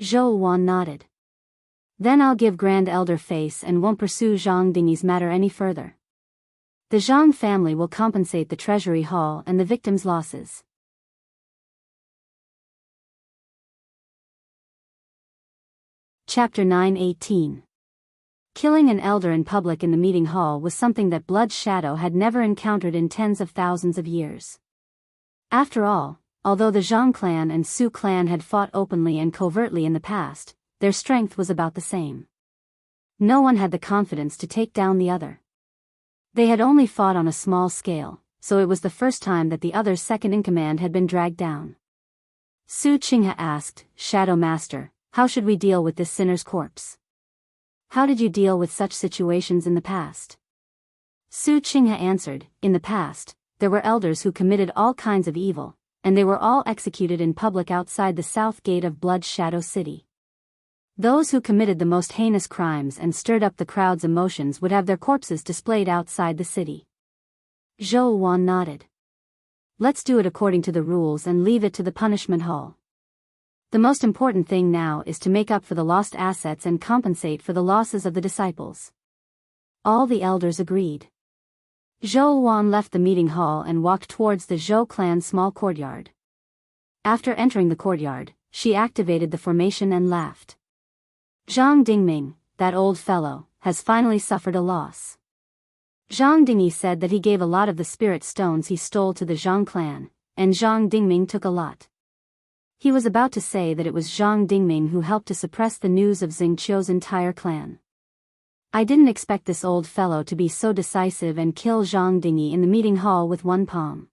Zhou Wan nodded. Then I'll give Grand Elder face and won't pursue Zhang Dingyi's matter any further. The Zhang family will compensate the treasury hall and the victims' losses. Chapter 9:18. Killing an elder in public in the meeting hall was something that Blood Shadow had never encountered in tens of thousands of years. After all, although the Zhang clan and Su clan had fought openly and covertly in the past, their strength was about the same. No one had the confidence to take down the other. They had only fought on a small scale, so it was the first time that the other's second-in-command had been dragged down. Su Qinghe asked, "Shadow Master, how should we deal with this sinner's corpse? How did you deal with such situations in the past?" Su Qinghe answered, "In the past, there were elders who committed all kinds of evil, and they were all executed in public outside the south gate of Blood Shadow City. Those who committed the most heinous crimes and stirred up the crowd's emotions would have their corpses displayed outside the city." Zhou Wan nodded. "Let's do it according to the rules and leave it to the punishment hall. The most important thing now is to make up for the lost assets and compensate for the losses of the disciples." All the elders agreed. Zhou Wan left the meeting hall and walked towards the Zhou clan's small courtyard. After entering the courtyard, she activated the formation and laughed. "Zhang Dingming, that old fellow, has finally suffered a loss." Zhang Dingyi said that he gave a lot of the spirit stones he stole to the Zhang clan, and Zhang Dingming took a lot. He was about to say that it was Zhang Dingming who helped to suppress the news of Xingqiu's entire clan. "I didn't expect this old fellow to be so decisive and kill Zhang Dingyi in the meeting hall with one palm.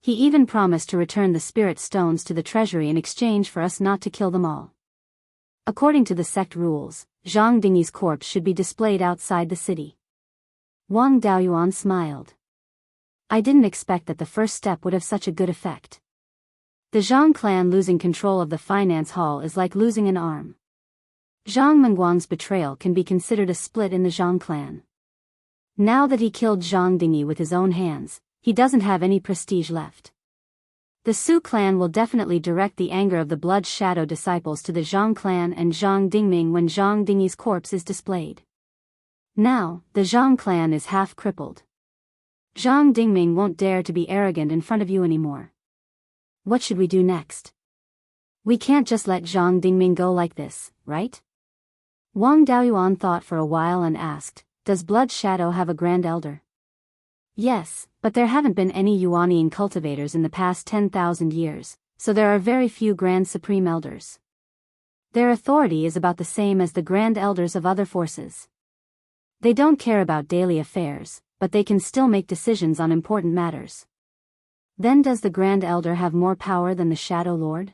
He even promised to return the spirit stones to the treasury in exchange for us not to kill them all. According to the sect rules, Zhang Dingyi's corpse should be displayed outside the city." Wang Daoyuan smiled. "I didn't expect that the first step would have such a good effect. The Zhang clan losing control of the finance hall is like losing an arm. Zhang Mengguang's betrayal can be considered a split in the Zhang clan. Now that he killed Zhang Dingyi with his own hands, he doesn't have any prestige left. The Su clan will definitely direct the anger of the Blood Shadow disciples to the Zhang clan and Zhang Dingming when Zhang Dingyi's corpse is displayed. Now, the Zhang clan is half crippled. Zhang Dingming won't dare to be arrogant in front of you anymore. What should we do next? We can't just let Zhang Dingming go like this, right?" Wang Daoyuan thought for a while and asked, "Does Blood Shadow have a Grand Elder?" "Yes, but there haven't been any Yuanian cultivators in the past 10,000 years, so there are very few Grand Supreme Elders. Their authority is about the same as the Grand Elders of other forces. They don't care about daily affairs, but they can still make decisions on important matters." "Then does the Grand Elder have more power than the Shadow Lord?"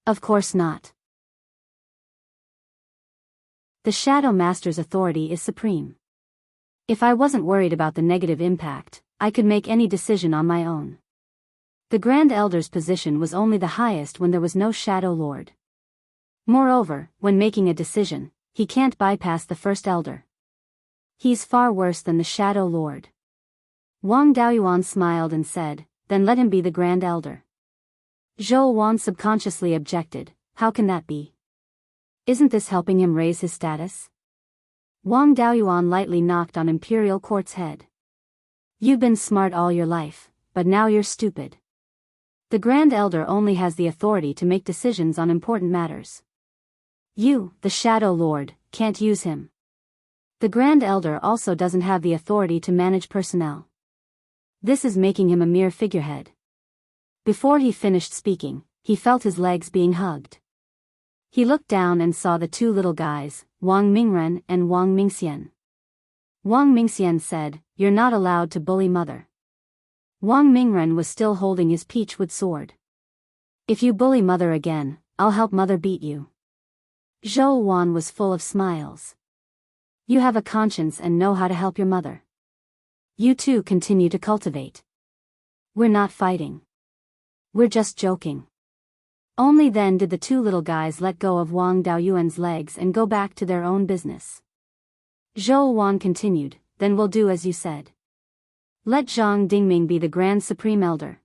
"Of course not. The Shadow Master's authority is supreme. If I wasn't worried about the negative impact, I could make any decision on my own. The Grand Elder's position was only the highest when there was no Shadow Lord. Moreover, when making a decision, he can't bypass the First Elder. He's far worse than the Shadow Lord." Wang Daoyuan smiled and said, "Then let him be the Grand Elder." Zhou Wan subconsciously objected, "How can that be? Isn't this helping him raise his status?" Wang Daoyuan lightly knocked on Imperial Court's head. "You've been smart all your life, but now you're stupid. The Grand Elder only has the authority to make decisions on important matters. You, the Shadow Lord, can't use him. The Grand Elder also doesn't have the authority to manage personnel. This is making him a mere figurehead." Before he finished speaking, he felt his legs being hugged. He looked down and saw the two little guys, Wang Mingren and Wang Mingxian. Wang Mingxian said, "You're not allowed to bully Mother." Wang Mingren was still holding his peachwood sword. "If you bully Mother again, I'll help Mother beat you." Zhou Wan was full of smiles. "You have a conscience and know how to help your mother. You two continue to cultivate. We're not fighting. We're just joking. Only then did the two little guys let go of Wang Daoyuan's legs and go back to their own business. Zhou Wan continued, then we'll do as you said. Let Zhang Dingming be the Grand Supreme Elder.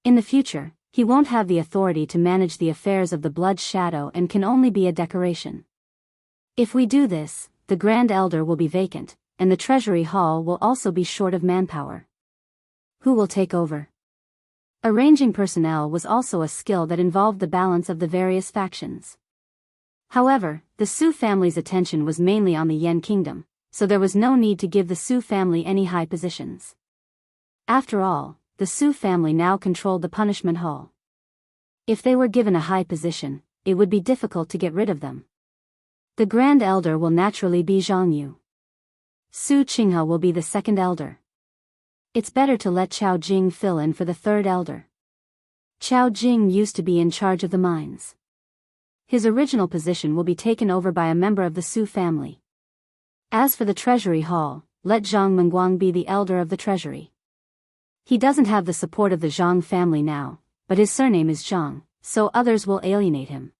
In the future, he won't have the authority to manage the affairs of the Blood Shadow and can only be a decoration. If we do this, the Grand Elder will be vacant, and the Treasury Hall will also be short of manpower. Who will take over? Arranging personnel was also a skill that involved the balance of the various factions. However, the Su family's attention was mainly on the Yan kingdom, so there was no need to give the Su family any high positions. After all, the Su family now controlled the punishment hall. If they were given a high position, it would be difficult to get rid of them. The Grand Elder will naturally be Zhang Yu. Su Qinghe will be the second elder. It's better to let Chao Jing fill in for the third elder. Chao Jing used to be in charge of the mines. His original position will be taken over by a member of the Su family. As for the Treasury Hall, let Zhang Mengguang be the elder of the Treasury. He doesn't have the support of the Zhang family now, but his surname is Zhang, so others will alienate him.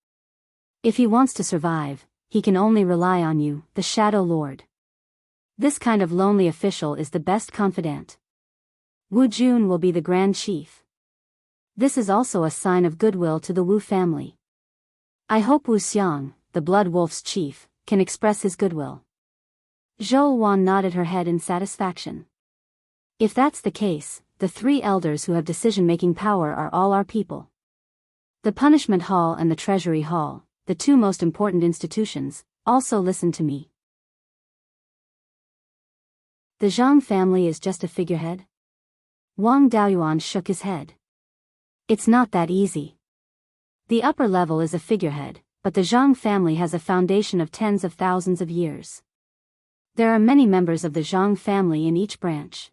If he wants to survive, he can only rely on you, the Shadow Lord. This kind of lonely official is the best confidant. Wu Jun will be the Grand Chief. This is also a sign of goodwill to the Wu family. I hope Wu Xiang, the Blood Wolf's chief, can express his goodwill. Zhou Wan nodded her head in satisfaction. If that's the case, the three elders who have decision-making power are all our people. The Punishment Hall and the Treasury Hall, the two most important institutions, also listen to me. The Zhang family is just a figurehead? Wang Daoyuan shook his head. It's not that easy. The upper level is a figurehead, but the Zhang family has a foundation of tens of thousands of years. There are many members of the Zhang family in each branch.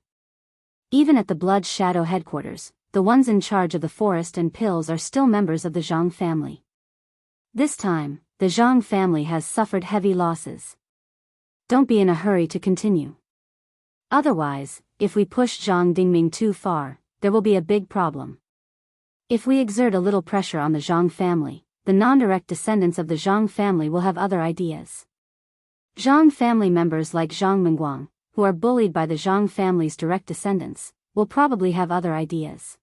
Even at the Blood Shadow headquarters, the ones in charge of the forest and pills are still members of the Zhang family. This time, the Zhang family has suffered heavy losses. Don't be in a hurry to continue. Otherwise, if we push Zhang Dingming too far, there will be a big problem. If we exert a little pressure on the Zhang family, the non-direct descendants of the Zhang family will have other ideas. Zhang family members like Zhang Mengguang, who are bullied by the Zhang family's direct descendants, will probably have other ideas.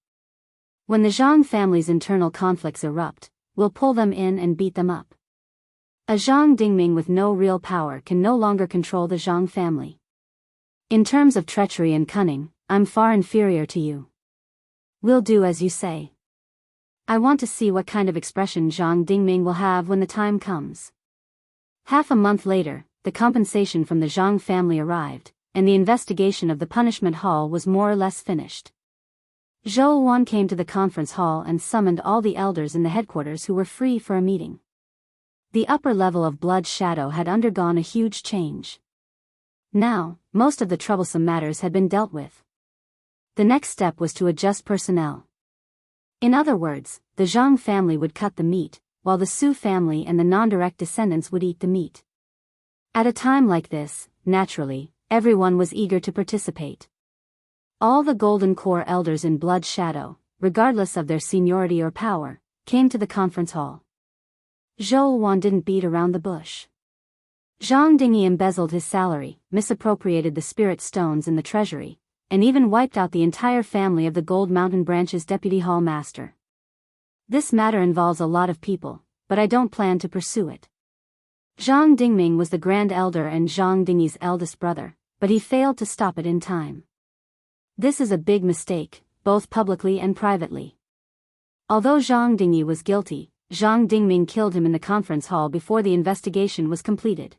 When the Zhang family's internal conflicts erupt, we'll pull them in and beat them up. A Zhang Dingming with no real power can no longer control the Zhang family. In terms of treachery and cunning, I'm far inferior to you. We'll do as you say. I want to see what kind of expression Zhang Dingming will have when the time comes. Half a month later, the compensation from the Zhang family arrived, and the investigation of the punishment hall was more or less finished. Zhou Wan came to the conference hall and summoned all the elders in the headquarters who were free for a meeting. The upper level of Blood Shadow had undergone a huge change. Now, most of the troublesome matters had been dealt with. The next step was to adjust personnel. In other words, the Zhang family would cut the meat, while the Su family and the non-direct descendants would eat the meat. At a time like this, naturally, everyone was eager to participate. All the Golden Core elders in Blood Shadow, regardless of their seniority or power, came to the conference hall. Zhou Wan didn't beat around the bush. Zhang Dingyi embezzled his salary, misappropriated the spirit stones in the treasury, and even wiped out the entire family of the Gold Mountain Branch's deputy hall master. This matter involves a lot of people, but I don't plan to pursue it. Zhang Dingming was the Grand Elder and Zhang Dingyi's eldest brother, but he failed to stop it in time. This is a big mistake, both publicly and privately. Although Zhang Dingyi was guilty, Zhang Dingming killed him in the conference hall before the investigation was completed.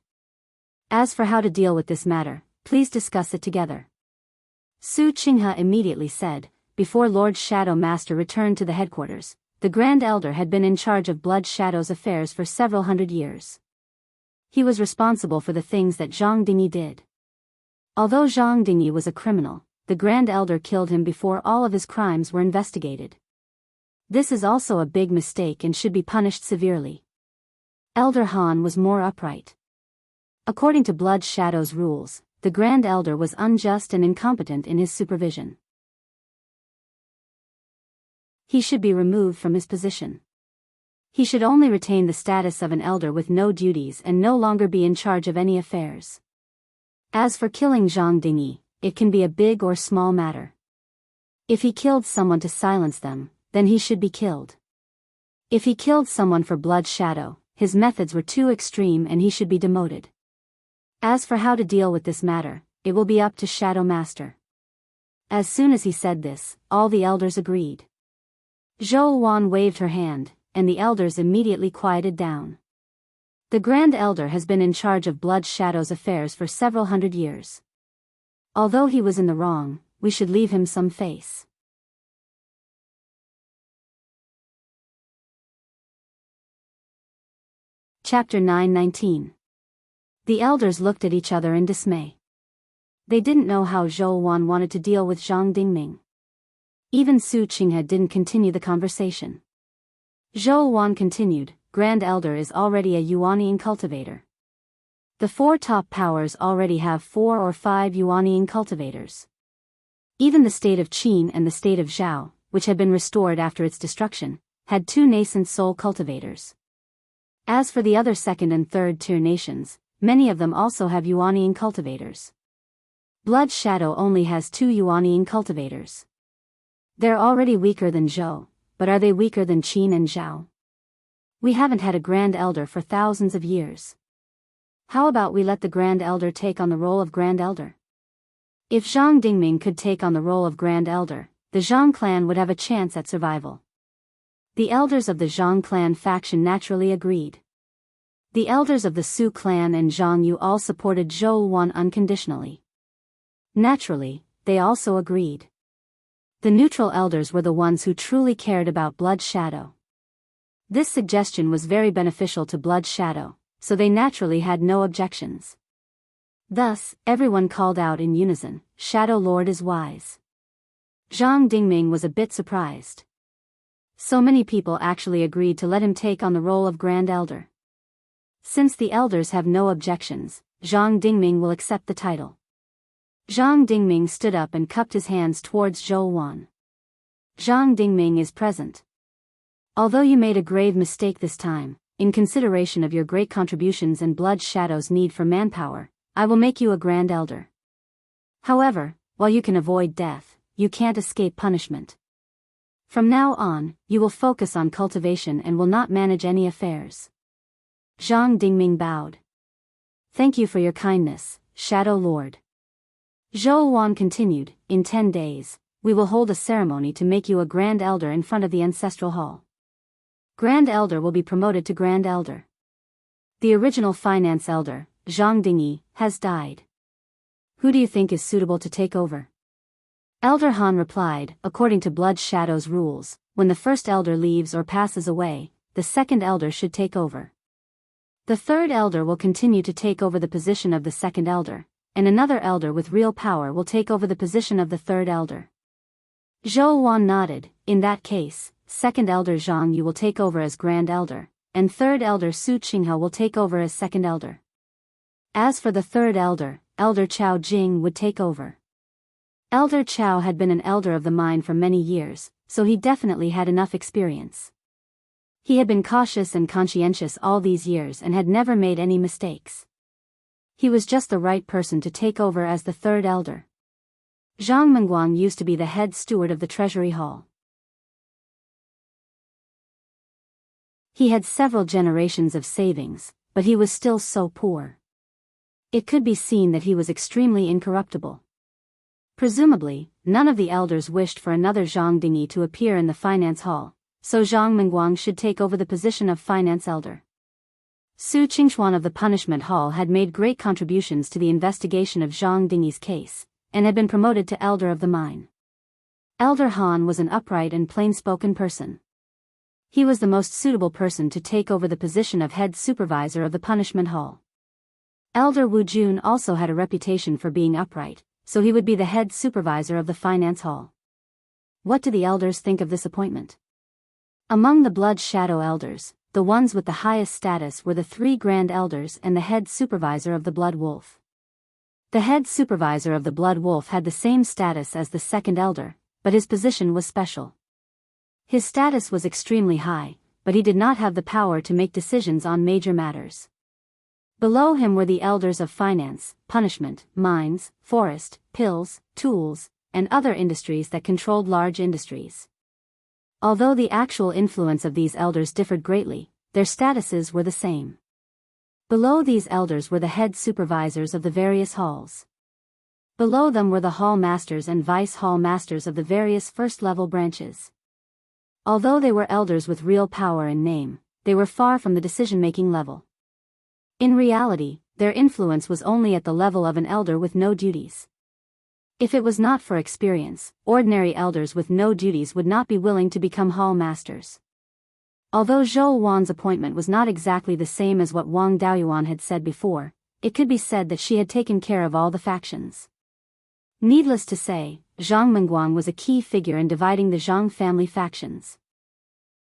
As for how to deal with this matter, please discuss it together. Su Qinghe immediately said. Before Lord Shadow Master returned to the headquarters, the Grand Elder had been in charge of Blood Shadow's affairs for several hundred years. He was responsible for the things that Zhang Dingyi did. Although Zhang Dingyi was a criminal, the Grand Elder killed him before all of his crimes were investigated. This is also a big mistake and should be punished severely. Elder Han was more upright. According to Blood Shadow's rules, the Grand Elder was unjust and incompetent in his supervision. He should be removed from his position. He should only retain the status of an elder with no duties and no longer be in charge of any affairs. As for killing Zhang Dingyi, it can be a big or small matter. If he killed someone to silence them, then he should be killed. If he killed someone for blood shadow, his methods were too extreme and he should be demoted. As for how to deal with this matter, it will be up to Shadow Master. As soon as he said this, all the elders agreed. Zhou Wan waved her hand, and the elders immediately quieted down. The Grand Elder has been in charge of Blood Shadow's affairs for several hundred years. Although he was in the wrong, we should leave him some face. Chapter 9:19. The elders looked at each other in dismay. They didn't know how Zhou Wan wanted to deal with Zhang Dingming. Even Su Qinghe didn't continue the conversation. Zhou Wan continued, Grand Elder is already a Yuanian cultivator. The 4 top powers already have 4 or 5 Yuanian cultivators. Even the state of Qin and the state of Zhao, which had been restored after its destruction, had 2 nascent soul cultivators. As for the other 2nd and 3rd tier nations, many of them also have Yuanian cultivators. Blood Shadow only has 2 Yuanian cultivators. They're already weaker than Zhou, but are they weaker than Qin and Zhao? We haven't had a Grand Elder for thousands of years. How about we let the Grand Elder take on the role of Grand Elder? If Zhang Dingming could take on the role of Grand Elder, the Zhang clan would have a chance at survival. The elders of the Zhang clan faction naturally agreed. The elders of the Su clan and Zhang Yu all supported Zhou Wan unconditionally. Naturally, they also agreed. The neutral elders were the ones who truly cared about Blood Shadow. This suggestion was very beneficial to Blood Shadow, so they naturally had no objections. Thus, everyone called out in unison, Shadow Lord is wise. Zhang Dingming was a bit surprised. So many people actually agreed to let him take on the role of Grand Elder. Since the elders have no objections, Zhang Dingming will accept the title. Zhang Dingming stood up and cupped his hands towards Zhou Wan. Zhang Dingming is present. Although you made a grave mistake this time, in consideration of your great contributions and Blood Shadow's need for manpower, I will make you a Grand Elder. However, while you can avoid death, you can't escape punishment. From now on, you will focus on cultivation and will not manage any affairs. Zhang Dingming bowed. Thank you for your kindness, Shadow Lord. Zhou Wan continued, in 10 days, we will hold a ceremony to make you a Grand Elder in front of the Ancestral Hall. Grand Elder will be promoted to Grand Elder. The original Finance Elder, Zhang Dingyi, has died. Who do you think is suitable to take over? Elder Han replied, according to Blood Shadow's rules, when the first elder leaves or passes away, the second elder should take over. The third elder will continue to take over the position of the second elder, and another elder with real power will take over the position of the third elder. Zhou Wan nodded, in that case, second elder Zhang Yu will take over as Grand Elder, and third elder Su Qinghe will take over as second elder. As for the third elder, Elder Chao Jing would take over. Elder Chao had been an elder of the mine for many years, so he definitely had enough experience. He had been cautious and conscientious all these years and had never made any mistakes. He was just the right person to take over as the third elder. Zhang Mengguang used to be the head steward of the Treasury Hall. He had several generations of savings, but he was still so poor. It could be seen that he was extremely incorruptible. Presumably, none of the elders wished for another Zhang Dingyi to appear in the finance hall, so Zhang Mengguang should take over the position of finance elder. Su Qingxuan of the punishment hall had made great contributions to the investigation of Zhang Dingyi's case, and had been promoted to elder of the mine. Elder Han was an upright and plain-spoken person. He was the most suitable person to take over the position of head supervisor of the punishment hall. Elder Wu Jun also had a reputation for being upright, so he would be the head supervisor of the finance hall. What do the elders think of this appointment? Among the Blood Shadow elders, the ones with the highest status were the 3 Grand Elders and the head supervisor of the Blood Wolf. The head supervisor of the Blood Wolf had the same status as the second elder, but his position was special. His status was extremely high, but he did not have the power to make decisions on major matters. Below him were the elders of finance, punishment, mines, forest, pills, tools, and other industries that controlled large industries. Although the actual influence of these elders differed greatly, their statuses were the same. Below these elders were the head supervisors of the various halls. Below them were the hall masters and vice hall masters of the various first-level branches. Although they were elders with real power in name, they were far from the decision-making level. In reality, their influence was only at the level of an elder with no duties. If it was not for experience, ordinary elders with no duties would not be willing to become hall masters. Although Zhou Wan's appointment was not exactly the same as what Wang Daoyuan had said before, it could be said that she had taken care of all the factions. Needless to say, Zhang Mengguang was a key figure in dividing the Zhang family factions.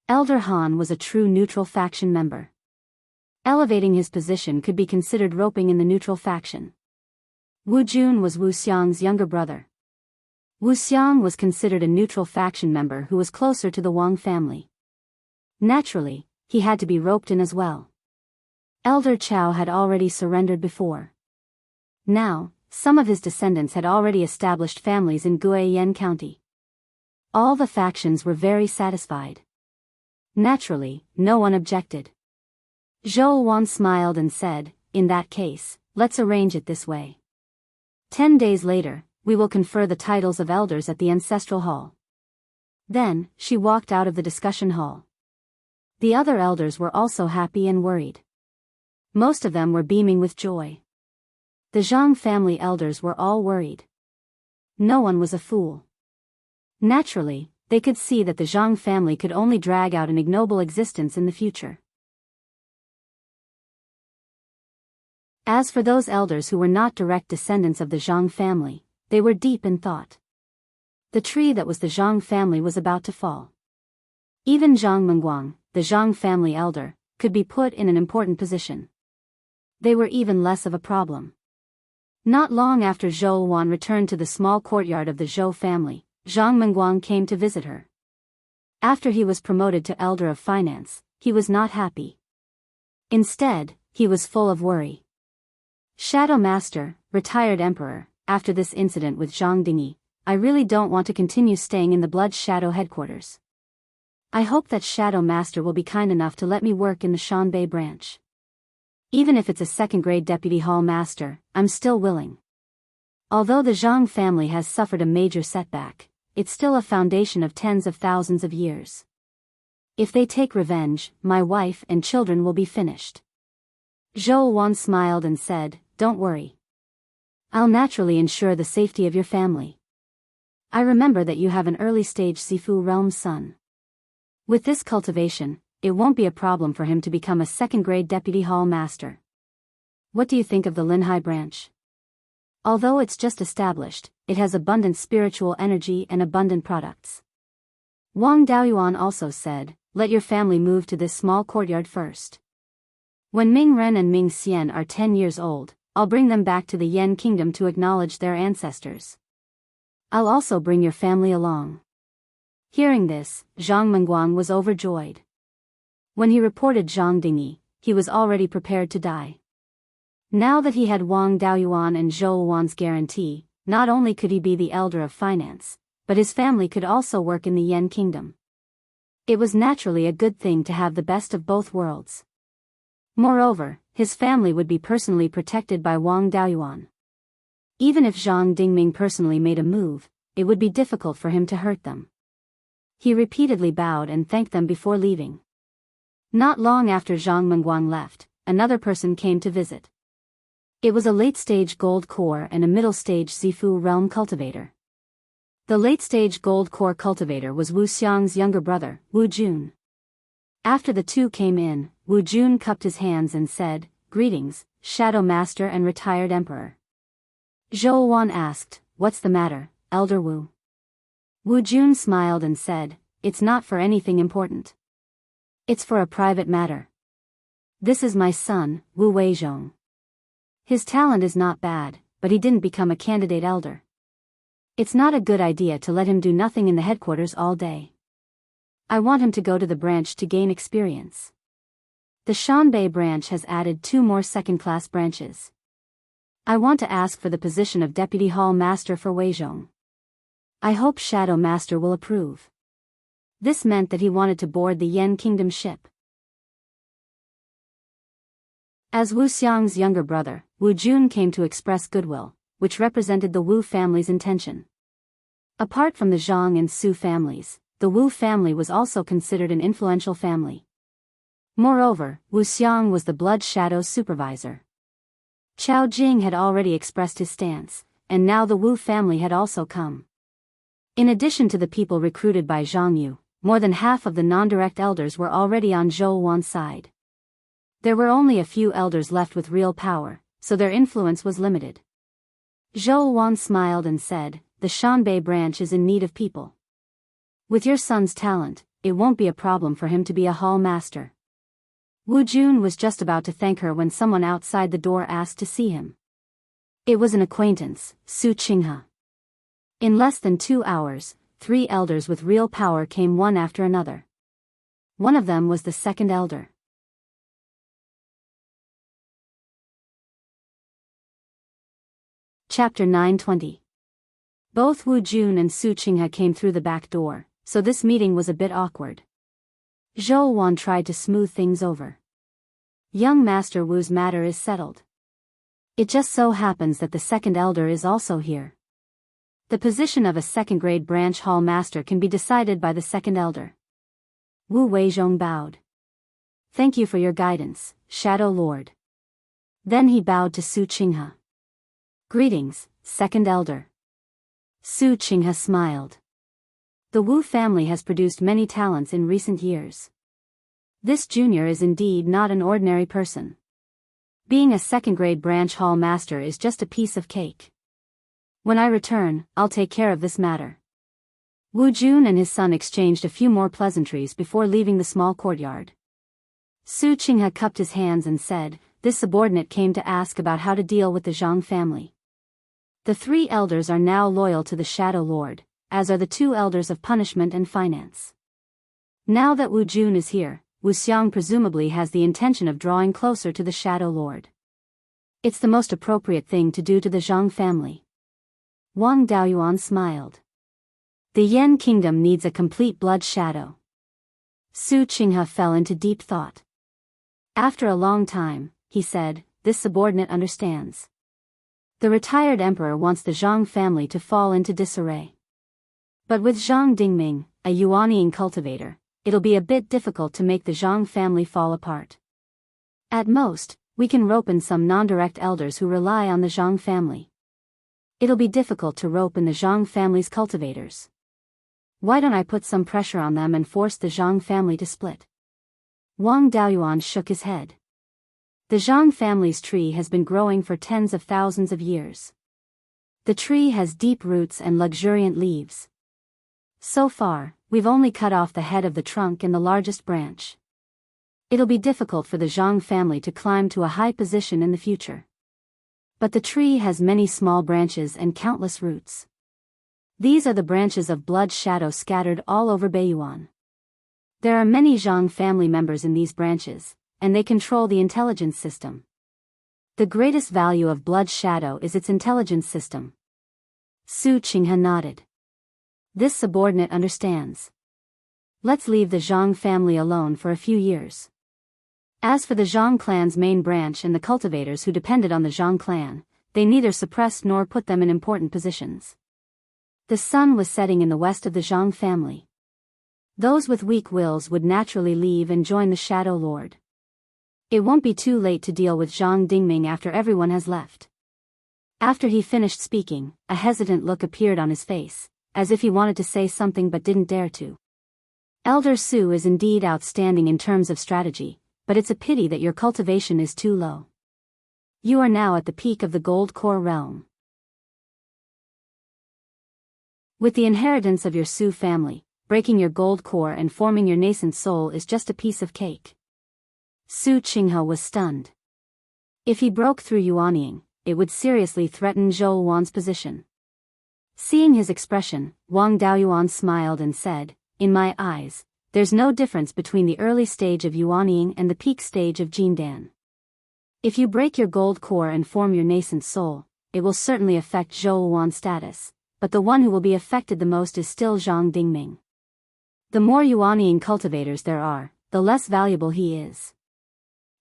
Elder Han was a true neutral faction member. Elevating his position could be considered roping in the neutral faction. Wu Jun was Wu Xiang's younger brother. Wu Xiang was considered a neutral faction member who was closer to the Wang family. Naturally, he had to be roped in as well. Elder Chao had already surrendered before. Now, some of his descendants had already established families in Guiyan County. All the factions were very satisfied. Naturally, no one objected. Zhou Wan smiled and said, "In that case, let's arrange it this way. 10 days later, we will confer the titles of elders at the ancestral hall." Then, she walked out of the discussion hall. The other elders were also happy and worried. Most of them were beaming with joy. The Zhang family elders were all worried. No one was a fool. Naturally, they could see that the Zhang family could only drag out an ignoble existence in the future. As for those elders who were not direct descendants of the Zhang family, they were deep in thought. The tree that was the Zhang family was about to fall. Even Zhang Mengguang, the Zhang family elder, could be put in an important position. They were even less of a problem. Not long after Zhou Wan returned to the small courtyard of the Zhou family, Zhang Mengguang came to visit her. After he was promoted to elder of finance, he was not happy. Instead, he was full of worry. Shadow Master, retired emperor, after this incident with Zhang Dingyi, I really don't want to continue staying in the Blood Shadow headquarters. I hope that Shadow Master will be kind enough to let me work in the Shanbei branch. Even if it's a second-grade deputy hall master, I'm still willing. Although the Zhang family has suffered a major setback, it's still a foundation of tens of thousands of years. If they take revenge, my wife and children will be finished. Zhou Wan smiled and said, "Don't worry. I'll naturally ensure the safety of your family. I remember that you have an early-stage Sifu realm son. With this cultivation, it won't be a problem for him to become a second-grade deputy hall master. What do you think of the Linhai branch? Although it's just established, it has abundant spiritual energy and abundant products." Wang Daoyuan also said, "Let your family move to this small courtyard first. When Ming Ren and Ming Xian are 10 years old, I'll bring them back to the Yan kingdom to acknowledge their ancestors. I'll also bring your family along." Hearing this, Zhang Mengguang was overjoyed. When he reported Zhang Dingyi, he was already prepared to die. Now that he had Wang Daoyuan and Zhou Wan's guarantee, not only could he be the elder of finance, but his family could also work in the Yan kingdom. It was naturally a good thing to have the best of both worlds. Moreover, his family would be personally protected by Wang Daoyuan. Even if Zhang Dingming personally made a move, it would be difficult for him to hurt them. He repeatedly bowed and thanked them before leaving. Not long after Zhang Mengguang left, another person came to visit. It was a late-stage gold core and a middle-stage Sifu realm cultivator. The late-stage gold core cultivator was Wu Xiang's younger brother, Wu Jun. After the two came in, Wu Jun cupped his hands and said, "Greetings, Shadow Master and retired emperor." Zhou Wan asked, "What's the matter, Elder Wu?" Wu Jun smiled and said, "It's not for anything important. It's for a private matter. This is my son, Wu Weizhong. His talent is not bad, but he didn't become a candidate elder. It's not a good idea to let him do nothing in the headquarters all day. I want him to go to the branch to gain experience. The Shanbei branch has added 2 more second-class branches. I want to ask for the position of Deputy Hall Master for Weizhong. I hope Shadow Master will approve. This meant that he wanted to board the Yan Kingdom ship. As Wu Xiang's younger brother, Wu Jun came to express goodwill, which represented the Wu family's intention. Apart from the Zhang and Su families, the Wu family was also considered an influential family. Moreover, Wu Xiang was the Blood Shadow's supervisor. Qiao Jing had already expressed his stance, and now the Wu family had also come. In addition to the people recruited by Zhang Yu, more than half of the non-direct elders were already on Zhou Wan's side. There were only a few elders left with real power, so their influence was limited. Zhou Wan smiled and said, "The Shanbei branch is in need of people. With your son's talent, it won't be a problem for him to be a hall master." Wu Jun was just about to thank her when someone outside the door asked to see him. It was an acquaintance, Su Qinghe. In less than 2 hours, 3 elders with real power came one after another. One of them was the second elder. Chapter 920. Both Wu Jun and Su Qinghe came through the back door, so this meeting was a bit awkward. Zhou Wan tried to smooth things over. Young Master Wu's matter is settled. It just so happens that the second elder is also here. The position of a second-grade branch hall master can be decided by the second elder. Wu Weizhong bowed. "Thank you for your guidance, Shadow Lord." Then he bowed to Su Qinghe. "Greetings, second elder." Su Qinghe smiled. The Wu family has produced many talents in recent years. This junior is indeed not an ordinary person. Being a second-grade branch hall master is just a piece of cake. When I return, I'll take care of this matter. Wu Jun and his son exchanged a few more pleasantries before leaving the small courtyard. Su Qinghe cupped his hands and said, "This subordinate came to ask about how to deal with the Zhang family. The 3 elders are now loyal to the Shadow Lord, as are the 2 elders of punishment and finance. Now that Wu Jun is here, Wu Xiang presumably has the intention of drawing closer to the Shadow Lord. It's the most appropriate thing to do to the Zhang family." Wang Daoyuan smiled. The Yan Kingdom needs a complete blood shadow. Su Qinghe fell into deep thought. After a long time, he said, "This subordinate understands. The retired emperor wants the Zhang family to fall into disarray. But with Zhang Dingming, a Yuanian cultivator, it'll be a bit difficult to make the Zhang family fall apart. At most, we can rope in some non-direct elders who rely on the Zhang family. It'll be difficult to rope in the Zhang family's cultivators. Why don't I put some pressure on them and force the Zhang family to split?" Wang Daoyuan shook his head. The Zhang family's tree has been growing for tens of thousands of years. The tree has deep roots and luxuriant leaves. So far, we've only cut off the head of the trunk and the largest branch. It'll be difficult for the Zhang family to climb to a high position in the future. But the tree has many small branches and countless roots. These are the branches of blood shadow scattered all over Beiyuan. There are many Zhang family members in these branches, and they control the intelligence system. The greatest value of blood shadow is its intelligence system. Su Qinghe nodded. This subordinate understands. Let's leave the Zhang family alone for a few years. As for the Zhang clan's main branch and the cultivators who depended on the Zhang clan, they neither suppressed nor put them in important positions. The sun was setting in the west of the Zhang family. Those with weak wills would naturally leave and join the Shadow Lord. It won't be too late to deal with Zhang Dingming after everyone has left. After he finished speaking, a hesitant look appeared on his face, as if he wanted to say something but didn't dare to. Elder Su is indeed outstanding in terms of strategy, but it's a pity that your cultivation is too low. You are now at the peak of the Gold Core realm. With the inheritance of your Su family, breaking your Gold Core and forming your nascent soul is just a piece of cake. Su Qinghe was stunned. If he broke through Yuanying, it would seriously threaten Zhou Wan's position. Seeing his expression, Wang Daoyuan smiled and said, "In my eyes, there's no difference between the early stage of Yuanying and the peak stage of Jindan. If you break your gold core and form your nascent soul, it will certainly affect Zhou Wan's status, but the one who will be affected the most is still Zhang Dingming. The more Yuanying cultivators there are, the less valuable he is.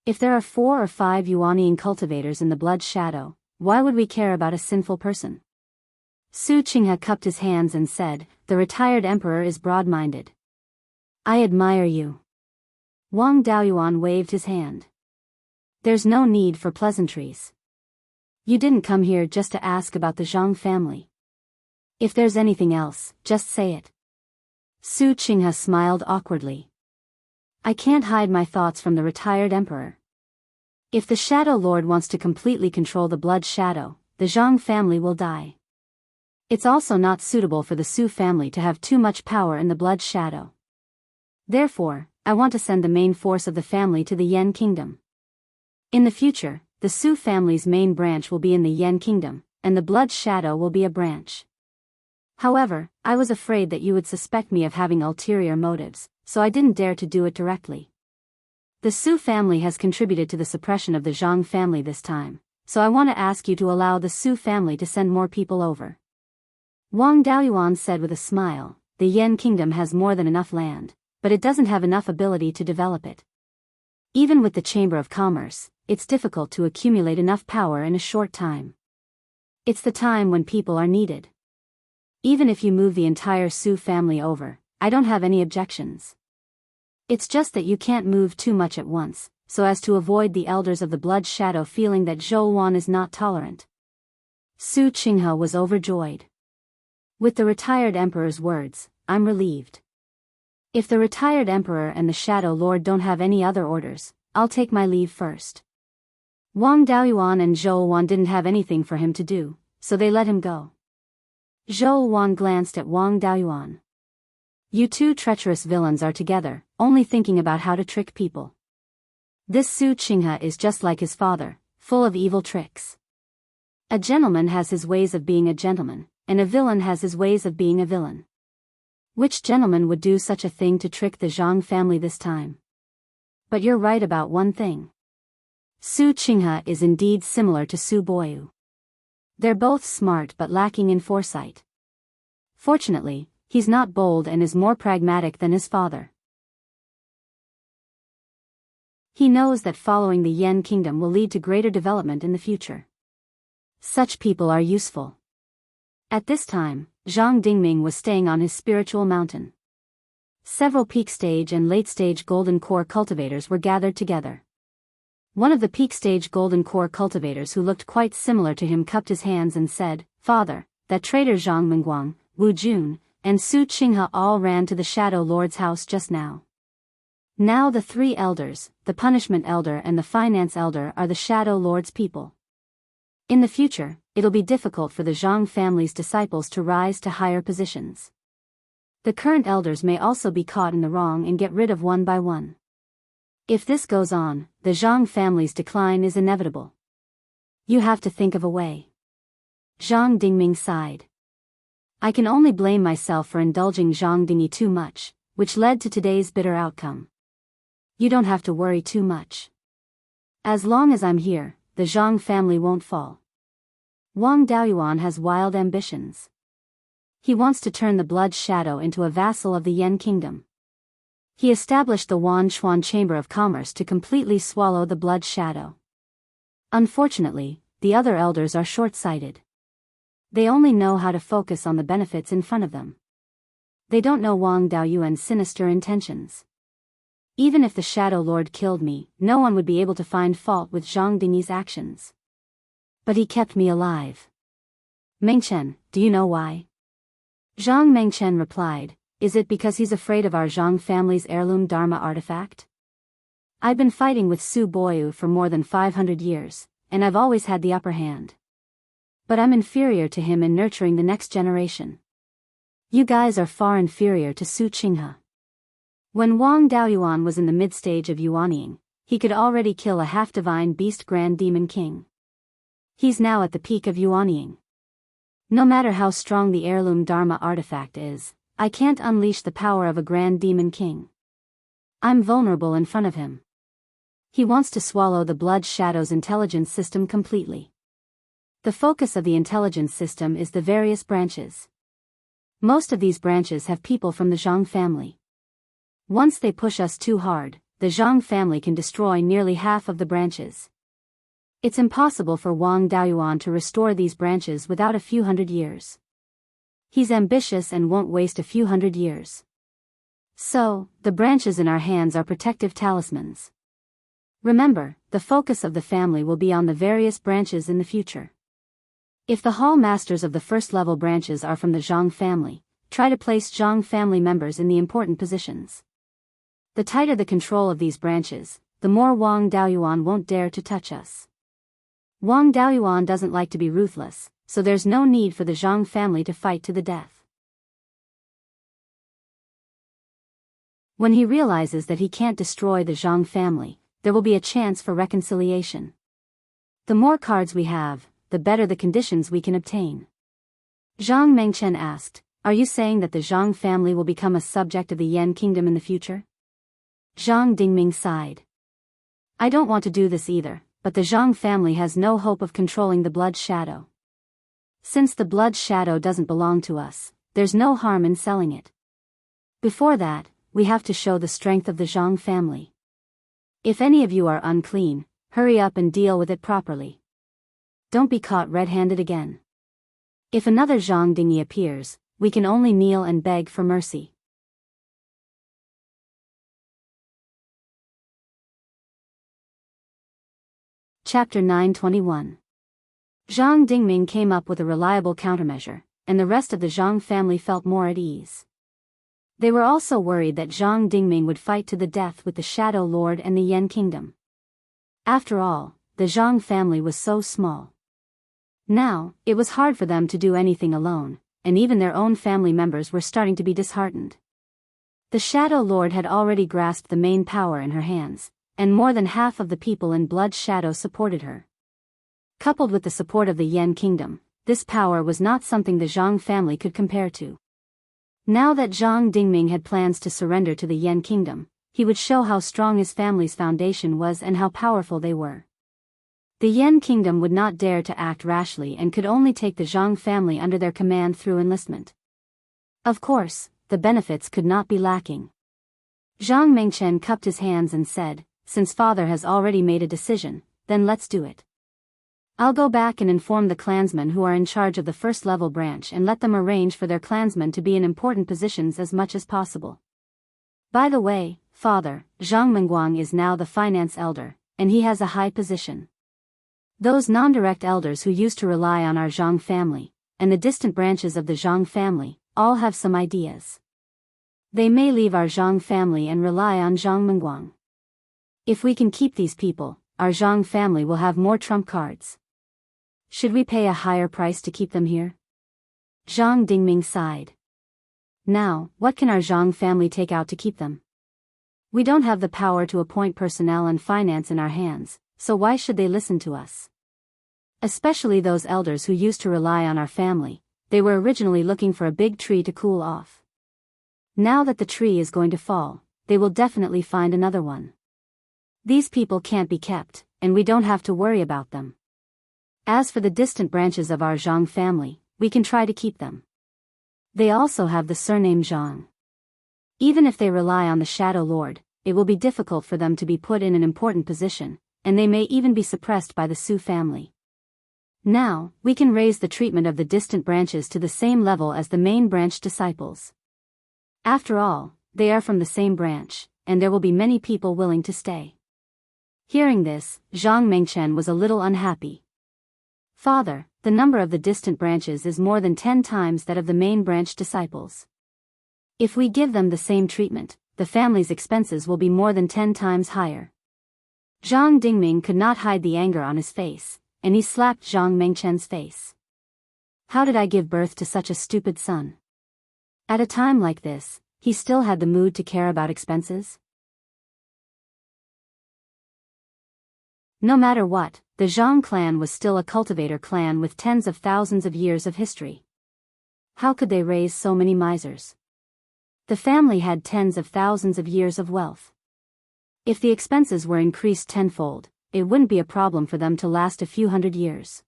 If there are 4 or 5 Yuanying cultivators in the blood shadow, why would we care about a sinful person?" Su Qinghe cupped his hands and said, "The retired emperor is broad-minded. I admire you." Wang Daoyuan waved his hand. "There's no need for pleasantries. You didn't come here just to ask about the Zhang family. If there's anything else, just say it." Su Qinghe smiled awkwardly. "I can't hide my thoughts from the retired emperor. If the Shadow Lord wants to completely control the blood shadow, the Zhang family will die. It's also not suitable for the Su family to have too much power in the blood shadow. Therefore, I want to send the main force of the family to the Yan kingdom. In the future, the Su family's main branch will be in the Yan kingdom, and the blood shadow will be a branch. However, I was afraid that you would suspect me of having ulterior motives, so I didn't dare to do it directly. The Su family has contributed to the suppression of the Zhang family this time, so I want to ask you to allow the Su family to send more people over." Wang Daoyuan said with a smile, "The Yan kingdom has more than enough land, but it doesn't have enough ability to develop it. Even with the Chamber of Commerce, it's difficult to accumulate enough power in a short time. It's the time when people are needed. Even if you move the entire Su family over, I don't have any objections. It's just that you can't move too much at once, so as to avoid the elders of the blood shadow feeling that Zhou Wan is not tolerant." Su Qinghe was overjoyed. With the retired emperor's words, "I'm relieved. If the retired emperor and the Shadow Lord don't have any other orders, I'll take my leave first." Wang Daoyuan and Zhou Wan didn't have anything for him to do, so they let him go. Zhou Wan glanced at Wang Daoyuan. "You two treacherous villains are together, only thinking about how to trick people. This Su Qinghe is just like his father, full of evil tricks. A gentleman has his ways of being a gentleman, and a villain has his ways of being a villain. Which gentleman would do such a thing to trick the Zhang family this time? But you're right about one thing. Su Qinghe is indeed similar to Su Boyu. They're both smart but lacking in foresight. Fortunately, he's not bold and is more pragmatic than his father. He knows that following the Yan kingdom will lead to greater development in the future. Such people are useful." At this time, Zhang Dingming was staying on his spiritual mountain. Several peak stage and late stage golden core cultivators were gathered together. One of the peak stage golden core cultivators who looked quite similar to him cupped his hands and said, "Father, that traitor Zhang Mengguang, Wu Jun, and Su Qinghe all ran to the Shadow Lord's house just now. Now the 3 elders, the Punishment Elder and the Finance Elder, are the Shadow Lord's people. In the future, it'll be difficult for the Zhang family's disciples to rise to higher positions. The current elders may also be caught in the wrong and get rid of one by one. If this goes on, the Zhang family's decline is inevitable. You have to think of a way." Zhang Dingming sighed. "I can only blame myself for indulging Zhang Dingyi too much, which led to today's bitter outcome. You don't have to worry too much. As long as I'm here, the Zhang family won't fall." Wang Daoyuan has wild ambitions. He wants to turn the blood shadow into a vassal of the Yan kingdom. He established the Wanchuan Chamber of Commerce to completely swallow the blood shadow. Unfortunately, the other elders are short-sighted. They only know how to focus on the benefits in front of them. They don't know Wang Daoyuan's sinister intentions. Even if the Shadow Lord killed me, no one would be able to find fault with Zhang Dingyi's actions. But he kept me alive. Mengchen, do you know why? Zhang Mengchen replied, "Is it because he's afraid of our Zhang family's heirloom Dharma artifact? I've been fighting with Su Boyu for more than 500 years, and I've always had the upper hand. But I'm inferior to him in nurturing the next generation. You guys are far inferior to Su Qinghe." When Wang Daoyuan was in the mid-stage of Yuanying, he could already kill a half-divine beast Grand Demon King. He's now at the peak of Yuanying. No matter how strong the heirloom Dharma artifact is, I can't unleash the power of a grand demon king. I'm vulnerable in front of him. He wants to swallow the blood shadow's intelligence system completely. The focus of the intelligence system is the various branches. Most of these branches have people from the Zhang family. Once they push us too hard, the Zhang family can destroy nearly half of the branches. It's impossible for Wang Daoyuan to restore these branches without a few hundred years. He's ambitious and won't waste a few hundred years. So, the branches in our hands are protective talismans. Remember, the focus of the family will be on the various branches in the future. If the hall masters of the first-level branches are from the Zhang family, try to place Zhang family members in the important positions. The tighter the control of these branches, the more Wang Daoyuan won't dare to touch us. Wang Daoyuan doesn't like to be ruthless, so there's no need for the Zhang family to fight to the death. When he realizes that he can't destroy the Zhang family, there will be a chance for reconciliation. The more cards we have, the better the conditions we can obtain. Zhang Mengchen asked, "Are you saying that the Zhang family will become a subject of the Yan kingdom in the future?" Zhang Dingming sighed. "I don't want to do this either, but the Zhang family has no hope of controlling the blood shadow. Since the blood shadow doesn't belong to us, there's no harm in selling it. Before that, we have to show the strength of the Zhang family. If any of you are unclean, hurry up and deal with it properly. Don't be caught red-handed again. If another Zhang Dingyi appears, we can only kneel and beg for mercy." Chapter 921. Zhang Dingming came up with a reliable countermeasure, and the rest of the Zhang family felt more at ease. They were also worried that Zhang Dingming would fight to the death with the Shadow Lord and the Yan Kingdom. After all, the Zhang family was so small. Now, it was hard for them to do anything alone, and even their own family members were starting to be disheartened. The Shadow Lord had already grasped the main power in her hands, and more than half of the people in Blood Shadow supported her. Coupled with the support of the Yan Kingdom, this power was not something the Zhang family could compare to. Now that Zhang Dingming had plans to surrender to the Yan Kingdom, he would show how strong his family's foundation was and how powerful they were. The Yan Kingdom would not dare to act rashly and could only take the Zhang family under their command through enlistment. Of course, the benefits could not be lacking. Zhang Mengchen cupped his hands and said, "Since father has already made a decision, then let's do it. I'll go back and inform the clansmen who are in charge of the first-level branch and let them arrange for their clansmen to be in important positions as much as possible. By the way, father, Zhang Mengguang is now the finance elder, and he has a high position. Those non-direct elders who used to rely on our Zhang family, and the distant branches of the Zhang family, all have some ideas. They may leave our Zhang family and rely on Zhang Mengguang. If we can keep these people, our Zhang family will have more trump cards. Should we pay a higher price to keep them here?" Zhang Dingming sighed. "Now, what can our Zhang family take out to keep them? We don't have the power to appoint personnel and finance in our hands, so why should they listen to us? Especially those elders who used to rely on our family, they were originally looking for a big tree to cool off. Now that the tree is going to fall, they will definitely find another one. These people can't be kept, and we don't have to worry about them. As for the distant branches of our Zhang family, we can try to keep them. They also have the surname Zhang. Even if they rely on the Shadow Lord, it will be difficult for them to be put in an important position, and they may even be suppressed by the Su family. Now, we can raise the treatment of the distant branches to the same level as the main branch disciples. After all, they are from the same branch, and there will be many people willing to stay." Hearing this, Zhang Mengchen was a little unhappy. "Father, the number of the distant branches is more than 10 times that of the main branch disciples. If we give them the same treatment, the family's expenses will be more than 10 times higher." Zhang Dingming could not hide the anger on his face, and he slapped Zhang Mengchen's face. "How did I give birth to such a stupid son?" At a time like this, he still had the mood to care about expenses? No matter what, the Zhang clan was still a cultivator clan with tens of thousands of years of history. How could they raise so many misers? The family had tens of thousands of years of wealth. If the expenses were increased tenfold, it wouldn't be a problem for them to last a few hundred years.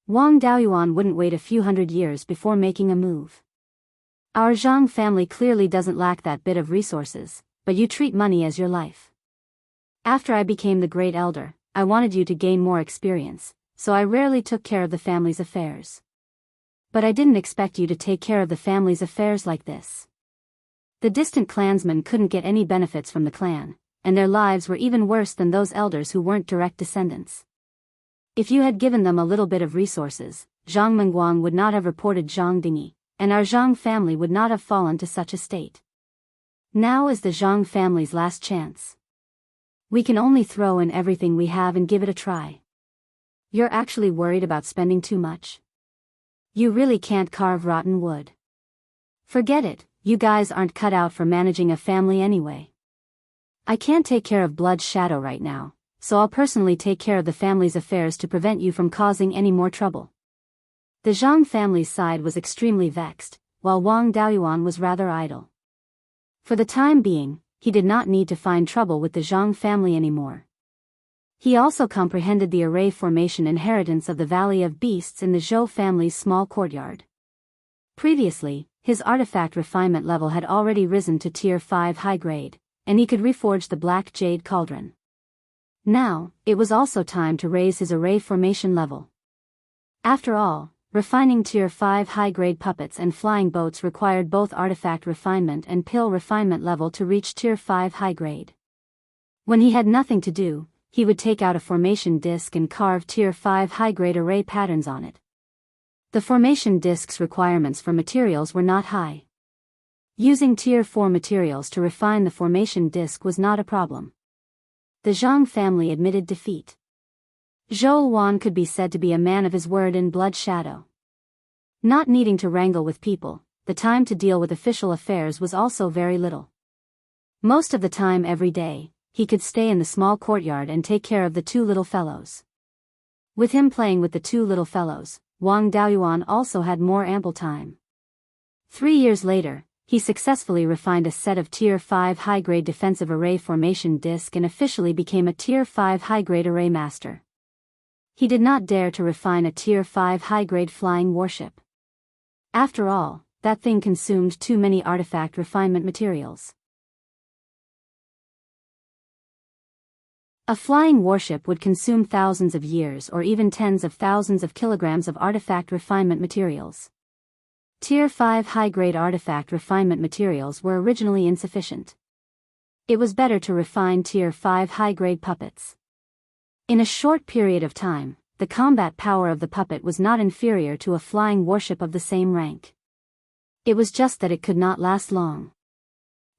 Wang Daoyuan wouldn't wait a few hundred years before making a move. Our Zhang family clearly doesn't lack that bit of resources, but you treat money as your life. After I became the great elder, I wanted you to gain more experience, so I rarely took care of the family's affairs. But I didn't expect you to take care of the family's affairs like this. The distant clansmen couldn't get any benefits from the clan, and their lives were even worse than those elders who weren't direct descendants. If you had given them a little bit of resources, Zhang Mengguang would not have reported Zhang Dingyi, and our Zhang family would not have fallen to such a state. Now is the Zhang family's last chance. We can only throw in everything we have and give it a try. You're actually worried about spending too much? You really can't carve rotten wood. Forget it, you guys aren't cut out for managing a family anyway. I can't take care of Blood's shadow right now, so I'll personally take care of the family's affairs to prevent you from causing any more trouble. The Zhang family's side was extremely vexed, while Wang Daoyuan was rather idle. For the time being, he did not need to find trouble with the Zhang family anymore. He also comprehended the array formation inheritance of the Valley of Beasts in the Zhou family's small courtyard. Previously, his artifact refinement level had already risen to Tier 5 high grade, and he could reforge the Black Jade Cauldron. Now, it was also time to raise his array formation level. After all, refining Tier 5 high-grade puppets and flying boats required both artifact refinement and pill refinement level to reach Tier 5 high-grade. When he had nothing to do, he would take out a formation disc and carve Tier 5 high-grade array patterns on it. The formation disc's requirements for materials were not high. Using Tier 4 materials to refine the formation disc was not a problem. The Zhang family admitted defeat. Zhou Wan could be said to be a man of his word in Blood Shadow. Not needing to wrangle with people, the time to deal with official affairs was also very little. Most of the time every day, he could stay in the small courtyard and take care of the two little fellows. With him playing with the two little fellows, Wang Daoyuan also had more ample time. 3 years later, he successfully refined a set of Tier 5 high-grade defensive array formation disc and officially became a Tier 5 high-grade array master. He did not dare to refine a Tier 5 high-grade flying warship. After all, that thing consumed too many artifact refinement materials. A flying warship would consume thousands of years or even tens of thousands of kilograms of artifact refinement materials. Tier 5 high-grade artifact refinement materials were originally insufficient. It was better to refine Tier 5 high-grade puppets. In a short period of time, the combat power of the puppet was not inferior to a flying warship of the same rank. It was just that it could not last long.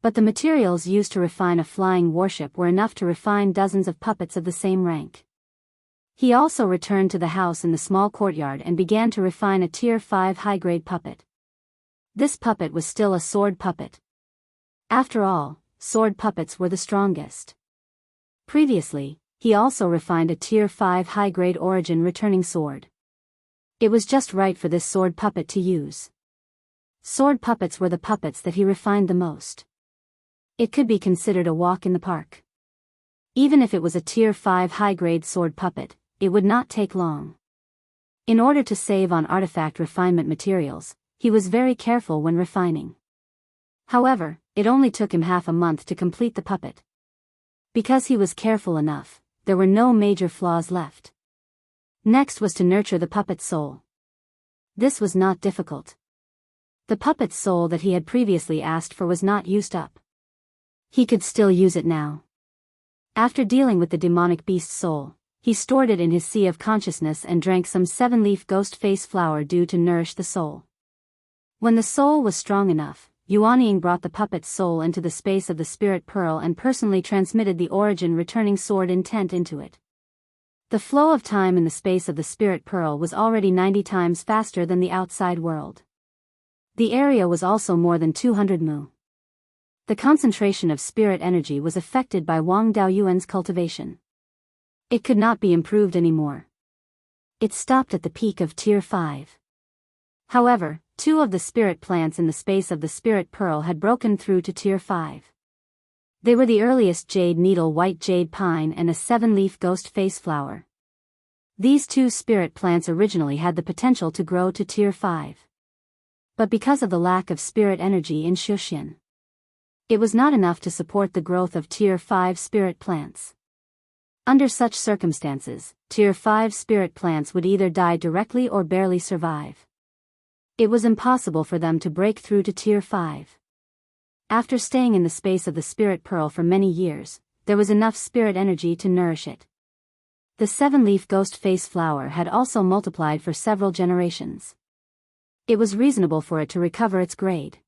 But the materials used to refine a flying warship were enough to refine dozens of puppets of the same rank. He also returned to the house in the small courtyard and began to refine a Tier 5 high-grade puppet. This puppet was still a sword puppet. After all, sword puppets were the strongest. Previously, he also refined a Tier 5 high-grade origin returning sword. It was just right for this sword puppet to use. Sword puppets were the puppets that he refined the most. It could be considered a walk in the park. Even if it was a Tier 5 high-grade sword puppet, it would not take long. In order to save on artifact refinement materials, he was very careful when refining. However, it only took him half a month to complete the puppet. Because he was careful enough, there were no major flaws left. Next was to nurture the puppet's soul. This was not difficult. The puppet's soul that he had previously asked for was not used up. He could still use it now. After dealing with the demonic beast's soul, he stored it in his sea of consciousness and drank some 7-leaf ghost face flower due to nourish the soul. When the soul was strong enough, Yuanying brought the puppet's soul into the space of the spirit pearl and personally transmitted the origin returning sword intent into it. The flow of time in the space of the spirit pearl was already 90 times faster than the outside world. The area was also more than 200 mu. The concentration of spirit energy was affected by Wang Daoyuan's cultivation. It could not be improved anymore. It stopped at the peak of Tier 5. However, 2 of the spirit plants in the space of the spirit pearl had broken through to Tier 5. They were the earliest jade needle white jade pine and a 7-leaf ghost face flower. These 2 spirit plants originally had the potential to grow to Tier 5. But because of the lack of spirit energy in Shuxian, it was not enough to support the growth of Tier 5 spirit plants. Under such circumstances, Tier 5 spirit plants would either die directly or barely survive. It was impossible for them to break through to Tier 5. After staying in the space of the spirit pearl for many years, there was enough spirit energy to nourish it. The 7-leaf ghost face flower had also multiplied for several generations. It was reasonable for it to recover its grade.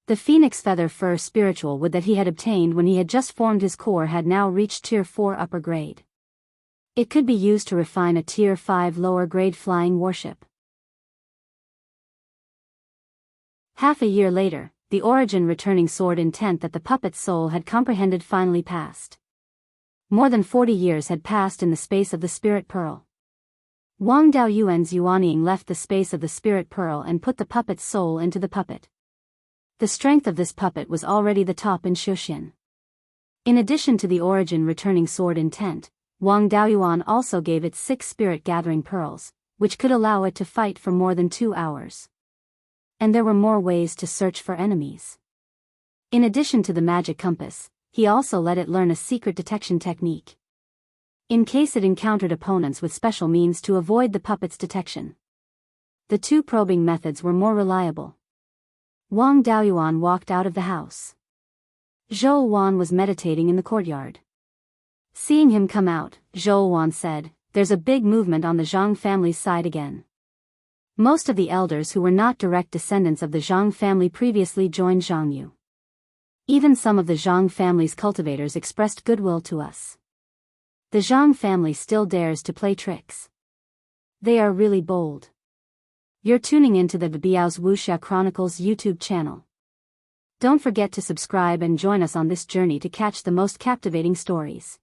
The phoenix feather fur spiritual wood that he had obtained when he had just formed his core had now reached Tier 4 upper grade. It could be used to refine a Tier 5 lower grade flying warship. Half a year later, the origin returning sword intent that the puppet's soul had comprehended finally passed. More than 40 years had passed in the space of the spirit pearl. Wang Daoyuan's Yuanying left the space of the spirit pearl and put the puppet's soul into the puppet. The strength of this puppet was already the top in Shuxian. In addition to the origin returning sword intent, Wang Daoyuan also gave it 6 spirit gathering pearls, which could allow it to fight for more than 2 hours. And there were more ways to search for enemies. In addition to the magic compass, he also let it learn a secret detection technique, in case it encountered opponents with special means to avoid the puppet's detection. The 2 probing methods were more reliable. Wang Daoyuan walked out of the house. Zhou Wan was meditating in the courtyard. Seeing him come out, Zhou Wan said, "There's a big movement on the Zhang family's side again." Most of the elders who were not direct descendants of the Zhang family previously joined Zhangyu. Even some of the Zhang family's cultivators expressed goodwill to us. The Zhang family still dares to play tricks. They are really bold. You're tuning into the Biyao's Wuxia Chronicles YouTube channel. Don't forget to subscribe and join us on this journey to catch the most captivating stories.